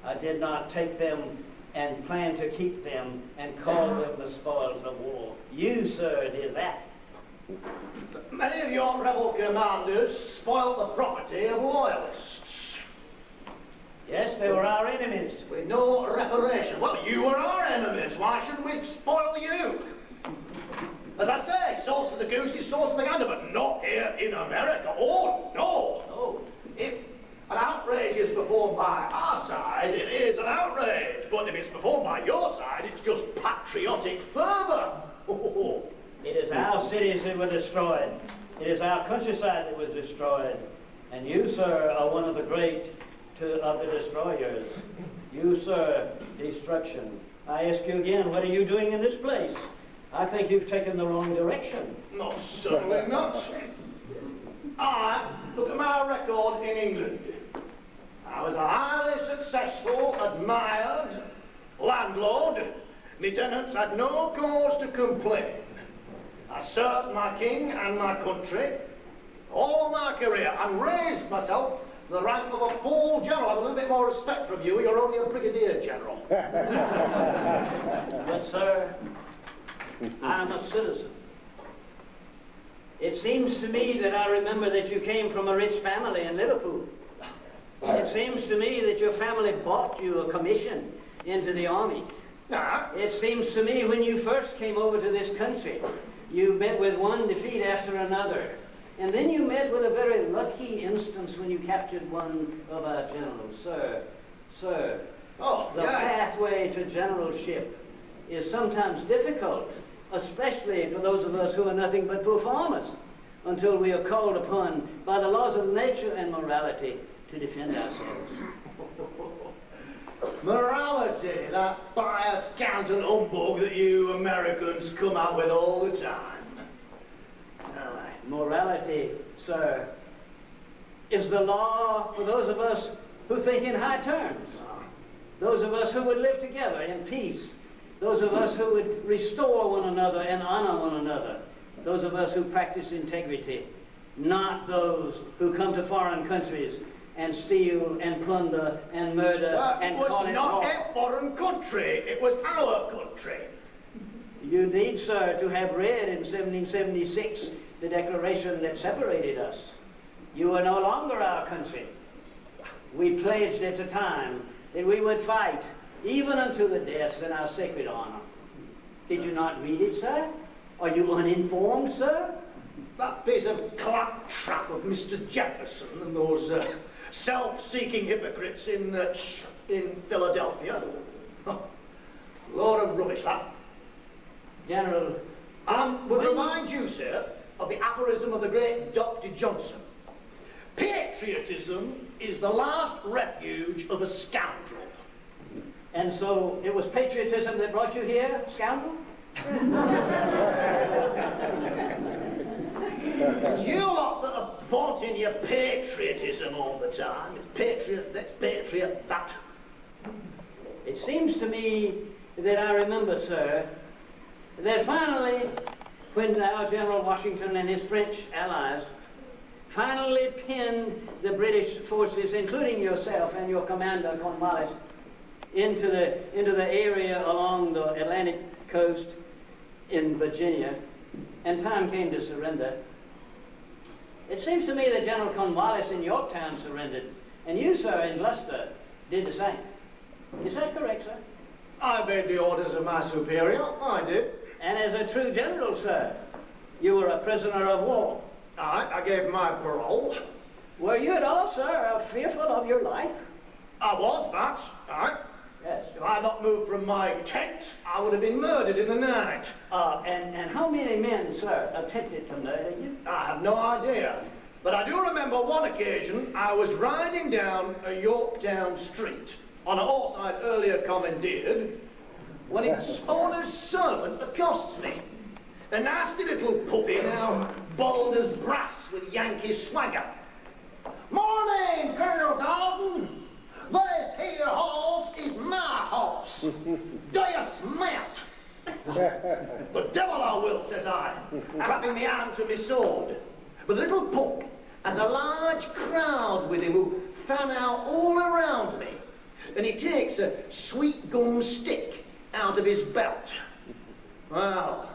I did not take them and plan to keep them and call them the spoils of war. You, sir, did that. Many of your rebel commanders spoilt the property of loyalists. Yes, they were our enemies. With no reparation. Well, you were our enemies. Why shouldn't we spoil you? As I say, sauce for the goose is sauce for the gander, but not here in America. Oh, no. Oh, If an outrage is performed by our side, it is an outrage. But if it's performed by your side, it's just patriotic fervor. it is our cities that were destroyed. It is our countryside that was destroyed. And you, sir, are one of the great of the destroyers. You, sir, destruction. I ask you again, what are you doing in this place? I think you've taken the wrong direction. No, certainly not. Look at my record in England. I was a highly successful, admired landlord. My tenants had no cause to complain. I served my king and my country all my career and raised myself to the rank of a full general. I have a little bit more respect from you. You're only a brigadier general. But, sir, I'm a citizen. It seems to me that I remember that you came from a rich family in Liverpool. It seems to me that your family bought you a commission into the army. It seems to me when you first came over to this country, you met with one defeat after another. And then you met with a very lucky instance when you captured one of our generals. Sir, the pathway to generalship is sometimes difficult, especially for those of us who are nothing but poor farmers, until we are called upon by the laws of nature and morality to defend ourselves. Morality, that biased cant and humbug that you Americans come out with all the time. Morality, sir, is the law for those of us who think in high terms, those of us who would live together in peace, those of us who would restore one another and honor one another, those of us who practice integrity, not those who come to foreign countries and steal and plunder and murder and call it not war. a foreign country, it was our country. You need, sir, to have read in 1776 the declaration that separated us. You are no longer our country. We pledged at the time that we would fight even unto the death in our sacred honor. Did you not read it, sir? Are you uninformed, sir? That piece of claptrap of Mr. Jefferson and those self-seeking hypocrites in Philadelphia. Load of rubbish, that. General, Would remind you, sir, of the aphorism of the great Dr. Johnson. Patriotism is the last refuge of a scoundrel. and so it was patriotism that brought you here, scoundrel? It's you lot that are vaunting your patriotism all the time. It's patriot this, patriot that. It seems to me that I remember, sir, that finally, when our General Washington and his French allies finally pinned the British forces, including yourself and your commander, Cornwallis, into the area along the Atlantic coast in Virginia, and time came to surrender. It seems to me that General Cornwallis in Yorktown surrendered, and you, sir, in Gloucester, did the same. Is that correct, sir? I obeyed the orders of my superior. I did. And as a true general, sir, you were a prisoner of war. I gave my parole. Were you at all, sir, fearful of your life? I was, that. Aye. Yes. If I had not moved from my tent, I would have been murdered in the night. And how many men, sir, attempted to murder you? I have no idea. But I do remember one occasion I was riding down a Yorktown street on a horse I'd earlier commandeered when its owner's servant accosts me. A nasty little puppy now, bold as brass with Yankee swagger. Morning, Colonel Dalton. This here horse is my horse. Do you smell it? The devil I will, says I, clapping my hand to my sword. But the little punk has a large crowd with him who fan out all around me. And he takes a sweet gum stick out of his belt. Well,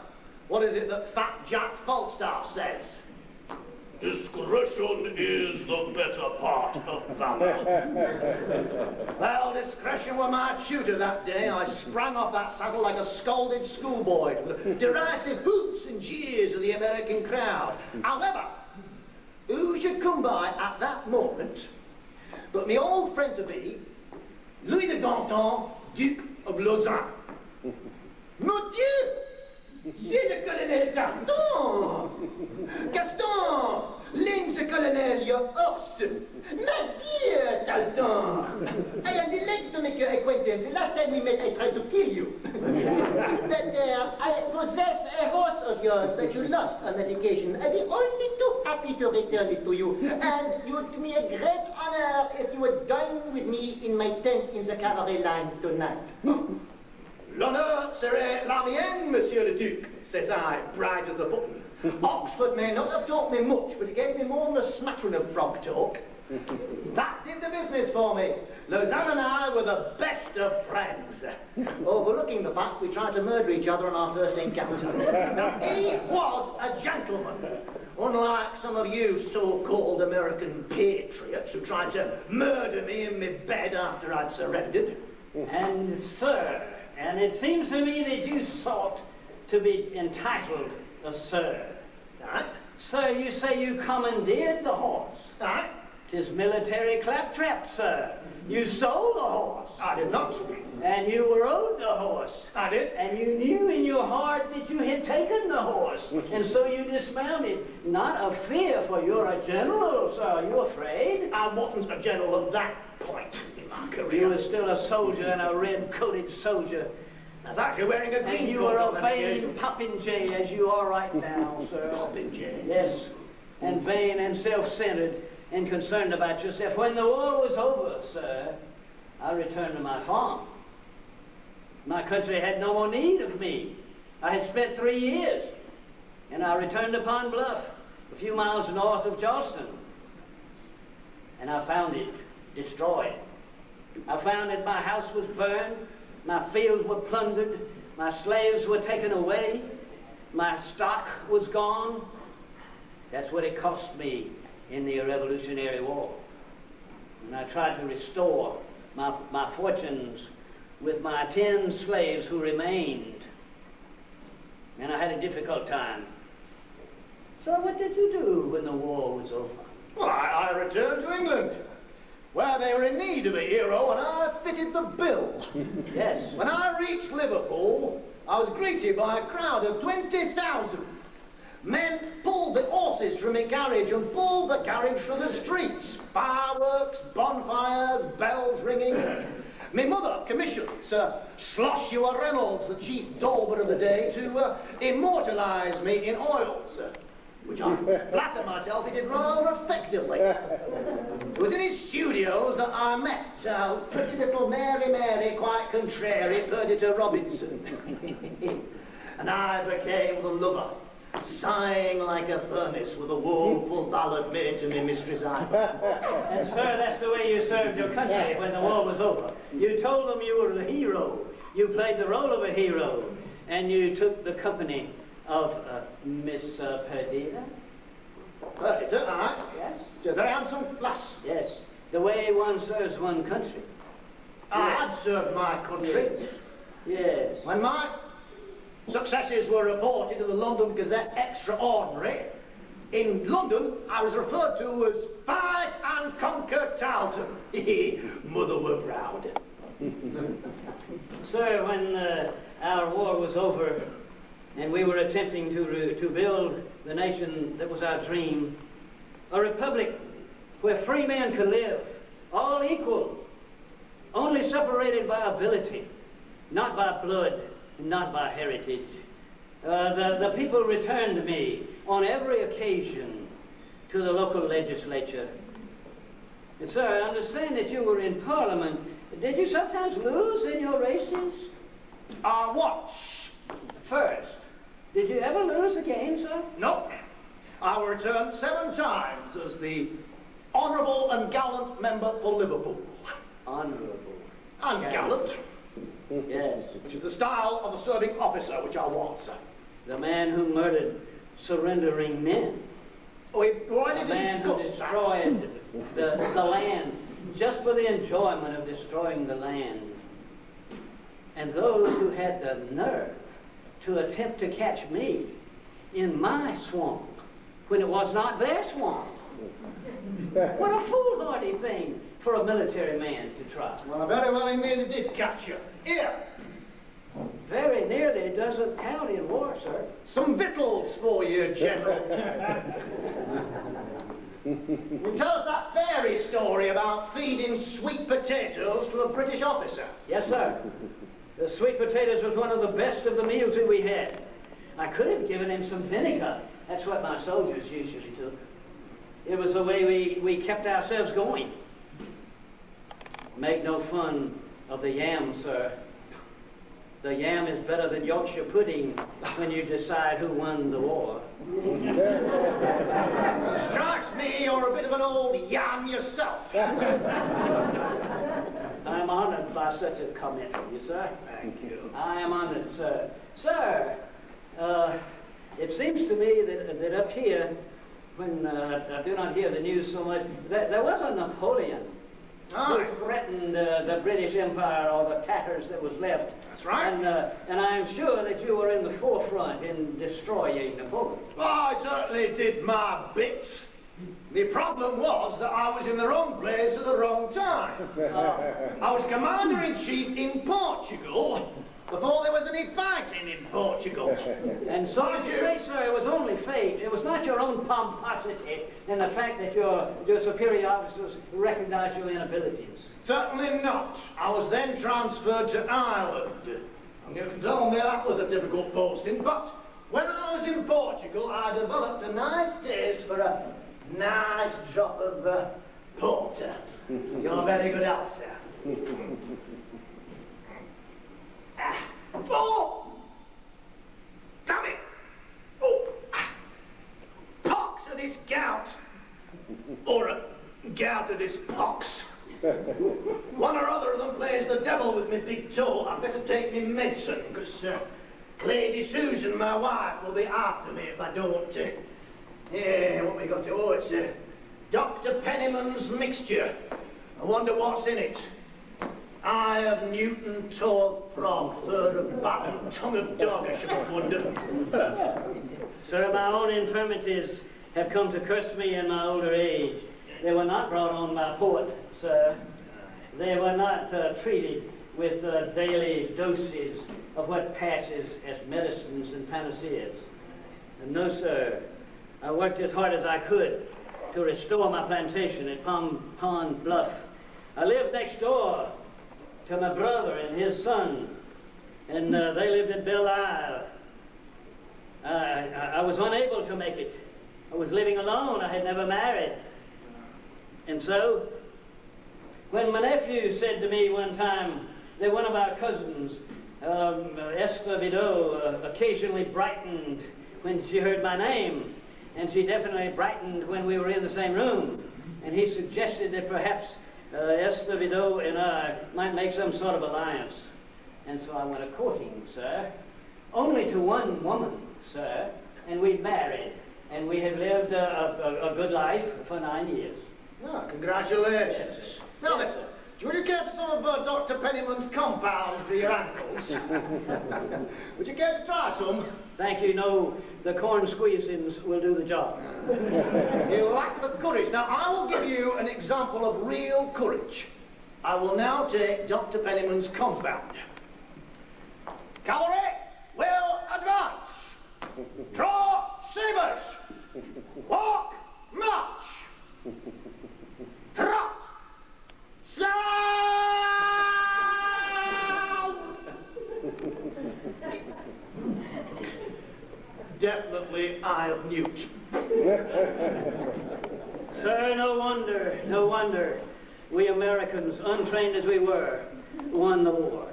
What is it that Fat Jack Falstaff says? Discretion is the better part of valor. Well, discretion were my tutor that day. I sprang off that saddle like a scalded schoolboy to the derisive hoots and jeers of the American crowd. However, who should come by at that moment but my old friend to be, Louis de Ganton, Duke of Lausanne. Mon Dieu! C'est le colonel Gaston! Gaston! Lends the colonel your horse! My dear Dalton! I am delighted to make your acquaintance. The last time we met, I tried to kill you. But I possess a horse of yours that you lost on that occasion. I'd be only too happy to return it to you. And you would do me a great honor if you would dine with me in my tent in the cavalry lines tonight. L'honneur serait la mienne, Monsieur le Duc, says I, bright as a button. Oxford may not have taught me much, but it gave me more than a smattering of frog talk. That did the business for me. Lausanne and I were the best of friends. Overlooking the fact we tried to murder each other on our first encounter. Now, he was a gentleman. Unlike some of you so-called American patriots who tried to murder me in my bed after I'd surrendered. And, sir, and it seems to me that you sought to be entitled a sir. Aye. Sir, you say you commandeered the horse. Aye. 'Tis military claptrap, sir. You stole the horse. I did not. And you were owed the horse. I did. And you knew in your heart that you had taken the horse. And so you dismounted. Not of fear, for you're a general, sir. Are you afraid? I wasn't a general at that point in my career. You were still a soldier, and a red-coated soldier. I was actually wearing a green And you coat were on a that vain occasion. popinjay, as you are right now, sir. Popinjay? Yes, and vain and self-centered and concerned about yourself. When the war was over, sir, I returned to my farm. My country had no more need of me. I had spent 3 years, and I returned to Pond Bluff, a few miles north of Charleston. And I found it destroyed. I found that my house was burned, my fields were plundered, my slaves were taken away, my stock was gone. That's what it cost me in the Revolutionary War. And I tried to restore my fortunes with my 10 slaves who remained. And I had a difficult time. So what did you do when the war was over? Well, I returned to England, where they were in need of a hero, and I fitted the bill. Yes. When I reached Liverpool, I was greeted by a crowd of 20,000. Men pulled the horses from my carriage and pulled the carriage through the streets. Fireworks, bonfires, bells ringing. My mother commissioned Sir Sloshua Reynolds, the chief dauber of the day, to immortalise me in oils, which I flatter myself he did rather effectively. It was in his studios that I met pretty little Mary, quite contrary, Perdita Robinson. And I became the lover, sighing like a furnace with a woeful ballad made to me Mistress Ivor. And sir, that's the way you served your country when the war was over. You told them you were the hero. You played the role of a hero. And you took the company of Miss Perdita? Perdita, aye? Yes. She's a very handsome lass. Yes. The way one serves one country. I had served my country. Yes. When my successes were reported in the London Gazette Extraordinary, in London I was referred to as Fight and Conquer Tarleton. Mother were proud. Sir, when our war was over and we were attempting to build the nation that was our dream, a republic where free men could live, all equal, only separated by ability, not by blood, not by heritage. The people returned me on every occasion to the local legislature. And sir, I understand that you were in Parliament. Did you sometimes lose in your races? What? First. Did you ever lose again, sir? Nope. I was returned 7 times as the honourable and gallant member for Liverpool. Honourable. And gallant. Yes. Which is the style of a serving officer, which I was, sir. The man who murdered surrendering men. Why The did man you who discuss that? destroyed the land just for the enjoyment of destroying the land. And those who had the nerve to attempt to catch me in my swamp when it was not their swamp. What a foolhardy thing for a military man to try. Well, very well he nearly did catch you. Here, Very nearly doesn't count in war, sir. some victuals for you, General. You tell us that fairy story about feeding sweet potatoes to a British officer. Yes, sir. The sweet potatoes was one of the best of the meals that we had. I could have given him some vinegar. That's what my soldiers usually took. It was the way we kept ourselves going. Make no fun of the yam, sir. The yam is better than Yorkshire pudding when you decide who won the war. Strikes me you're a bit of an old yam yourself. I'm honored by such a comment from you, sir. Thank you. I am honored, sir. Sir, it seems to me that up here, when I do not hear the news so much, that there was a Napoleon who threatened the British Empire or the tatters that was left. That's right. And I am sure that you were in the forefront in destroying Napoleon. Well, I certainly did my bit. The problem was that I was in the wrong place at the wrong time. I was Commander-in-Chief in Portugal before there was any fighting in Portugal. And so did you say, sir, it was only fate. It was not your own pomposity and the fact that your superior officers recognized your inabilities. Certainly not. I was then transferred to Ireland. And you can tell me that was a difficult posting, but when I was in Portugal, I developed a nice taste for a nice drop of porter. You're a very good help, sir. Oh! Damn it! Oh! Pox of this gout! Or a gout of this pox. One or other of them plays the devil with me big toe. I better take me medicine, because Lady Susan, my wife, will be after me if I don't. Yeah, what we got to? Oh, it's Dr. Penniman's mixture. I wonder what's in it. Eye of Newton, toe of frog, fur of bat, and tongue of dog, I shouldn't wonder. Sir, my own infirmities have come to curse me in my older age. They were not brought on by port, sir. They were not treated with daily doses of what passes as medicines and panaceas. And no, sir, I worked as hard as I could to restore my plantation at Pond Bluff. I lived next door to my brother and his son, and they lived at Belle Isle. I was unable to make it. I was living alone. I had never married. And so, when my nephew said to me one time that one of our cousins, Esther Vidot, occasionally brightened when she heard my name, and she definitely brightened when we were in the same room, and he suggested that perhaps Esther Vidot and I might make some sort of alliance. And so I went a-courting, sir, only to one woman, sir, and we married, and we have lived a good life for 9 years. Oh, congratulations. Yes. Now Yes, then, sir. would you care some of Dr. Penniman's compound for your ankles? Would you care to try some? Thank you. No, the corn squeezings will do the job. You lack the courage. Now, I will give you an example of real courage. I will now take Dr. Penniman's compound. Cavalry, will advance. Draw sabers. Walk, march. Trot. Sound! Definitely Eye of Newt. Sir, no wonder we Americans, untrained as we were, won the war.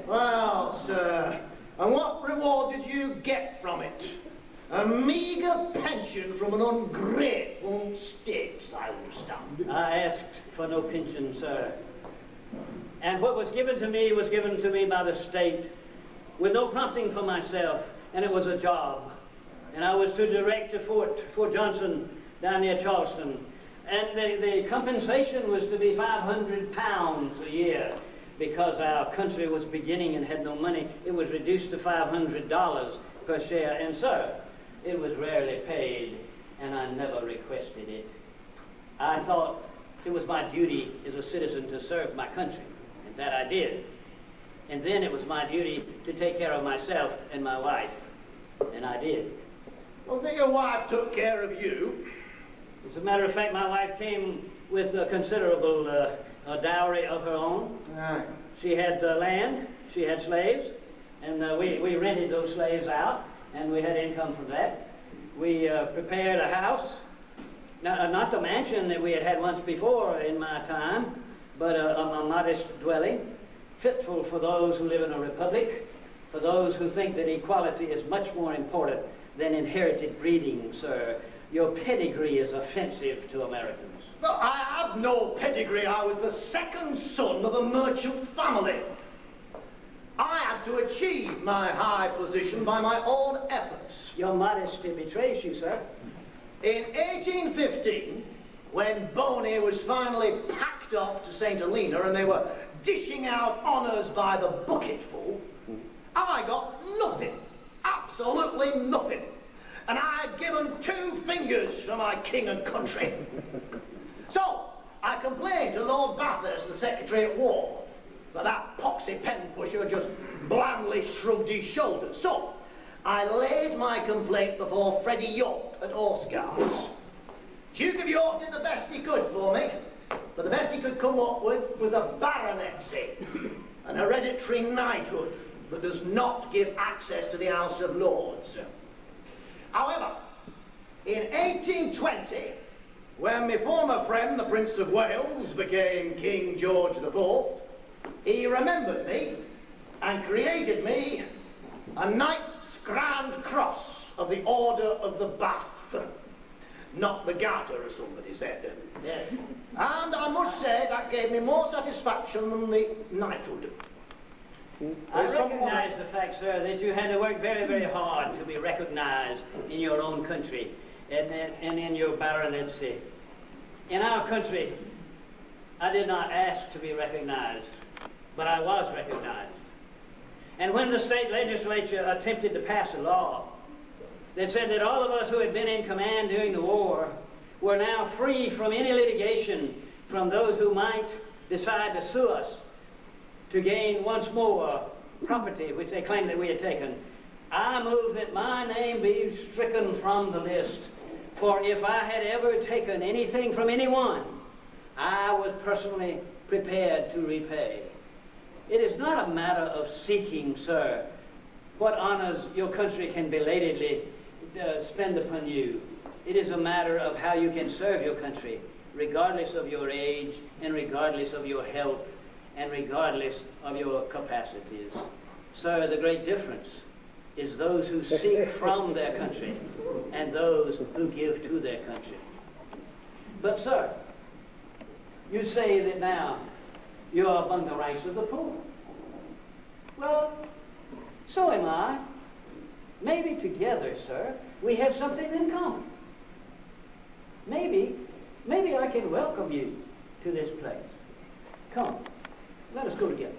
Well, sir, and what reward did you get from it? A meagre pension from an ungrateful state, I understand. I asked for no pension, sir. And what was given to me by the state with no prompting for myself, and it was a job. And I was to direct a Fort Johnson down near Charleston. And the compensation was to be 500 pounds a year. Because our country was beginning and had no money, it was reduced to $500 per share. And so, it was rarely paid, and I never requested it. I thought it was my duty as a citizen to serve my country, and that I did. And then it was my duty to take care of myself and my wife, and I did. Well, then your wife took care of you. As a matter of fact, my wife came with a considerable dowry of her own. Aye. She had land, she had slaves, and we rented those slaves out, and we had income from that. We prepared a house, not the mansion that we had had once before in my time, but a modest dwelling, fitful for those who live in a republic, for those who think that equality is much more important than inherited breeding, sir. Your pedigree is offensive to Americans. Well, I have no pedigree. I was the second son of a merchant family. I had to achieve my high position by my own efforts. Your modesty betrays you, sir. In 1815, when Boney was finally packed up to St. Helena and they were dishing out honours by the bucketful, I got nothing. Absolutely nothing. And I had given 2 fingers for my king and country. So, I complained to Lord Bathurst, the Secretary at War, but that poxy pen pusher just blandly shrugged his shoulders. So, I laid my complaint before Freddie York at Horse Guards. Duke of York did the best he could for me, but the best he could come up with was a baronetcy, an hereditary knighthood that does not give access to the House of Lords. However, in 1820, when my former friend, the Prince of Wales, became King George IV, he remembered me and created me a Knight's Grand Cross of the Order of the Bath. Not the Garter, as somebody said. Yes. And I must say that gave me more satisfaction than the knighthood. I recognize the fact, sir, that you had to work very, very hard to be recognized in your own country and in your baronetcy. In our country, I did not ask to be recognized, but I was recognized. And when the state legislature attempted to pass a law that said that all of us who had been in command during the war were now free from any litigation from those who might decide to sue us to gain once more property which they claimed that we had taken, I move that my name be stricken from the list. For if I had ever taken anything from anyone, I was personally prepared to repay. It is not a matter of seeking, sir, what honors your country can belatedly spend upon you. It is a matter of how you can serve your country, regardless of your age and regardless of your health and regardless of your capacities. Sir, the great difference is those who seek from their country and those who give to their country. But, sir, you say that now you are among the ranks of the poor. Well, so am I. Maybe together, sir, we have something in common. Maybe I can welcome you to this place. Come, let us go together.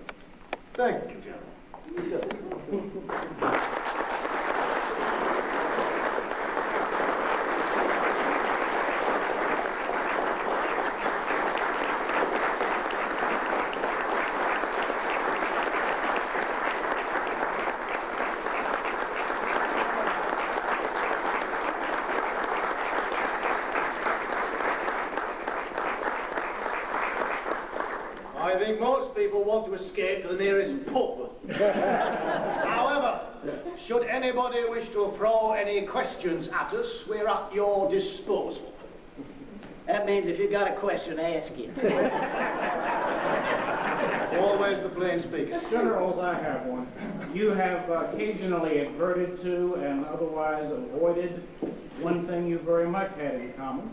Thank you, General. I think most people want to escape to the nearest pub. However, should anybody wish to throw any questions at us, we're at your disposal. That means if you've got a question, ask it. Always the plain speaker. Generals, I have one. You have occasionally adverted to and otherwise avoided one thing you very much had in common,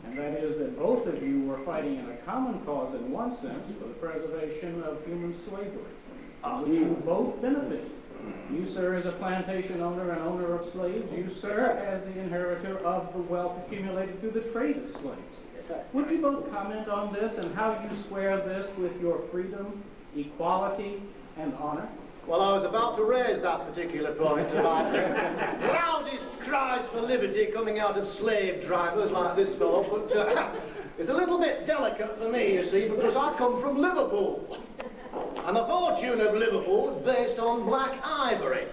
and that is that both of you were fighting in a common cause in one sense for the preservation of human slavery, which you both benefited. You, sir, as a plantation owner and owner of slaves. You, sir, as the inheritor of the wealth accumulated through the trade of slaves. Yes, sir. Would you both comment on this and how you square this with your freedom, equality, and honor? Well, I was about to raise that particular point about the loudest cries for liberty coming out of slave drivers like this fellow, but it's a little bit delicate for me, you see, because I come from Liverpool. And the fortune of Liverpool is based on black ivory.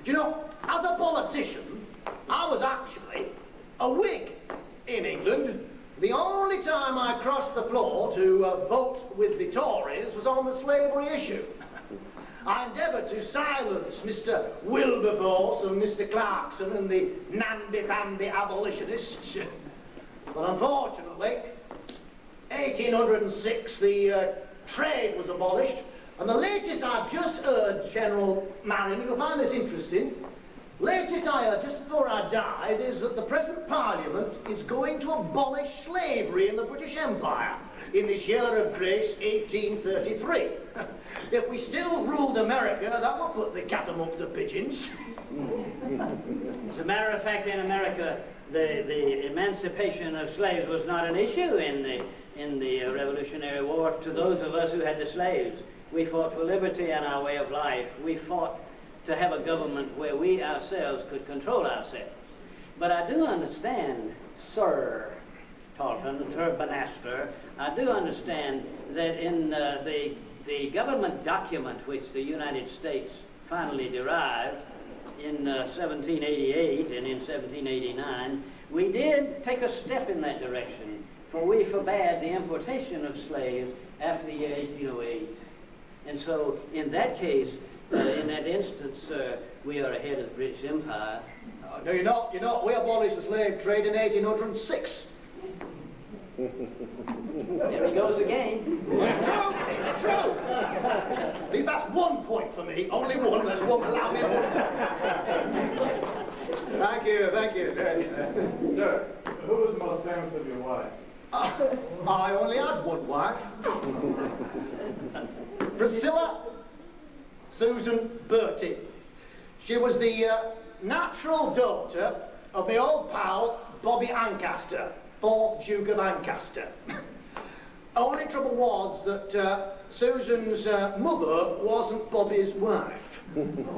Do you know, as a politician, I was actually a Whig in England. The only time I crossed the floor to vote with the Tories was on the slavery issue. I endeavoured to silence Mr. Wilberforce and Mr. Clarkson and the namby-pamby abolitionists. But unfortunately, 1806, the trade was abolished, and the latest I've just heard, General Marion, you'll find this interesting, latest I heard just before I died is that the present Parliament is going to abolish slavery in the British Empire in this year of grace 1833. If we still ruled America, that would put the cat amongst the pigeons. As a matter of fact, in America, the emancipation of slaves was not an issue in the Revolutionary War to those of us who had the slaves. We fought for liberty and our way of life. We fought to have a government where we ourselves could control ourselves. But I do understand, Sir Tarleton, Sir Banastre, I do understand that in the government document which the United States finally derived in 1788 and in 1789, we did take a step in that direction, for we forbade the importation of slaves after the year 1808. And so, in that case, in that instance, we are ahead of the British Empire. No, you're not. You're not. We abolished the slave trade in 1806. There he goes again. It's true. It's true. At least that's 1 point for me. Only one. There's one. Allow me one. Thank you. Thank you. Sir, who was the most famous of your wives? I only had one wife. Priscilla Susan Bertie. She was the natural daughter of the old pal Bobby Ancaster, 4th Duke of Ancaster. Only trouble was that Susan's mother wasn't Bobby's wife.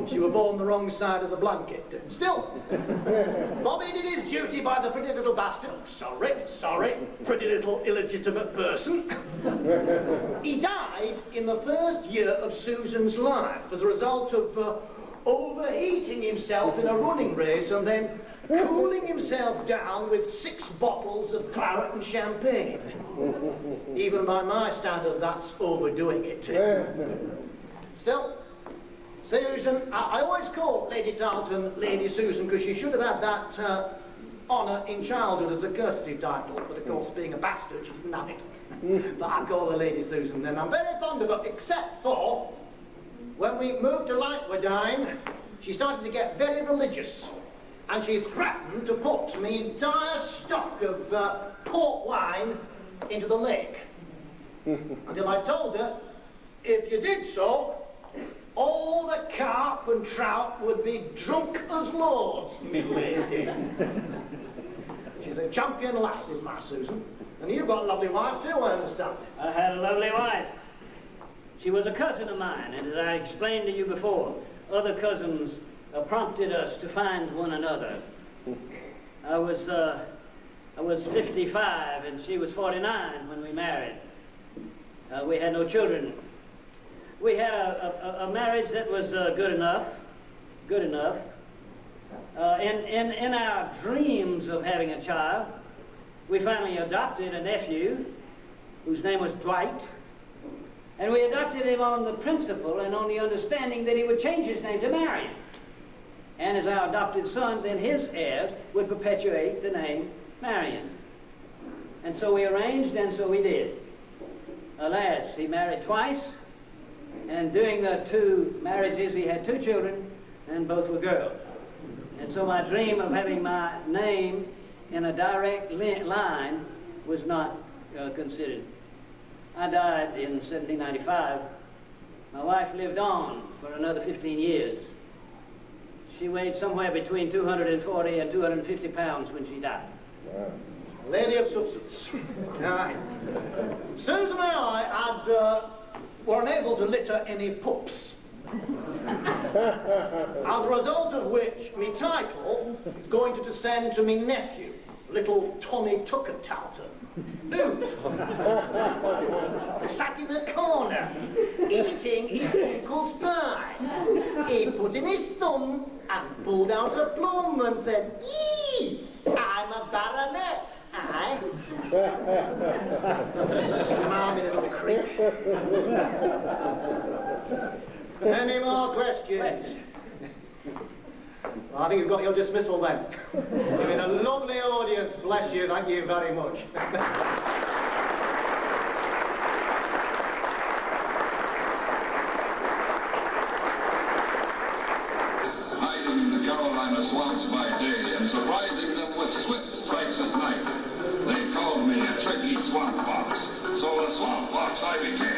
She was born the wrong side of the blanket. Still, Bobby did his duty by the pretty little bastard. Sorry, pretty little illegitimate person. He died in the first year of Susan's life as a result of overheating himself in a running race and then cooling himself down with 6 bottles of claret and champagne. Even by my standard, that's overdoing it. Still, Susan, I always call Lady Tarleton Lady Susan because she should have had that honour in childhood as a courtesy title, but of course, being a bastard, she didn't have it. But I call her Lady Susan, and I'm very fond of her, except for when we moved to Lightwoodine, she started to get very religious, and she threatened to put my entire stock of port wine into the lake. Until I told her, if you did so, all the carp and trout would be drunk as lords, me lady. She's a champion lass, is my Susan. And you've got a lovely wife too, I understand. I had a lovely wife. She was a cousin of mine, and as I explained to you before, other cousins prompted us to find one another. I was 55 and she was 49 when we married. We had no children. We had a marriage that was good enough. In our dreams of having a child, we finally adopted a nephew whose name was Dwight. And we adopted him on the principle and on the understanding that he would change his name to Marion. And as our adopted son, then his heirs would perpetuate the name Marion. And so we arranged, and so we did. Alas, he married twice, and during the 2 marriages he had 2 children, and both were girls. And so my dream of having my name in a direct line was not considered. I died in 1795. My wife lived on for another 15 years. She weighed somewhere between 240 and 250 pounds when she died. Lady of substance. Aye. Susan and I were unable to litter any pups. As a result of which, me title is going to descend to me nephew, little Tommy Tucker-Talton. Who sat in the corner, eating his uncle's pie. He put in his thumb and pulled out a plum and said, "Eee, I'm a baronet, aye." Mom in a little creek. Any more questions? I think you've got your dismissal then. You've been a lovely audience, bless you, thank you very much. Hiding in the Carolina swamps by day and surprising them with swift strikes at night. They called me a tricky swamp fox, so a swamp fox I became.